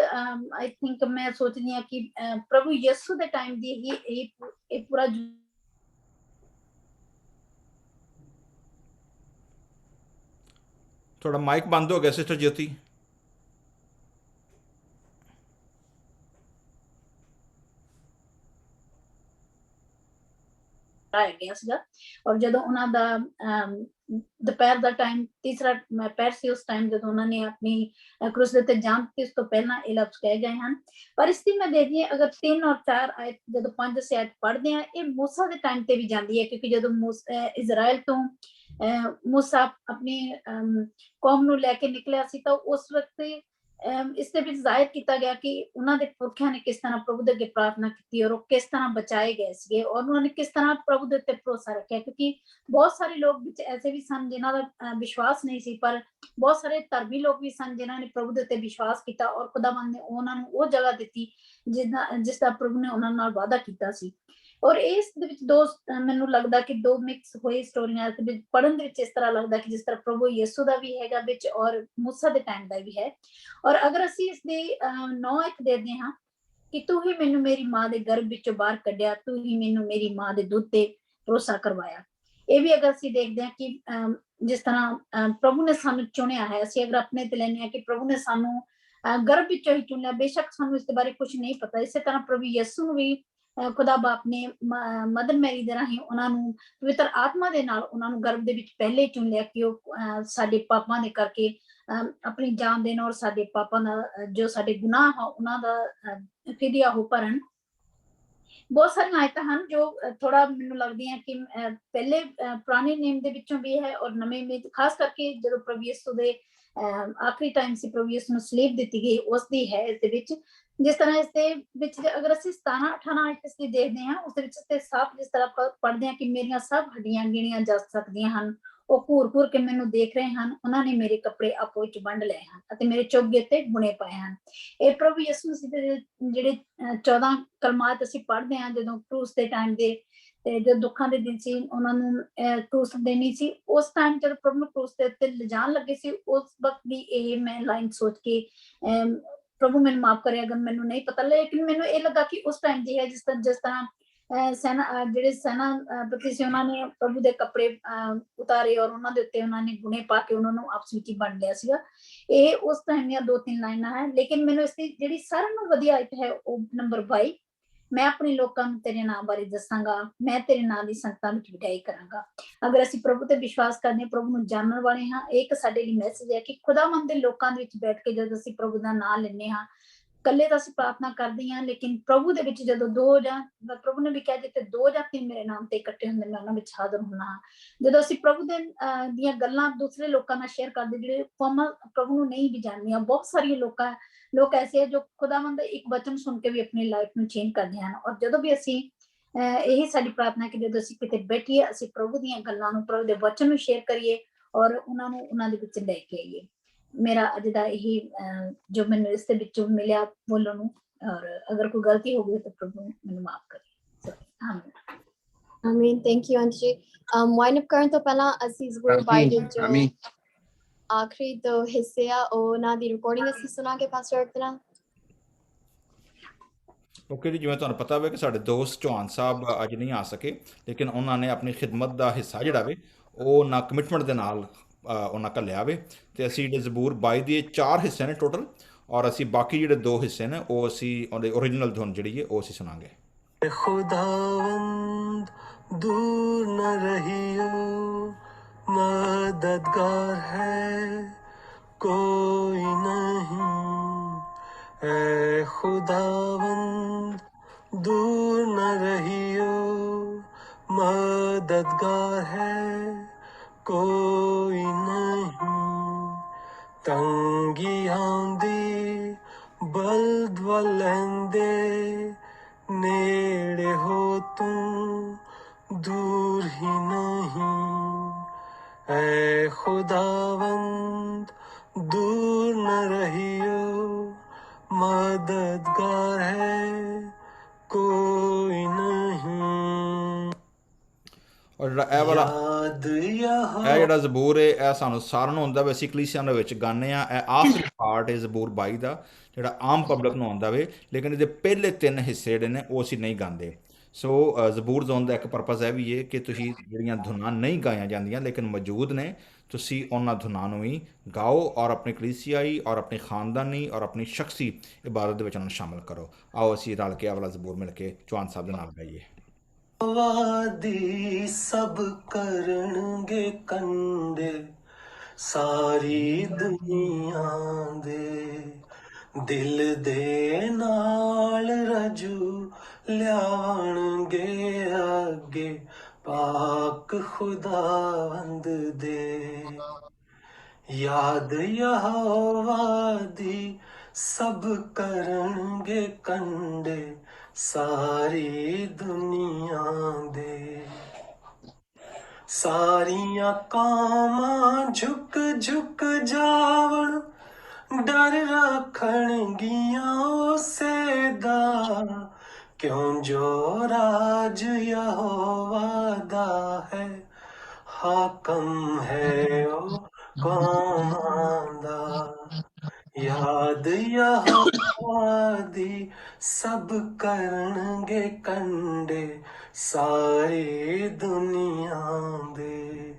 ਆਈ ਥਿੰਕ ਮੈਂ ਸੋਚਦੀ ਹਾਂ ਕਿ ਪ੍ਰਭੂ ਯਿਸੂ ਦੇ ਟਾਈਮ ਦੀ ਇਹ ਪੂਰਾ ਤੁਹਾਡਾ ਮਾਈਕ ਬੰਦ ਹੋ ਗਿਆ ਸਿਸਟਰ ਜੋਤੀ। ਗਿਆ ਸੀਗਾ ਔਰ ਜਦੋਂ ਉਹਨਾਂ ਦਾ ਦੁਪਹਿਰ ਦਾ ਟਾਈਮ ਤੀਸਰਾ ਪਹਿਰ ਸੀ, ਉਸ ਟਾਈਮ ਜਦੋਂ ਉਹਨਾਂ ਨੇ ਆਪਣੀ ਕ੍ਰੂਸ ਦੇ ਉੱਤੇ ਜਾਨ ਦਿੱਤੀ, ਉਸ ਤੋਂ ਪਹਿਲਾਂ ਇਹ ਲਫ਼ਜ਼ ਕਹੇ ਗਏ ਹਨ। ਪਰ ਇਸ ਦੀ ਮੈਂ ਦੇਖਦੀ ਹਾਂ ਅਗਰ 3 ਔਰ 4 ਆਇਤ ਜਦੋਂ 5 ਆਇਤ ਪੜ੍ਹਦੇ ਹਾਂ, ਇਹ ਮੂਸਾ ਦੇ ਟਾਈਮ ਤੇ ਵੀ ਜਾਂਦੀ ਹੈ, ਕਿਉਂਕਿ ਜਦੋਂ ਇਜ਼ਰਾਈਲ ਤੋਂ ਮੂਸਾ ਆਪਣੀ ਕੌਮ ਨੂੰ ਲੈ ਕੇ ਨਿਕਲਿਆ ਸੀ ਤਾਂ ਉਸ ਵਕਤ ਇਸ ਦੇ ਵਿੱਚ ਜ਼ਾਹਿਰ ਕੀਤਾ ਗਿਆ ਕਿ ਉਹਨਾਂ ਦੇ ਪੁਰਖਿਆਂ ਨੇ ਕਿਸ ਤਰ੍ਹਾਂ ਪ੍ਰਭੂ ਦੇ ਅੱਗੇ ਪ੍ਰਾਰਥਨਾ ਕੀਤੀ ਔਰ ਉਹ ਕਿਸ ਤਰ੍ਹਾਂ ਬਚਾਏ ਗਏ ਸੀਗੇ ਔਰ ਉਹਨਾਂ ਨੇ ਕਿਸ ਤਰ੍ਹਾਂ ਪ੍ਰਭੂ ਦੇ ਉੱਤੇ ਭਰੋਸਾ ਰੱਖਿਆ, ਕਿਉਂਕਿ ਬਹੁਤ ਸਾਰੇ ਲੋਕ ਵਿੱਚ ਐਸੇ ਵੀ ਸਨ ਜਿਨ੍ਹਾਂ ਦਾ ਵਿਸ਼ਵਾਸ ਨਹੀਂ ਸੀ, ਪਰ ਬਹੁਤ ਸਾਰੇ ਧਰਮੀ ਲੋਕ ਵੀ ਸਨ ਜਿਨ੍ਹਾਂ ਨੇ ਪ੍ਰਭੂ ਦੇ ਉੱਤੇ ਵਿਸ਼ਵਾਸ ਕੀਤਾ ਔਰ ਖੁਦਾਵੰਦ ਨੇ ਉਹਨਾਂ ਨੂੰ ਉਹ ਜਗ੍ਹਾ ਦਿੱਤੀ ਜਿਸ ਦਾ ਪ੍ਰਭੂ ਨੇ ਉਹਨਾਂ ਨਾਲ ਵਾਅਦਾ ਕੀਤਾ ਸੀ। ਔਰ ਇਸ ਦੇ ਵਿੱਚ ਮੈਨੂੰ ਲੱਗਦਾ ਕਿ 2 ਮਿਕਸ ਹੋਈ ਸਟੋਰੀਆਂ ਦੇ ਵਿੱਚ ਪੜ੍ਹਨ ਦੇ ਵਿੱਚ ਇਸ ਤਰ੍ਹਾਂ ਲੱਗਦਾ ਕਿ ਜਿਸ ਤਰ੍ਹਾਂ ਪ੍ਰਭੂ ਯਿਸੂ ਦਾ ਵੀ ਹੈਗਾ ਵਿੱਚ ਔਰ ਮੂਸਾ ਦੇ ਟਾਈਮ ਦਾ ਵੀ ਹੈ। ਔਰ ਅਗਰ ਅਸੀਂ ਇਸ ਦੇ 9 ਇੱਕ ਦੇਖਦੇ ਹਾਂ ਕਿ ਤੂੰ ਹੀ ਮੈਨੂੰ ਮੇਰੀ ਮਾਂ ਦੇ ਗਰਭ ਵਿੱਚੋਂ ਬਾਹਰ ਕੱਢਿਆ, ਤੂੰ ਹੀ ਮੈਨੂੰ ਮੇਰੀ ਮਾਂ ਦੇ ਦੁੱਧ ਤੇ ਭਰੋਸਾ ਕਰਵਾਇਆ। ਇਹ ਵੀ ਅਗਰ ਅਸੀਂ ਦੇਖਦੇ ਹਾਂ ਕਿ ਜਿਸ ਤਰ੍ਹਾਂ ਪ੍ਰਭੂ ਨੇ ਸਾਨੂੰ ਚੁਣਿਆ ਹੈ, ਅਸੀਂ ਅਗਰ ਆਪਣੇ ਤੇ ਲੈਂਦੇ ਹਾਂ ਕਿ ਪ੍ਰਭੂ ਨੇ ਸਾਨੂੰ ਗਰਭ ਵਿੱਚੋਂ ਹੀ ਚੁਣਿਆ, ਬੇਸ਼ੱਕ ਸਾਨੂੰ ਇਸ ਦੇ ਬਾਰੇ ਕੁਝ ਨਹੀਂ ਪਤਾ। ਇਸੇ ਤਰ੍ਹਾਂ ਪ੍ਰਭੂ ਯਿਸੂ ਨੂੰ ਵੀ ਖੁਦਾ ਬਾਪ ਨੇ ਮਦਰ ਮੈਰੀ ਦੇ ਰਾਹੀਂ ਉਹਨਾਂ ਨੂੰ ਪਵਿੱਤਰ ਆਤਮਾ ਦੇ ਨਾਲ ਉਹਨਾਂ ਨੂੰ ਗਰਭ ਦੇ ਵਿੱਚ ਪਹਿਲੇ ਚੁਣ ਲਿਆ ਕਿ ਉਹ ਸਾਡੇ ਪਾਪਾਂ ਦੇ ਕਰਕੇ ਆਪਣੀ ਜਾਨ ਦੇਣ ਔਰ ਸਾਡੇ ਪਾਪਾਂ ਦਾ ਜੋ ਸਾਡੇ ਗੁਨਾਹ ਆ ਉਹਨਾਂ ਦਾ ਫਿਦਿਆ ਉਹ ਭਰਨ। ਬਹੁਤ ਸਾਰੀਆਂ ਆਇਤਾਂ ਹਨ ਜੋ ਥੋੜਾ ਮੈਨੂੰ ਲੱਗਦੀਆਂ ਕਿ ਪਹਿਲੇ ਪੁਰਾਣੇ ਨੇਮ ਦੇ ਵਿੱਚੋਂ ਵੀ ਹੈ ਔਰ ਨਵੇਂ ਵਿੱਚ, ਖਾਸ ਕਰਕੇ ਜਦੋਂ ਪ੍ਰਭੂ ਯਿਸੂ ਦੇ ਆਖਰੀ ਟਾਈਮ ਸੀ, ਪ੍ਰਭੂ ਯਿਸੂ ਨੂੰ ਸਲੀਬ ਦਿੱਤੀ ਗਈ, ਉਸ ਦੀ ਹੈ ਇਸ ਦੇ ਵਿੱਚ। ਜਿਸ ਤਰ੍ਹਾਂ ਇਸ ਦੇ ਵਿੱਚ ਅਗਰ ਅਸੀਂ 17-18 ਆਇਤ ਇਸ ਦੀ ਦੇਖਦੇ ਹਾਂ, ਉਸ ਦੇ ਵਿੱਚ ਤੇ ਸਾਫ਼ ਜਿਸ ਤਰ੍ਹਾਂ ਪੜ੍ਹਦੇ ਹਾਂ ਕਿ ਮੇਰੀਆਂ ਸਭ ਹੱਡੀਆਂ ਗਿਣੀਆਂ ਜਾ ਸਕਦੀਆਂ ਹਨ, ਉਹ ਘੂਰ-ਘੂਰ ਕੇ ਮੈਨੂੰ ਦੇਖ ਰਹੇ ਹਨ, ਉਹਨਾਂ ਨੇ ਮੇਰੇ ਕੱਪੜੇ ਆਪੋ ਵਿੱਚ ਵੰਡ ਲਏ ਹਨ ਅਤੇ ਮੇਰੇ ਚੋਗੇ ਤੇ ਬੁਣੇ ਪਏ ਹਨ। ਇਹ ਪ੍ਰਭੂ ਯਿਸੂ ਮਸੀਹ ਦੇ ਜਿਹੜੇ 14 ਕਲਮਾਤ ਅਸੀਂ ਪੜ੍ਹਦੇ ਹਾਂ ਜਦੋਂ ਕਰੂਸ ਦੇ ਟਾਈਮ ਦੇ ਤੇ ਜੋ ਦੁੱਖਾਂ ਦੇ ਦਿਨ ਸੀ, ਉਹਨਾਂ ਨੂੰ ਕਰੂਸ ਦੇਣੀ ਸੀ, ਉਸ ਟਾਈਮ ਜਦੋਂ ਪ੍ਰਭੂ ਨੂੰ ਕਰੂਸ ਦੇ ਉੱਤੇ ਲਿਜਾਣ ਲੱਗੇ ਸੀ, ਉਸ ਵਕਤ ਦੀ ਇਹ ਮੈਂ ਲਾਈਨ ਸੋਚ ਕੇ ਪ੍ਰਭੂ ਮੈਨੂੰ ਮਾਫ ਕਰੇ ਅਗਰ ਮੈਨੂੰ ਨਹੀਂ ਪਤਾ, ਲੇਕਿਨ ਮੈਨੂੰ ਇਹ ਲੱਗਾ ਕਿ ਉਸ ਟਾਈਮ ਦੀ ਹੈ ਜਿਸ ਤਰ੍ਹਾਂ ਜਿਹੜੇ ਸੈਨਾਪਤੀ ਸੀ ਉਹਨਾਂ ਨੇ ਪ੍ਰਭੂ ਦੇ ਕੱਪੜੇ ਉਤਾਰੇ ਔਰ ਉਹਨਾਂ ਦੇ ਉੱਤੇ ਉਹਨਾਂ ਨੇ ਗੁਣੇ ਪਾ ਕੇ ਉਹਨਾਂ ਨੂੰ ਆਪਸ ਵਿੱਚ ਹੀ ਵੰਡ ਲਿਆ ਸੀਗਾ। ਇਹ ਉਸ ਟਾਈਮ ਦੀਆਂ 2-3 ਲਾਈਨਾਂ ਹੈ। ਲੇਕਿਨ ਮੈਨੂੰ ਇਸ ਦੀ ਜਿਹੜੀ ਸਾਰਿਆਂ ਨੂੰ ਵਧੀਆ ਆਇਤ ਹੈ ਉਹ ਨੰਬਰ 22, ਮੈਂ ਆਪਣੇ ਲੋਕਾਂ ਨੂੰ ਤੇਰੇ ਨਾਂ ਬਾਰੇ ਦੱਸਾਂਗਾ, ਮੈਂ ਤੇਰੇ ਨਾਂ ਦੀ ਸੰਗਤਾਂ ਵਿੱਚ ਵਡਿਆਈ ਕਰਾਂਗਾ। ਅਗਰ ਅਸੀਂ ਪ੍ਰਭੂ ਤੇ ਵਿਸ਼ਵਾਸ ਕਰਦੇ ਹਾਂ, ਪ੍ਰਭੂ ਨੂੰ ਜਾਣਨ ਵਾਲੇ ਹਾਂ, ਇਹ ਇੱਕ ਸਾਡੇ ਲਈ ਮੈਸੇਜ ਹੈ ਕਿ ਖੁਦਾਵੰਦ ਦੇ ਲੋਕਾਂ ਦੇ ਵਿੱਚ ਬੈਠ ਕੇ ਜਦੋਂ ਅਸੀਂ ਪ੍ਰਭੂ ਦਾ ਨਾਂ ਲੈਂਦੇ ਹਾਂ, ਕੱਲੇ ਤਾਂ ਅਸੀਂ ਪ੍ਰਾਰਥਨਾ ਕਰਦੇ ਹਾਂ, ਲੇਕਿਨ ਪ੍ਰਭੂ ਦੇ ਵਿੱਚ ਜਦੋਂ ਪ੍ਰਭੂ ਨੇ ਵੀ ਕਿਹਾ ਜਿੱਥੇ 2 ਜਾਂ 3 ਮੇਰੇ ਨਾਮ ਤੇ ਇਕੱਠੇ ਹੁੰਦੇ ਮੈਂ ਉਹਨਾਂ ਵਿੱਚ ਹਾਜ਼ਰ ਹੁੰਨਾ ਹਾਂ। ਜਦੋਂ ਅਸੀਂ ਪ੍ਰਭੂ ਦੇ ਦੀਆਂ ਗੱਲਾਂ ਦੂਸਰੇ ਲੋਕਾਂ ਨਾਲ ਸ਼ੇਅਰ ਕਰਦੇ, ਜਿਹੜੇ ਕੌਮਾਂ ਪ੍ਰਭੂ ਨੂੰ ਨਹੀਂ ਵੀ ਜਾਣਦੀਆਂ, ਬਹੁਤ ਸਾਰੀਆਂ ਲੋਕ ਐਸੇ ਹੈ ਜੋ ਖੁਦਾਵੰਦ ਦਾ ਇੱਕ ਵਚਨ ਸੁਣ ਕੇ ਵੀ ਆਪਣੀ ਲਾਈਫ ਨੂੰ ਚੇਂਜ ਕਰਦੇ ਹਨ। ਔਰ ਜਦੋਂ ਵੀ ਅਸੀਂ ਇਹੀ ਸਾਡੀ ਪ੍ਰਾਰਥਨਾ ਕਿ ਜਦੋਂ ਅਸੀਂ ਕਿਤੇ ਬੈਠੀਏ, ਅਸੀਂ ਪ੍ਰਭੂ ਦੀਆਂ ਗੱਲਾਂ ਨੂੰ, ਪ੍ਰਭੂ ਦੇ ਵਚਨ ਨੂੰ ਸ਼ੇਅਰ ਕਰੀਏ ਔਰ ਉਹਨਾਂ ਨੂੰ ਉਹਨਾਂ ਦੇ ਵਿੱਚ ਲੈ ਕੇ ਆਈਏ। ਮੇਰਾ ਅੱਜ ਦਾ ਇਹੀ ਜੋ ਮੈਨੂੰ ਇਸ ਦੇ ਵਿੱਚੋਂ ਮਿਲਿਆ ਬੋਲਣ ਨੂੰ, ਔਰ ਅਗਰ ਕੋਈ ਗਲਤੀ ਹੋ ਗਈ ਤਾਂ ਪ੍ਰਭੂ ਮੈਨੂੰ ਮਾਫ ਕਰੇ। ਆਮੀਨ। ਥੈਂਕ ਯੂ ਆਂਟੀ ਜੀ। ਵਾਈਂਡ ਅਪ ਕਰਨ ਤੋਂ ਪਹਿਲਾਂ ਅਸੀਂ ਜ਼ਬੂਰ ਬਾਈ ਦੇ ਜੋ ਆਖਰੀ 2 ਹਿੱਸੇ ਆ ਉਹਨਾਂ ਦੀ ਰਿਕਾਰਡਿੰਗ ਅਸੀਂ ਸੁਣਾਂਗੇ ਪਾਸਟਰ ਅਰਤਨਾ। ਓਕੇ ਜੀ, ਜਿਵੇਂ ਤੁਹਾਨੂੰ ਪਤਾ ਹੋਵੇ ਕਿ ਸਾਡੇ ਦੋਸਤ ਚੌਹਾਨ ਸਾਹਿਬ ਅੱਜ ਨਹੀਂ ਆ ਸਕੇ, ਲੇਕਿਨ ਉਹਨਾਂ ਨੇ ਆਪਣੀ ਖਿਦਮਤ ਦਾ ਹਿੱਸਾ ਜਿਹੜਾ ਵੇ ਉਹ ਨਾ ਕਮਿਟਮੈਂਟ ਦੇ ਨਾਲ ਉਹਨਾਂ ਘੱਲਿਆ ਵੇ, ਤੇ ਅਸੀਂ ਜਿਹੜੇ ਜ਼ਬੂਰ 22 ਦੇ 4 ਹਿੱਸੇ ਨੇ ਟੋਟਲ, ਔਰ ਅਸੀਂ ਬਾਕੀ ਜਿਹੜੇ 2 ਹਿੱਸੇ ਨੇ ਉਹ ਅਸੀਂ ਉਹਦੇ ਓਰੀਜਨਲ ਧੁਨ ਜਿਹੜੀ ਹੈ ਉਹ ਅਸੀਂ ਸੁਣਾਂਗੇ। खुदावंद दूर न रहियो, मददगार है कोई नहीं। ऐ खुदावंद दूर न रहियो, मददगार है कोई नहीं। तंगी आंदी बल्द वलैंदे, नेड़े हो तुम दूर ही नहीं। ऐ खुदावंद दूर न रहियो, मददगार है कोई नहीं। ਔਰ ਜਿਹੜਾ ਇਹ ਵਾਲਾ ਇਹ ਜਿਹੜਾ ਜ਼ਬੂਰ ਹੈ ਇਹ ਸਾਨੂੰ ਸਾਰਿਆਂ ਨੂੰ ਆਉਂਦਾ ਵੇ, ਅਸੀਂ ਕਲੀਸਿਆਂ ਦੇ ਵਿੱਚ ਗਾਉਂਦੇ ਹਾਂ। ਇਹ ਆਖਰੀ ਪਾਰਟ ਹੈ ਜ਼ਬੂਰ 22 ਦਾ ਜਿਹੜਾ ਆਮ ਪਬਲਿਕ ਨੂੰ ਆਉਂਦਾ ਵੇ, ਲੇਕਿਨ ਇਹਦੇ ਪਹਿਲੇ 3 ਹਿੱਸੇ ਜਿਹੜੇ ਨੇ ਉਹ ਅਸੀਂ ਨਹੀਂ ਗਾਉਂਦੇ। ਸੋ ਜ਼ਬੂਰ ਜ਼ੋਨ ਦਾ ਇੱਕ ਪਰਪਸ ਇਹ ਵੀ ਹੈ ਕਿ ਤੁਸੀਂ ਜਿਹੜੀਆਂ ਧੁਨਾਂ ਨਹੀਂ ਗਾਈਆਂ ਜਾਂਦੀਆਂ ਲੇਕਿਨ ਮੌਜੂਦ ਨੇ, ਤੁਸੀਂ ਉਹਨਾਂ ਧੁਨਾਂ ਨੂੰ ਵੀ ਗਾਓ ਔਰ ਆਪਣੀ ਕਲੀਸਿਆਈ ਔਰ ਆਪਣੀ ਖਾਨਦਾਨੀ ਔਰ ਆਪਣੀ ਸ਼ਖਸੀ ਇਬਾਦਤ ਦੇ ਵਿੱਚ ਉਹਨਾਂ ਨੂੰ ਸ਼ਾਮਿਲ ਕਰੋ। ਆਓ ਅਸੀਂ ਰਲ ਕੇ ਇਹ ਵਾਲਾ ਜ਼ਬੂਰ ਮਿਲ ਕੇ ਚੌਹਾਨ ਸਾਹਿਬ ਦੇ ਨਾਲ ਗਾਈਏ। ਵਾਦੀ ਸਭ ਕਰਨਗੇ ਕੰਡੇ, ਸਾਰੀ ਦੁਨੀਆ ਦੇ ਦਿਲ ਦੇ ਨਾਲ ਰਜੂ ਲਿਆਣਗੇ ਅੱਗੇ ਪਾਕ ਖੁਦਾਵੰਦ ਦੇ। ਯਾਦ ਯਹੋਵਾ ਦੀ ਸਭ ਕਰਨਗੇ ਕੰਡੇ, ਸਾਰੀ ਦੁਨੀਆ ਦੇ। ਸਾਰੀਆਂ ਕੌਮਾਂ ਝੁਕ ਝੁਕ ਜਾਵਣ, ਡਰ ਰੱਖਣਗੀਆਂ ਉਸੇ ਦਾ, ਕਿਉਂ ਜੋ ਰਾਜ ਯਹੋਵਾ ਦਾ ਹੈ, ਹਾਕਮ ਹੈ ਉਹ ਕੌਮਾਂ ਦਾ। ਯਾਦ ਯਹੋਵਾ ਦੀ ਸਭ ਕਰਨਗੇ ਕੰਡੇ, ਸਾਰੇ ਦੁਨੀਆ ਦੇ।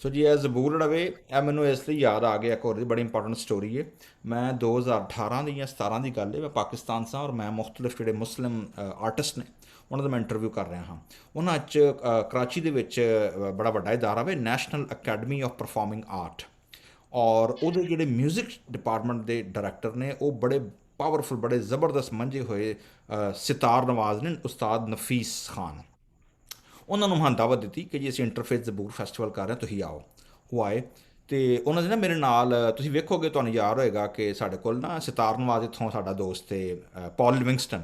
ਸੋ ਜੀ ਇਹ ਜ਼ਬੂਰ ਜਿਹੜਾ ਵੇ ਇਹ ਮੈਨੂੰ ਇਸ ਲਈ ਯਾਦ ਆ ਗਿਆ, ਇੱਕ ਹੋਰ ਬੜੀ ਇੰਪੋਰਟੈਂਟ ਸਟੋਰੀ ਹੈ। ਮੈਂ 2018 ਦੀ ਜਾਂ 17 ਦੀ ਗੱਲ ਹੈ, ਮੈਂ ਪਾਕਿਸਤਾਨ ਸਾਂ ਔਰ ਮੈਂ ਮੁਖਤਲਿਫ ਜਿਹੜੇ ਮੁਸਲਿਮ ਆਰਟਿਸਟ ਨੇ ਉਹਨਾਂ ਦਾ ਮੈਂ ਇੰਟਰਵਿਊ ਕਰ ਰਿਹਾ ਹਾਂ। ਉਹਨਾਂ 'ਚ ਕਰਾਚੀ ਦੇ ਵਿੱਚ ਬੜਾ ਵੱਡਾ ਇਦਾਰਾ ਵੇ, National Academy of Performing Art, ਔਰ ਉਹਦੇ ਜਿਹੜੇ ਮਿਊਜ਼ਿਕ ਡਿਪਾਰਟਮੈਂਟ ਦੇ ਡਾਇਰੈਕਟਰ ਨੇ ਉਹ ਬੜੇ ਪਾਵਰਫੁਲ, ਬੜੇ ਜ਼ਬਰਦਸਤ ਮੰਝੇ ਹੋਏ ਸਿਤਾਰ ਨਵਾਜ਼ ਨੇ, ਉਸਤਾਦ ਨਫੀਸ ਖਾਨ। ਉਹਨਾਂ ਨੂੰ ਮੈਂ ਦਾਵਤ ਦਿੱਤੀ ਕਿ ਜੀ ਅਸੀਂ ਇੰਟਰਫੇਸ ਜ਼ਬੂਰ ਫੈਸਟੀਵਲ ਕਰ ਰਹੇ ਹਾਂ, ਤੁਸੀਂ ਆਓ। ਉਹ ਆਏ ਅਤੇ ਉਹਨਾਂ ਦੇ ਨਾ ਮੇਰੇ ਨਾਲ, ਤੁਸੀਂ ਵੇਖੋਗੇ ਤੁਹਾਨੂੰ ਯਾਦ ਹੋਏਗਾ ਕਿ ਸਾਡੇ ਕੋਲ ਨਾ ਸਿਤਾਰ ਨਵਾਜ਼ ਇੱਥੋਂ ਸਾਡਾ ਦੋਸਤ ਹੈ ਪੌਲ ਲਿਵਿੰਗਸਟਨ,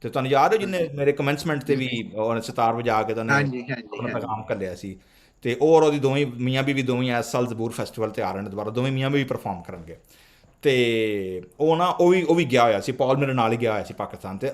ਅਤੇ ਤੁਹਾਨੂੰ ਯਾਦ ਹੈ ਜਿਹਨੇ ਮੇਰੇ ਕਮੈਂਸਮੈਂਟ 'ਤੇ ਵੀ ਉਹਨੇ ਸਿਤਾਰ ਵਜਾ ਕੇ ਤਾਂ ਆਪਣਾ ਪੈਗਾਮ ਘੱਲਿਆ ਸੀ। ਅਤੇ ਉਹ ਔਰ ਉਹਦੀ ਦੋਵੇਂ ਮੀਆਂ ਬੀਵੀ ਦੋਵੇਂ ਇਸ ਸਾਲ ਜ਼ਬੂਰ ਫੈਸਟੀਵਲ 'ਤੇ ਆ ਰਹੇ ਨੇ ਦੁਬਾਰਾ, ਦੋਵੇਂ ਮੀਆਂ ਬੀਵੀ ਪਰਫਾਰਮ ਕਰਨਗੇ। ਅਤੇ ਉਹ ਵੀ ਗਿਆ ਹੋਇਆ ਸੀ, ਪੌਲ ਮੇਰੇ ਨਾਲ ਹੀ ਗਿਆ ਹੋਇਆ ਸੀ ਪਾਕਿਸਤਾਨ, ਅਤੇ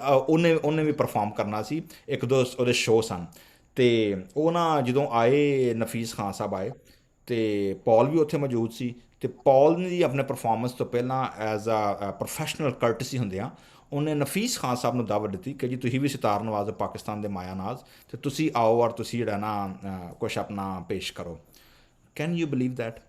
ਉਹਨੇ ਵੀ ਪਰਫਾਰਮ ਕਰਨਾ ਸੀ, ਇੱਕ ਦੋ ਉਹਦੇ ਸ਼ੋਅ ਸਨ। ਅਤੇ ਉਹ ਨਾ ਜਦੋਂ ਆਏ, ਨਫੀਸ ਖਾਨ ਸਾਹਿਬ ਆਏ ਅਤੇ ਪੌਲ ਵੀ ਉੱਥੇ ਮੌਜੂਦ ਸੀ, ਅਤੇ ਪੌਲ ਨੇ ਜੀ ਆਪਣੇ ਪਰਫਾਰਮੈਂਸ ਤੋਂ ਪਹਿਲਾਂ ਐਜ਼ ਆ ਪ੍ਰੋਫੈਸ਼ਨਲ ਕਰਟਸੀ ਹੁੰਦਿਆਂ ਉਹਨੇ ਨਫੀਸ ਖਾਨ ਸਾਹਿਬ ਨੂੰ ਦਾਵਤ ਦਿੱਤੀ ਕਿ ਜੀ ਤੁਸੀਂ ਵੀ ਸਿਤਾਰ ਨਵਾਜ਼ ਪਾਕਿਸਤਾਨ ਦੇ ਮਾਇਆ ਨਾਜ਼, ਅਤੇ ਤੁਸੀਂ ਆਓ ਔਰ ਤੁਸੀਂ ਜਿਹੜਾ ਨਾ ਕੁਛ ਆਪਣਾ ਪੇਸ਼ ਕਰੋ। Can you believe that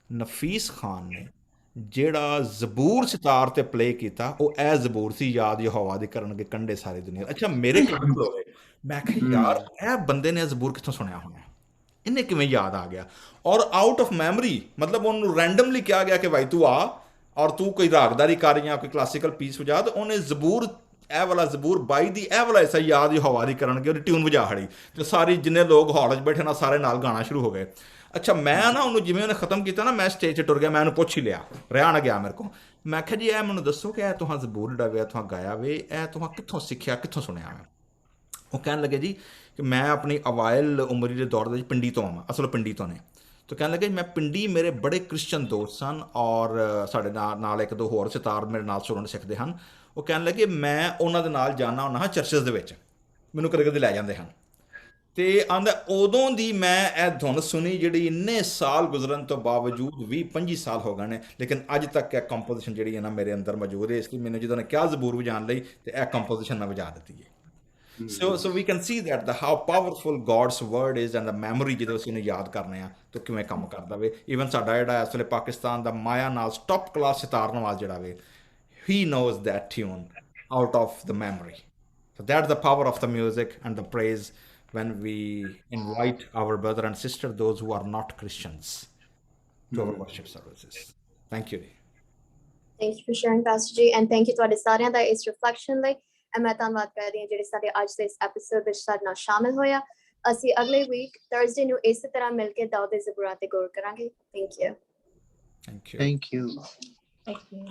Nafees Khan ਨੇ ਜਿਹੜਾ ਜ਼ਬੂਰ ਸਿਤਾਰ 'ਤੇ ਪਲੇ ਕੀਤਾ, ਉਹ ਇਹ ਜ਼ਬੂਰ ਸੀ, ਯਾਦ ਯਹੋਵਾ ਦੀ ਕਰਨਗੇ ਕੰਢੇ ਸਾਰੀ ਦੁਨੀਆ। ਅੱਛਾ ਮੇਰੇ ਕੋਲ ਹੋਵੇ, ਮੈਂ ਕਿਹਾ ਯਾਰ ਇਹ ਬੰਦੇ ਨੇ ਜ਼ਬੂਰ ਕਿੱਥੋਂ ਸੁਣਿਆ ਹੋਣਾ, ਇਹਨੇ ਕਿਵੇਂ ਯਾਦ ਆ ਗਿਆ? ਔਰ ਆਊਟ ਆਫ ਮੈਮਰੀ, ਮਤਲਬ ਉਹਨੂੰ ਰੈਂਡਮਲੀ ਕਿਹਾ ਗਿਆ ਕਿ ਭਾਈ ਤੂੰ ਆ ਔਰ ਤੂੰ ਕੋਈ ਰਾਗਦਾਰੀ ਕਰ ਜਾਂ ਕੋਈ ਕਲਾਸੀਕਲ ਪੀਸ ਵਜਾ, ਤਾਂ ਉਹਨੇ ਜ਼ਬੂਰ ਇਹ ਵਾਲਾ ਜ਼ਬੂਰ 22 ਦੀ ਇਹ ਵਾਲਾ ਐਸਾ ਯਾਦ ਯਹੋਵਾ ਦੀ ਕਰਨਗੇ ਉਹਦੀ ਟਿਊਨ ਵਜਾ ਖੜੀ, ਅਤੇ ਸਾਰੀ ਜਿੰਨੇ ਲੋਕ ਹਾਲ 'ਚ ਬੈਠੇ ਨਾ ਸਾਰੇ ਨਾਲ ਗਾਣਾ ਸ਼ੁਰੂ ਹੋ ਗਏ। ਅੱਛਾ ਮੈਂ ਨਾ ਉਹਨੂੰ ਜਿਵੇਂ ਉਹਨੇ ਖਤਮ ਕੀਤਾ ਨਾ, ਮੈਂ ਸਟੇਜ 'ਤੇ ਟੁਰ ਗਿਆ, ਮੈਂ ਉਹਨੂੰ ਪੁੱਛ ਹੀ ਲਿਆ, ਰਿਹਾ ਨਾ ਗਿਆ ਮੇਰੇ ਕੋਲ। ਮੈਂ ਕਿਹਾ ਜੀ ਇਹ ਮੈਨੂੰ ਦੱਸੋ ਕਿ ਇਹ ਤੁਹਾਂ ਜ਼ਬੂਰ ਜਿਹੜਾ ਵੇ ਤੁਹਾਂ ਗਾਇਆ ਵੇ, ਇਹ ਤੁਹਾਂ ਕਿੱਥੋਂ ਸਿੱਖਿਆ, ਕਿੱਥੋਂ ਸੁਣਿਆ ਵਾ? ਉਹ ਕਹਿਣ ਲੱਗੇ ਜੀ ਕਿ ਮੈਂ ਆਪਣੀ ਅਵਾਇਲ ਉਮਰੀ ਦੇ ਦੌਰ ਦੇ ਵਿੱਚ ਪਿੰਡੀ ਤੋਂ ਆਵਾਂ, ਅਸਲ ਪਿੰਡੀ ਤੋਂ ਨੇ। ਤਾਂ ਕਹਿਣ ਲੱਗੇ ਮੈਂ ਪਿੰਡੀ, ਮੇਰੇ ਬੜੇ ਕ੍ਰਿਸਚਨ ਦੋਸਤ ਸਨ ਔਰ ਸਾਡੇ ਨਾਲ ਇੱਕ ਦੋ ਹੋਰ ਸਿਤਾਰ ਮੇਰੇ ਨਾਲ ਸੁਣਨ ਸਿੱਖਦੇ ਹਨ। ਉਹ ਕਹਿਣ ਲੱਗੇ ਮੈਂ ਉਹਨਾਂ ਦੇ ਨਾਲ ਜਾਣਾ ਹੁੰਦਾ ਹਾਂ ਚਰਚਿਸ ਦੇ ਵਿੱਚ, ਮੈਨੂੰ ਕਦੇ ਕਦੇ ਲੈ ਜਾਂਦੇ ਹਨ। ਅਤੇ ਆਂਦਾ ਉਦੋਂ ਦੀ ਮੈਂ ਇਹ ਧੁਨ ਸੁਣੀ ਜਿਹੜੀ ਇੰਨੇ ਸਾਲ ਗੁਜ਼ਰਨ ਤੋਂ ਬਾਵਜੂਦ 20-25 ਸਾਲ ਹੋ ਗਏ ਨੇ, ਲੇਕਿਨ ਅੱਜ ਤੱਕ ਇਹ ਕੰਪੋਜੀਸ਼ਨ ਜਿਹੜੀ ਹੈ ਨਾ ਮੇਰੇ ਅੰਦਰ ਮੌਜੂਦ ਹੈ। ਇਸ ਲਈ ਮੈਨੂੰ ਜਦੋਂ ਨੇ ਕਿਹਾ ਜ਼ਬੂਰ ਵਜਾਉਣ ਲਈ, ਅਤੇ ਇਹ ਕੰਪੋਜੀਸ਼ਨ ਮੈਂ ਵਜਾ ਦਿੱਤੀ ਹੈ। So we can see that how powerful God's word is, and the memory ਜਦੋਂ ਅਸੀਂ ਉਹਨੂੰ ਯਾਦ ਕਰਨੇ ਆ ਤਾਂ ਕਿਵੇਂ ਕੰਮ ਕਰਦਾ ਵੇ। ਈਵਨ ਸਾਡਾ ਜਿਹੜਾ ਇਸ ਵੇਲੇ ਪਾਕਿਸਤਾਨ ਦਾ ਮਾਇਆ ਨਾਜ਼ ਟੌਪ ਕਲਾਸ ਸਿਤਾਰ ਨਵਾਜ਼ ਜਿਹੜਾ ਵੇ, he knows that tune out of the memory. So that's the power of the music and the praise when we invite our brother and sister, those who are not Christians, to our worship services. Thank you. Thank you for sharing, Pastor G, and thank you ਤੁਹਾਡੇ ਸਾਰਿਆਂ ਦਾ ਇਸ reflection ਲਈ। ਮੈਂ ਧੰਨਵਾਦ ਕਰਦੀ ਹਾਂ ਜਿਹੜੇ ਸਾਡੇ ਅੱਜ ਦੇ ਇਸ ਐਪੀਸੋਡ ਵਿੱਚ ਸਾਡੇ ਨਾਲ ਸ਼ਾਮਿਲ ਹੋਇਆ। ਅਸੀਂ ਅਗਲੇ ਵੀਕ ਥਰਸਡੇ ਨੂੰ ਇਸੇ ਤਰ੍ਹਾਂ ਮਿਲ ਕੇ ਦਾਊਦ ਦੇ ਜ਼ਬੂਰਾਂ ਤੇ ਗੌਰ ਕਰਾਂਗੇ। Thank you. Thank you. Thank you.